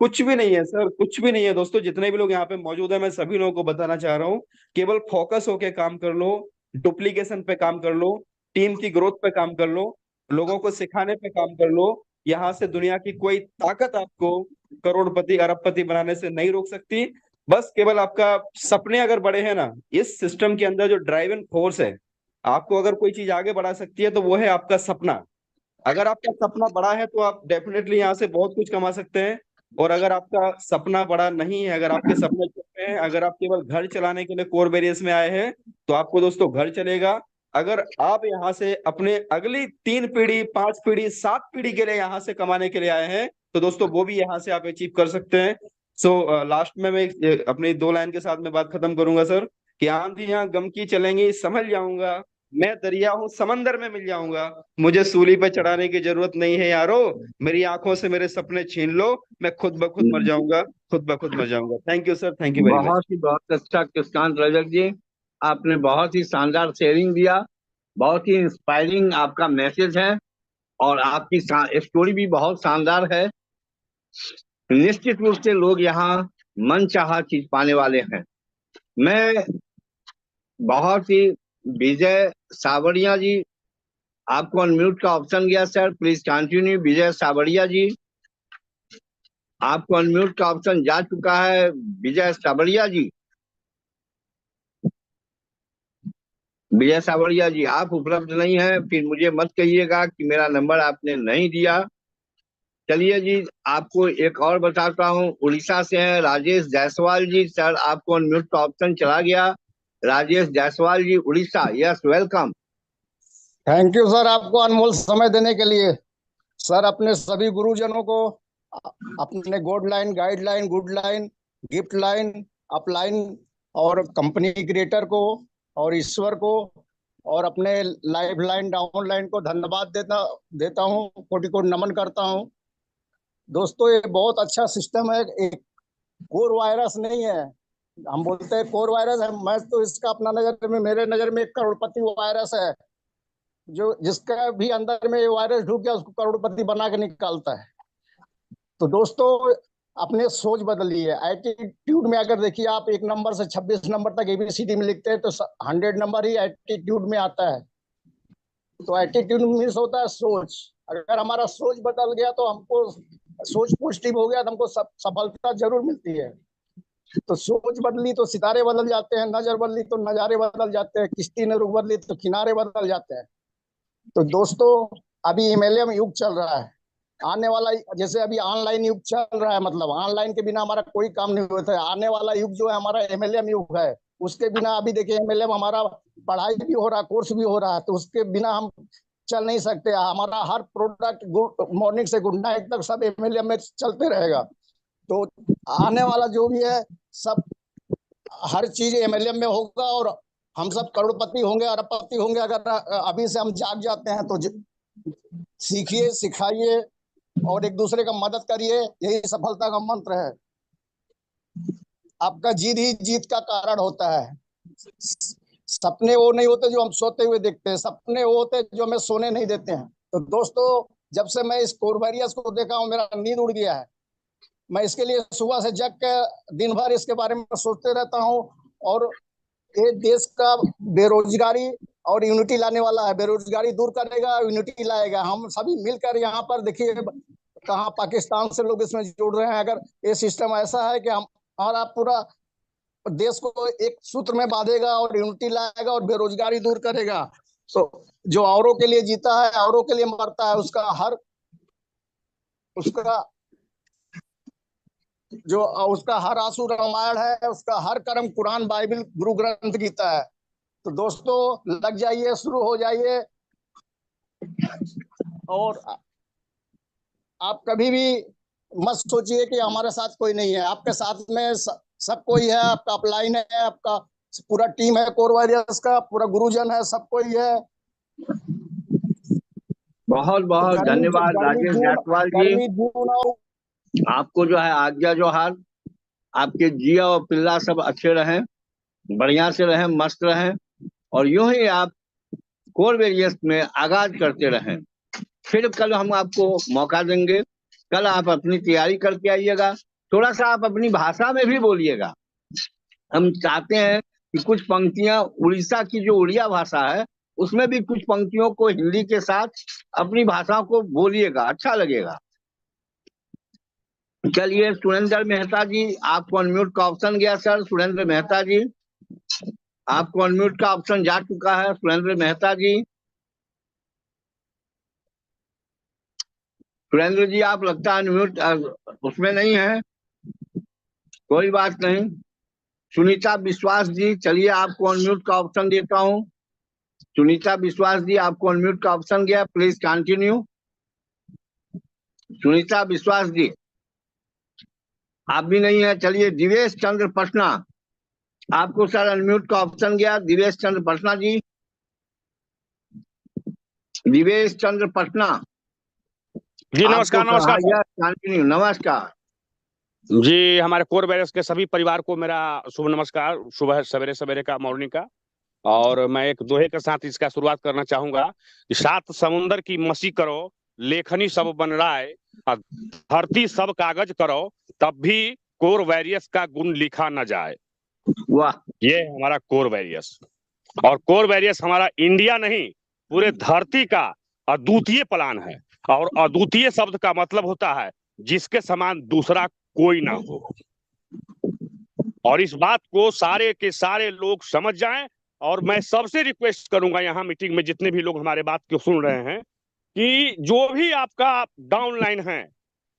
कुछ भी नहीं है सर, कुछ भी नहीं है दोस्तों। जितने भी लोग यहाँ पे मौजूद है, मैं सभी लोगों को बताना चाह रहा हूँ, केवल फोकस होके काम कर लो, डुप्लीकेशन पे काम कर लो, टीम की ग्रोथ पे काम कर लो, लोगों को सिखाने पे काम कर लो। यहाँ से दुनिया की कोई ताकत आपको करोड़पति अरबपति बनाने से नहीं रोक सकती। बस केवल आपका सपने अगर बड़े हैं ना, इस सिस्टम के अंदर जो ड्राइविंग फोर्स है, आपको अगर कोई चीज आगे बढ़ा सकती है तो वो है आपका सपना। अगर आपका सपना बड़ा है तो आप डेफिनेटली यहाँ से बहुत कुछ कमा सकते हैं। और अगर आपका सपना बड़ा नहीं है, अगर आपके सपने छोटे हैं, अगर आप केवल घर चलाने के लिए कोर वेरियस में आए हैं, तो आपको दोस्तों घर चलेगा। अगर आप यहाँ से अपने अगली 3 पीढ़ी, 5 पीढ़ी, 7 पीढ़ी के लिए यहाँ से कमाने के लिए आए हैं, तो दोस्तों वो भी यहाँ से आप अचीव कर सकते हैं। सो लास्ट में मैं अपनी 2 लाइन के साथ में बात खत्म करूंगा सर, कि आंधियां गम की चलेंगी संभल जाऊंगा, मैं दरिया हूँ समंदर में मिल जाऊंगा, मुझे सूली पे चढ़ाने की जरूरत नहीं है यारो, मेरी आंखों से मेरे सपने छीन लो, मैं खुद ब खुद मर जाऊंगा, खुद ब खुद मर जाऊंगा। Thank you sir, thank you very much. बहुत अच्छा कृष्णांत रजक जी, आपने बहुत ही शानदार शेयरिंग दिया, बहुत ही इंस्पायरिंग आपका मैसेज है, और आपकी स्टोरी भी बहुत शानदार है। निश्चित रूप से लोग यहाँ मनचाहा चीज पाने वाले हैं। मैं बहुत ही विजय सावरिया जी, आपको अनम्यूट का ऑप्शन गया सर, प्लीज कंटिन्यू। विजय सावरिया जी, आपको अनम्यूट का ऑप्शन जा चुका है। विजय सावरिया जी, विजय सावरिया जी आप उपलब्ध नहीं है, फिर मुझे मत कहिएगा कि मेरा नंबर आपने नहीं दिया। चलिए जी, आपको एक और बताता हूँ, उड़ीसा से हैं राजेश जायसवाल जी। सर आपको अनम्यूट का ऑप्शन चला गया। Rajesh Jaiswal ji, Orissa, yes welcome. Thank you sir, आपको अनमोल समय देने के लिए। सर अपने सभी गुरुजनों को, अपने गोड line, guideline, good line, gift line, upline और कंपनी क्रिएटर को और ईश्वर को और अपने लाइफ लाइन, डाउन लाइन को धन्यवाद देता हूँ, कोटि कोटि नमन करता हूँ। दोस्तों ये बहुत अच्छा सिस्टम है, एक कोर वायरस नहीं है। हम बोलते हैं कोर वायरस है, मैं तो इसका अपना नजर में, मेरे नजर में एक करोड़पति वायरस है, जो जिसका भी अंदर में ये वायरस ढुक गया उसको करोड़पति बना के निकालता है। तो दोस्तों अपने सोच बदलिए। एटीट्यूड में अगर देखिए आप 1 नंबर से 26 नंबर तक ABCD में लिखते हैं तो 100 नंबर ही एटीट्यूड में आता है। तो एटीट्यूड मीन्स होता है सोच। अगर हमारा सोच बदल गया तो हमको, सोच पॉजिटिव हो गया तो हमको सफलता जरूर मिलती है। तो सोच बदली तो सितारे बदल जाते हैं, नजर बदली तो नजारे बदल जाते हैं, किश्ती ने रुख बदली तो किनारे बदल जाते हैं। तो दोस्तों अभी MLM युग चल रहा है, आने वाला, जैसे अभी ऑनलाइन युग चल रहा है, मतलब ऑनलाइन के बिना हमारा कोई काम नहीं होता है। आने वाला युग जो है हमारा MLM युग है। उसके बिना अभी देखिए MLM हमारा पढ़ाई भी हो रहा है, कोर्स भी हो रहा है, तो उसके बिना हम चल नहीं सकते। हमारा हर प्रोडक्ट मॉर्निंग से गुड नाइट तक सब MLM में चलते रहेगा। तो आने वाला जो भी है सब, हर चीज MLM में होगा और हम सब करोड़पति होंगे, अरबपति होंगे। अगर अभी से हम जाग जाते हैं तो सीखिए, सिखाइए और एक दूसरे का मदद करिए, यही सफलता का मंत्र है। आपका जीत ही जीत का कारण होता है। सपने वो नहीं होते जो हम सोते हुए देखते हैं, सपने वो होते जो हमें सोने नहीं देते हैं। तो दोस्तों जब से मैं इस कोरवेरियस को देखा हूँ मेरा नींद उड़ गया है। मैं इसके लिए सुबह से जग के दिन भर इसके बारे में सोचते रहता हूँ। और ये देश का बेरोजगारी और यूनिटी लाने वाला है, बेरोजगारी दूर करेगा, यूनिटी लाएगा। हम सभी मिलकर यहाँ पर देखिए कहाँ पाकिस्तान से लोग इसमें जुड़ रहे हैं। अगर ये सिस्टम ऐसा है कि हमारा पूरा देश को एक सूत्र में बांधेगा और यूनिटी लाएगा और बेरोजगारी दूर करेगा, तो जो औरों के लिए जीता है, औरों के लिए मरता है, उसका हर आंसू रामायण है, उसका हर कर्म कुरान, बाइबल, गुरु ग्रंथ गीता है। तो दोस्तों लग जाइए, शुरू हो जाइए। और आप कभी भी मत सोचिए कि हमारे साथ कोई नहीं है, आपके साथ में सब कोई है। आपका अपलाइन है, आपका पूरा टीम है, कोर वॉरियर्स का पूरा गुरुजन है, सब कोई है। बहुत बहुत धन्यवाद राजेश जायसवाल जी। गर्मी जून और आपको जो है आज्ञा जोहार। आपके जिया और पिल्ला सब अच्छे रहें, बढ़िया से रहें, मस्त रहें, और यूं ही आप कोर वेरियस में आगाज करते रहें। फिर कल हम आपको मौका देंगे। कल आप अपनी तैयारी करके आइएगा। थोड़ा सा आप अपनी भाषा में भी बोलिएगा। हम चाहते हैं कि कुछ पंक्तियां उड़ीसा की जो उड़िया भाषा है उसमें भी कुछ पंक्तियों को हिंदी के साथ अपनी भाषा को बोलिएगा, अच्छा लगेगा। चलिए सुरेंद्र मेहता जी, आपको अनम्यूट का ऑप्शन गया सर। सुरेंद्र मेहता जी, आपको अनम्यूट का ऑप्शन जा चुका है। सुरेंद्र मेहता जी, सुरेंद्र जी आप लगता है अनम्यूट उसमें नहीं है, कोई बात नहीं। सुनीता विश्वास जी, चलिए आपको अनम्यूट का ऑप्शन देता हूँ। सुनीता विश्वास जी, आपको अनम्यूट का ऑप्शन गया, प्लीज कंटिन्यू। सुनीता विश्वास जी आप भी नहीं है। चलिए दिवेश चंद्र पटना, आपको सर अनम्यूट का ऑप्शन गया। दिवेश चंद्र पटना जी, दिवेश चंद्र पटना जी नमस्कार। नमस्कार सर। कंटिन्यू। नमस्कार जी, हमारे कोर बैरियर्स के सभी परिवार को मेरा शुभ नमस्कार, सुबह सवेरे सवेरे का, मॉर्निंग का। और मैं एक दोहे के साथ इसका शुरुआत करना चाहूंगा कि सात समुंदर की मसी करो, लेखनी सब बन राय, धरती सब कागज करो, तब भी कोर वैरियस का गुण लिखा न जाए। वाह, ये हमारा कोर वैरियस। और कोर वैरियस हमारा इंडिया नहीं, पूरे धरती का अद्वितीय प्लान है। और अद्वितीय शब्द का मतलब होता है जिसके समान दूसरा कोई ना हो। और इस बात को सारे के सारे लोग समझ जाएं। और मैं सबसे रिक्वेस्ट करूंगा यहाँ मीटिंग में जितने भी लोग हमारे बात को सुन रहे हैं कि जो भी आपका डाउनलाइन है,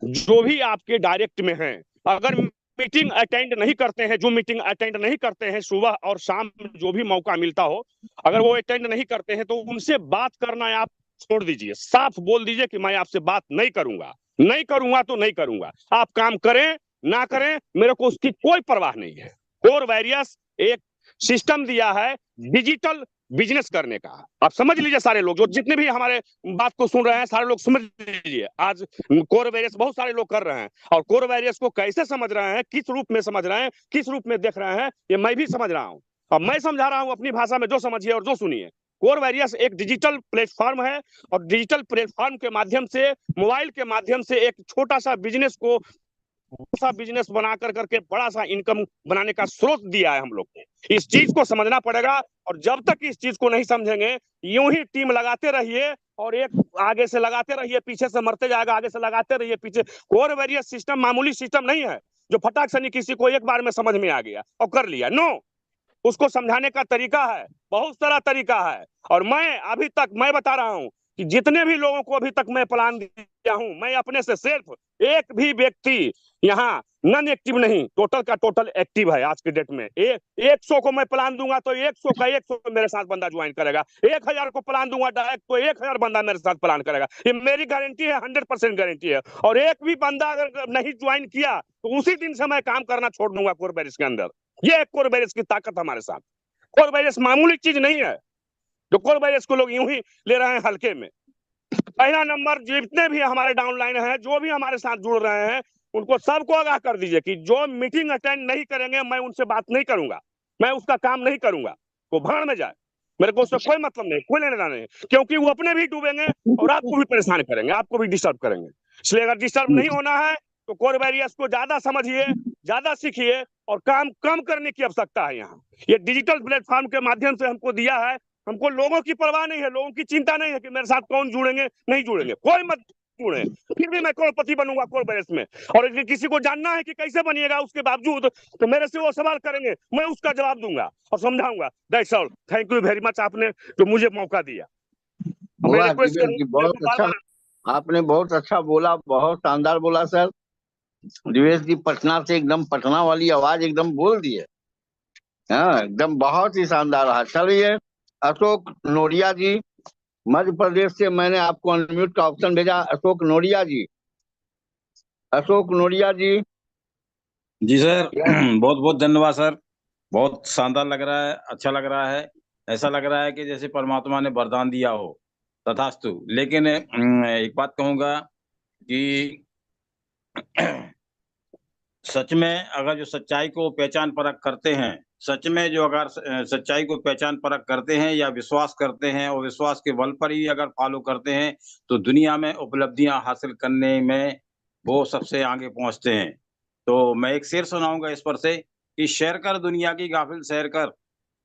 जो भी आपके डायरेक्ट में है, अगर मीटिंग अटेंड नहीं करते हैं, जो मीटिंग अटेंड नहीं करते हैं, सुबह और शाम जो भी मौका मिलता हो, अगर वो अटेंड नहीं करते हैं तो उनसे बात करना आप छोड़ दीजिए। साफ बोल दीजिए कि मैं आपसे बात नहीं करूंगा, नहीं करूंगा तो नहीं करूंगा। आप काम करें ना करें, मेरे को उसकी कोई परवाह नहीं है। कोर वैरियस एक सिस्टम दिया है डिजिटल बिजनेस करने का। आप समझ लीजिए, सारे लोग जो जितने भी हमारे बात को सुन रहे हैं, सारे लोग समझ लीजिए। आज कोर वैरियस बहुत सारे लोग कर रहे हैं, और कोर वैरियस को कैसे समझ रहे हैं, किस रूप में समझ रहे हैं, किस रूप में देख रहे हैं, ये मैं भी समझ रहा हूँ। अब मैं समझा रहा हूँ अपनी भाषा में, जो समझिए और जो सुनिए। कोर वैरियस एक डिजिटल प्लेटफॉर्म है, और डिजिटल प्लेटफॉर्म के माध्यम से, मोबाइल के माध्यम से एक छोटा सा बिजनेस को सा बिजनेस बना करके बड़ा सा इनकम बनाने का स्रोत दिया है हम लोग को। इस चीज को समझना पड़ेगा। और जब तक इस चीज को नहीं समझेंगे, यूं ही टीम लगाते रहिए, और एक आगे से लगाते रहिए, पीछे से मरते जाएगा, आगे से लगाते रहिए, पीछे। कोर वैरियस सिस्टम मामूली सिस्टम नहीं है जो फटाक से नहीं किसी को एक बार में समझ में आ गया और कर लिया। नो, उसको समझाने का तरीका है, बहुत सारा तरीका है। और मैं अभी तक मैं बता रहा हूं कि जितने भी लोगों को अभी तक मैं प्लान दिया हूं, मैं अपने से सिर्फ एक भी व्यक्ति यहाँ नॉन एक्टिव नहीं, टोटल का टोटल एक्टिव है आज के डेट में। 100 को मैं प्लान दूंगा तो 100 का 100 मेरे साथ बंदा ज्वाइन करेगा। 1000 को प्लान दूंगा डायरेक्ट तो 1000 बंदा मेरे साथ प्लान करेगा। ये मेरी गारंटी है, 100% गारंटी है। और एक भी बंदा अगर नहीं ज्वाइन किया तो उसी दिन से मैं काम करना छोड़ दूंगा कोर वैरियस के अंदर। ये कोर वैरियस की ताकत हमारे साथ। कोर वैरियस मामूली चीज नहीं है जो कोर वैरियस को लोग यूं ही ले रहे हैं हल्के में। पहला नंबर, जितने भी हमारे डाउनलाइन हैं, जो भी हमारे साथ जुड़ रहे हैं, उनको सबको आगाह कर दीजिए कि जो मीटिंग अटेंड नहीं करेंगे, मैं उनसे बात नहीं करूंगा, मैं उसका काम नहीं करूंगा। वो भाड़ में जाए, मेरे को उससे कोई मतलब नहीं, कोई लेने देना नहीं। क्योंकि वो अपने भी डूबेंगे और आपको भी परेशान करेंगे, आपको भी डिस्टर्ब करेंगे। इसलिए अगर डिस्टर्ब नहीं होना है तो कोर वैरियस को ज्यादा समझिए, ज्यादा सीखिए, और काम कम करने की आवश्यकता है। यहाँ ये डिजिटल प्लेटफॉर्म के माध्यम से हमको दिया है। हमको लोगों की परवाह नहीं है, लोगों की चिंता नहीं है कि मेरे साथ कौन जुड़ेंगे नहीं जुड़ेंगे, कोई मत जुड़े, फिर भी मैं करोड़पति बनूंगा कोर वैरियस में। और अगर किसी को जानना है कि कैसे बनिएगा उसके बावजूद, तो मेरे से वो सवाल करेंगे, मैं उसका जवाब दूंगा और समझाऊंगा। That's all. Thank you very much, आपने जो मुझे मौका दिया। मैं रिक्वेस्ट बहुत अच्छा, आपने बहुत अच्छा बोला, बहुत शानदार बोला सर। दिवेश जी पटना से एकदम पटना वाली आवाज एकदम बोल दी है, हाँ एकदम बहुत ही शानदार रहा। चलिए अशोक नोडिया जी, मध्य प्रदेश से मैंने आपको अनम्यूट का ऑप्शन भेजा। अशोक नोडिया जी, अशोक नोडिया जी। जी सर, बहुत बहुत धन्यवाद सर। बहुत शानदार लग रहा है, अच्छा लग रहा है। ऐसा लग रहा है कि जैसे परमात्मा ने वरदान दिया हो तथास्तु। लेकिन एक बात कहूंगा कि सच में अगर जो सच्चाई को पहचान परख करते हैं, सच में जो अगर सच्चाई को पहचान परख करते हैं या विश्वास करते हैं और विश्वास के बल पर ही अगर फॉलो करते हैं, तो दुनिया में उपलब्धियां हासिल करने में वो सबसे आगे पहुंचते हैं। तो मैं एक शेर सुनाऊंगा इस पर से कि शेर कर दुनिया की गाफिल सैर कर,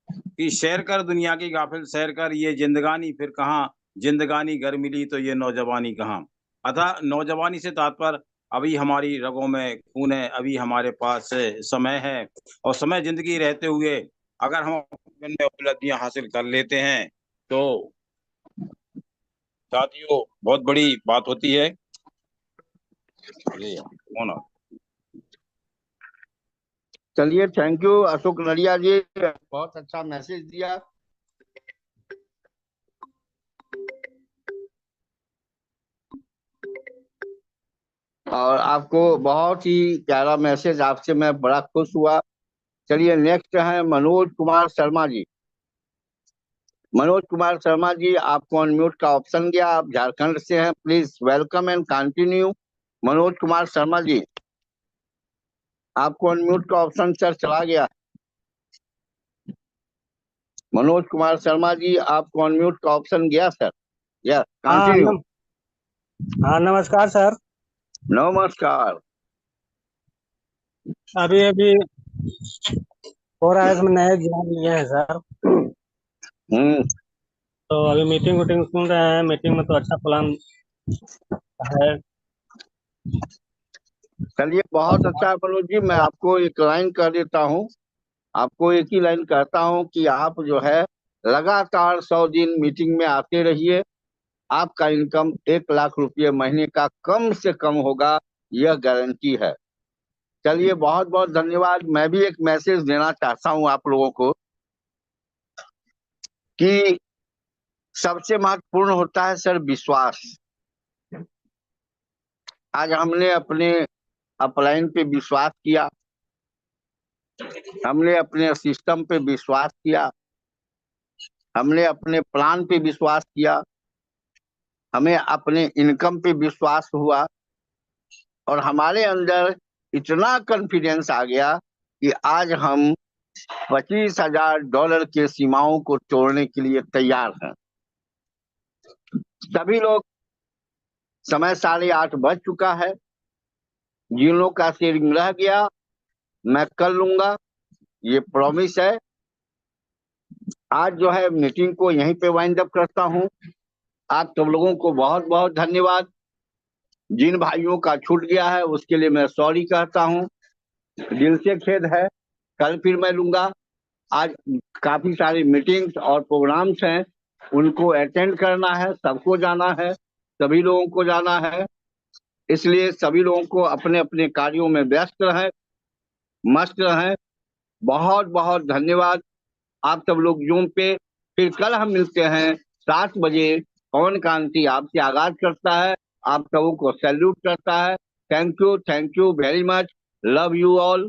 कि शेर कर दुनिया की गाफिल सैर कर, ये जिंदगानी फिर कहाँ, जिंदगानी घर मिली तो ये नौजवानी कहाँ। अतः नौजवानी से तात्पर्य अभी हमारी रगों में खून है, अभी हमारे पास समय है, और समय जिंदगी रहते हुए अगर हम जीवन में उपलब्धियां हासिल कर लेते हैं तो साथियों बहुत बड़ी बात होती है। ये कौन है? चलिए, थैंक यू अशोक नरिया जी, बहुत अच्छा मैसेज दिया। और आपको बहुत ही प्यारा मैसेज, आपसे मैं बड़ा खुश हुआ। चलिए, नेक्स्ट है मनोज कुमार शर्मा जी। मनोज कुमार शर्मा जी, आपको अनम्यूट का ऑप्शन गया, आप झारखंड से हैं, please welcome and continue. Manoj Kumar Sharma ji, आपको अनम्यूट का ऑप्शन सर चला गया। मनोज कुमार शर्मा जी, आपको अनम्यूट का ऑप्शन गया सर। Yes, continue. हाँ नमस्कार सर। नमस्कार। अभी अभी हो रहा है, इसमें नए ज्ञान लिए हैं सर। तो अभी मीटिंग वूटिंग सुन रहे हैं, मीटिंग में तो अच्छा प्लान है। चलिए, बहुत अच्छा है मनोज जी, मैं आपको एक लाइन कह देता हूँ, आपको एक ही लाइन कहता हूँ कि आप जो है लगातार 100 दिन मीटिंग में आते रहिए, आपका इनकम 1 लाख रुपये महीने का कम से कम होगा, यह गारंटी है। चलिए, बहुत बहुत धन्यवाद। मैं भी एक मैसेज देना चाहता हूँ आप लोगों को कि सबसे महत्वपूर्ण होता है सर विश्वास। आज हमने अपने अपलाइन पे विश्वास किया, हमने अपने सिस्टम पे विश्वास किया, हमने अपने प्लान पे विश्वास किया, हमें अपने इनकम पे विश्वास हुआ, और हमारे अंदर इतना कॉन्फिडेंस आ गया कि आज हम $25,000 के सीमाओं को तोड़ने के लिए तैयार हैं। सभी लोग, समय 8:30 बज चुका है, जिन लोग का शेयरिंग रह गया मैं कर लूंगा, ये प्रॉमिस है। आज जो है मीटिंग को यहीं पे वाइंड अप करता हूँ। आप सब लोगों को बहुत बहुत धन्यवाद। जिन भाइयों का छूट गया है उसके लिए मैं सॉरी कहता हूँ, दिल से खेद है। कल फिर मैं लूंगा। आज काफी सारी मीटिंग्स और प्रोग्राम्स हैं, उनको अटेंड करना है, सबको जाना है, सभी लोगों को जाना है, इसलिए सभी लोगों को अपने अपने कार्यों में व्यस्त रहें, मस्त रहें। बहुत बहुत धन्यवाद। आप सब लोग जूम पे, फिर कल हम मिलते हैं 7 बजे। पवन कांति आपसे आगाज करता है, आप सबों को सैल्यूट करता है। Thank you very much, love you all.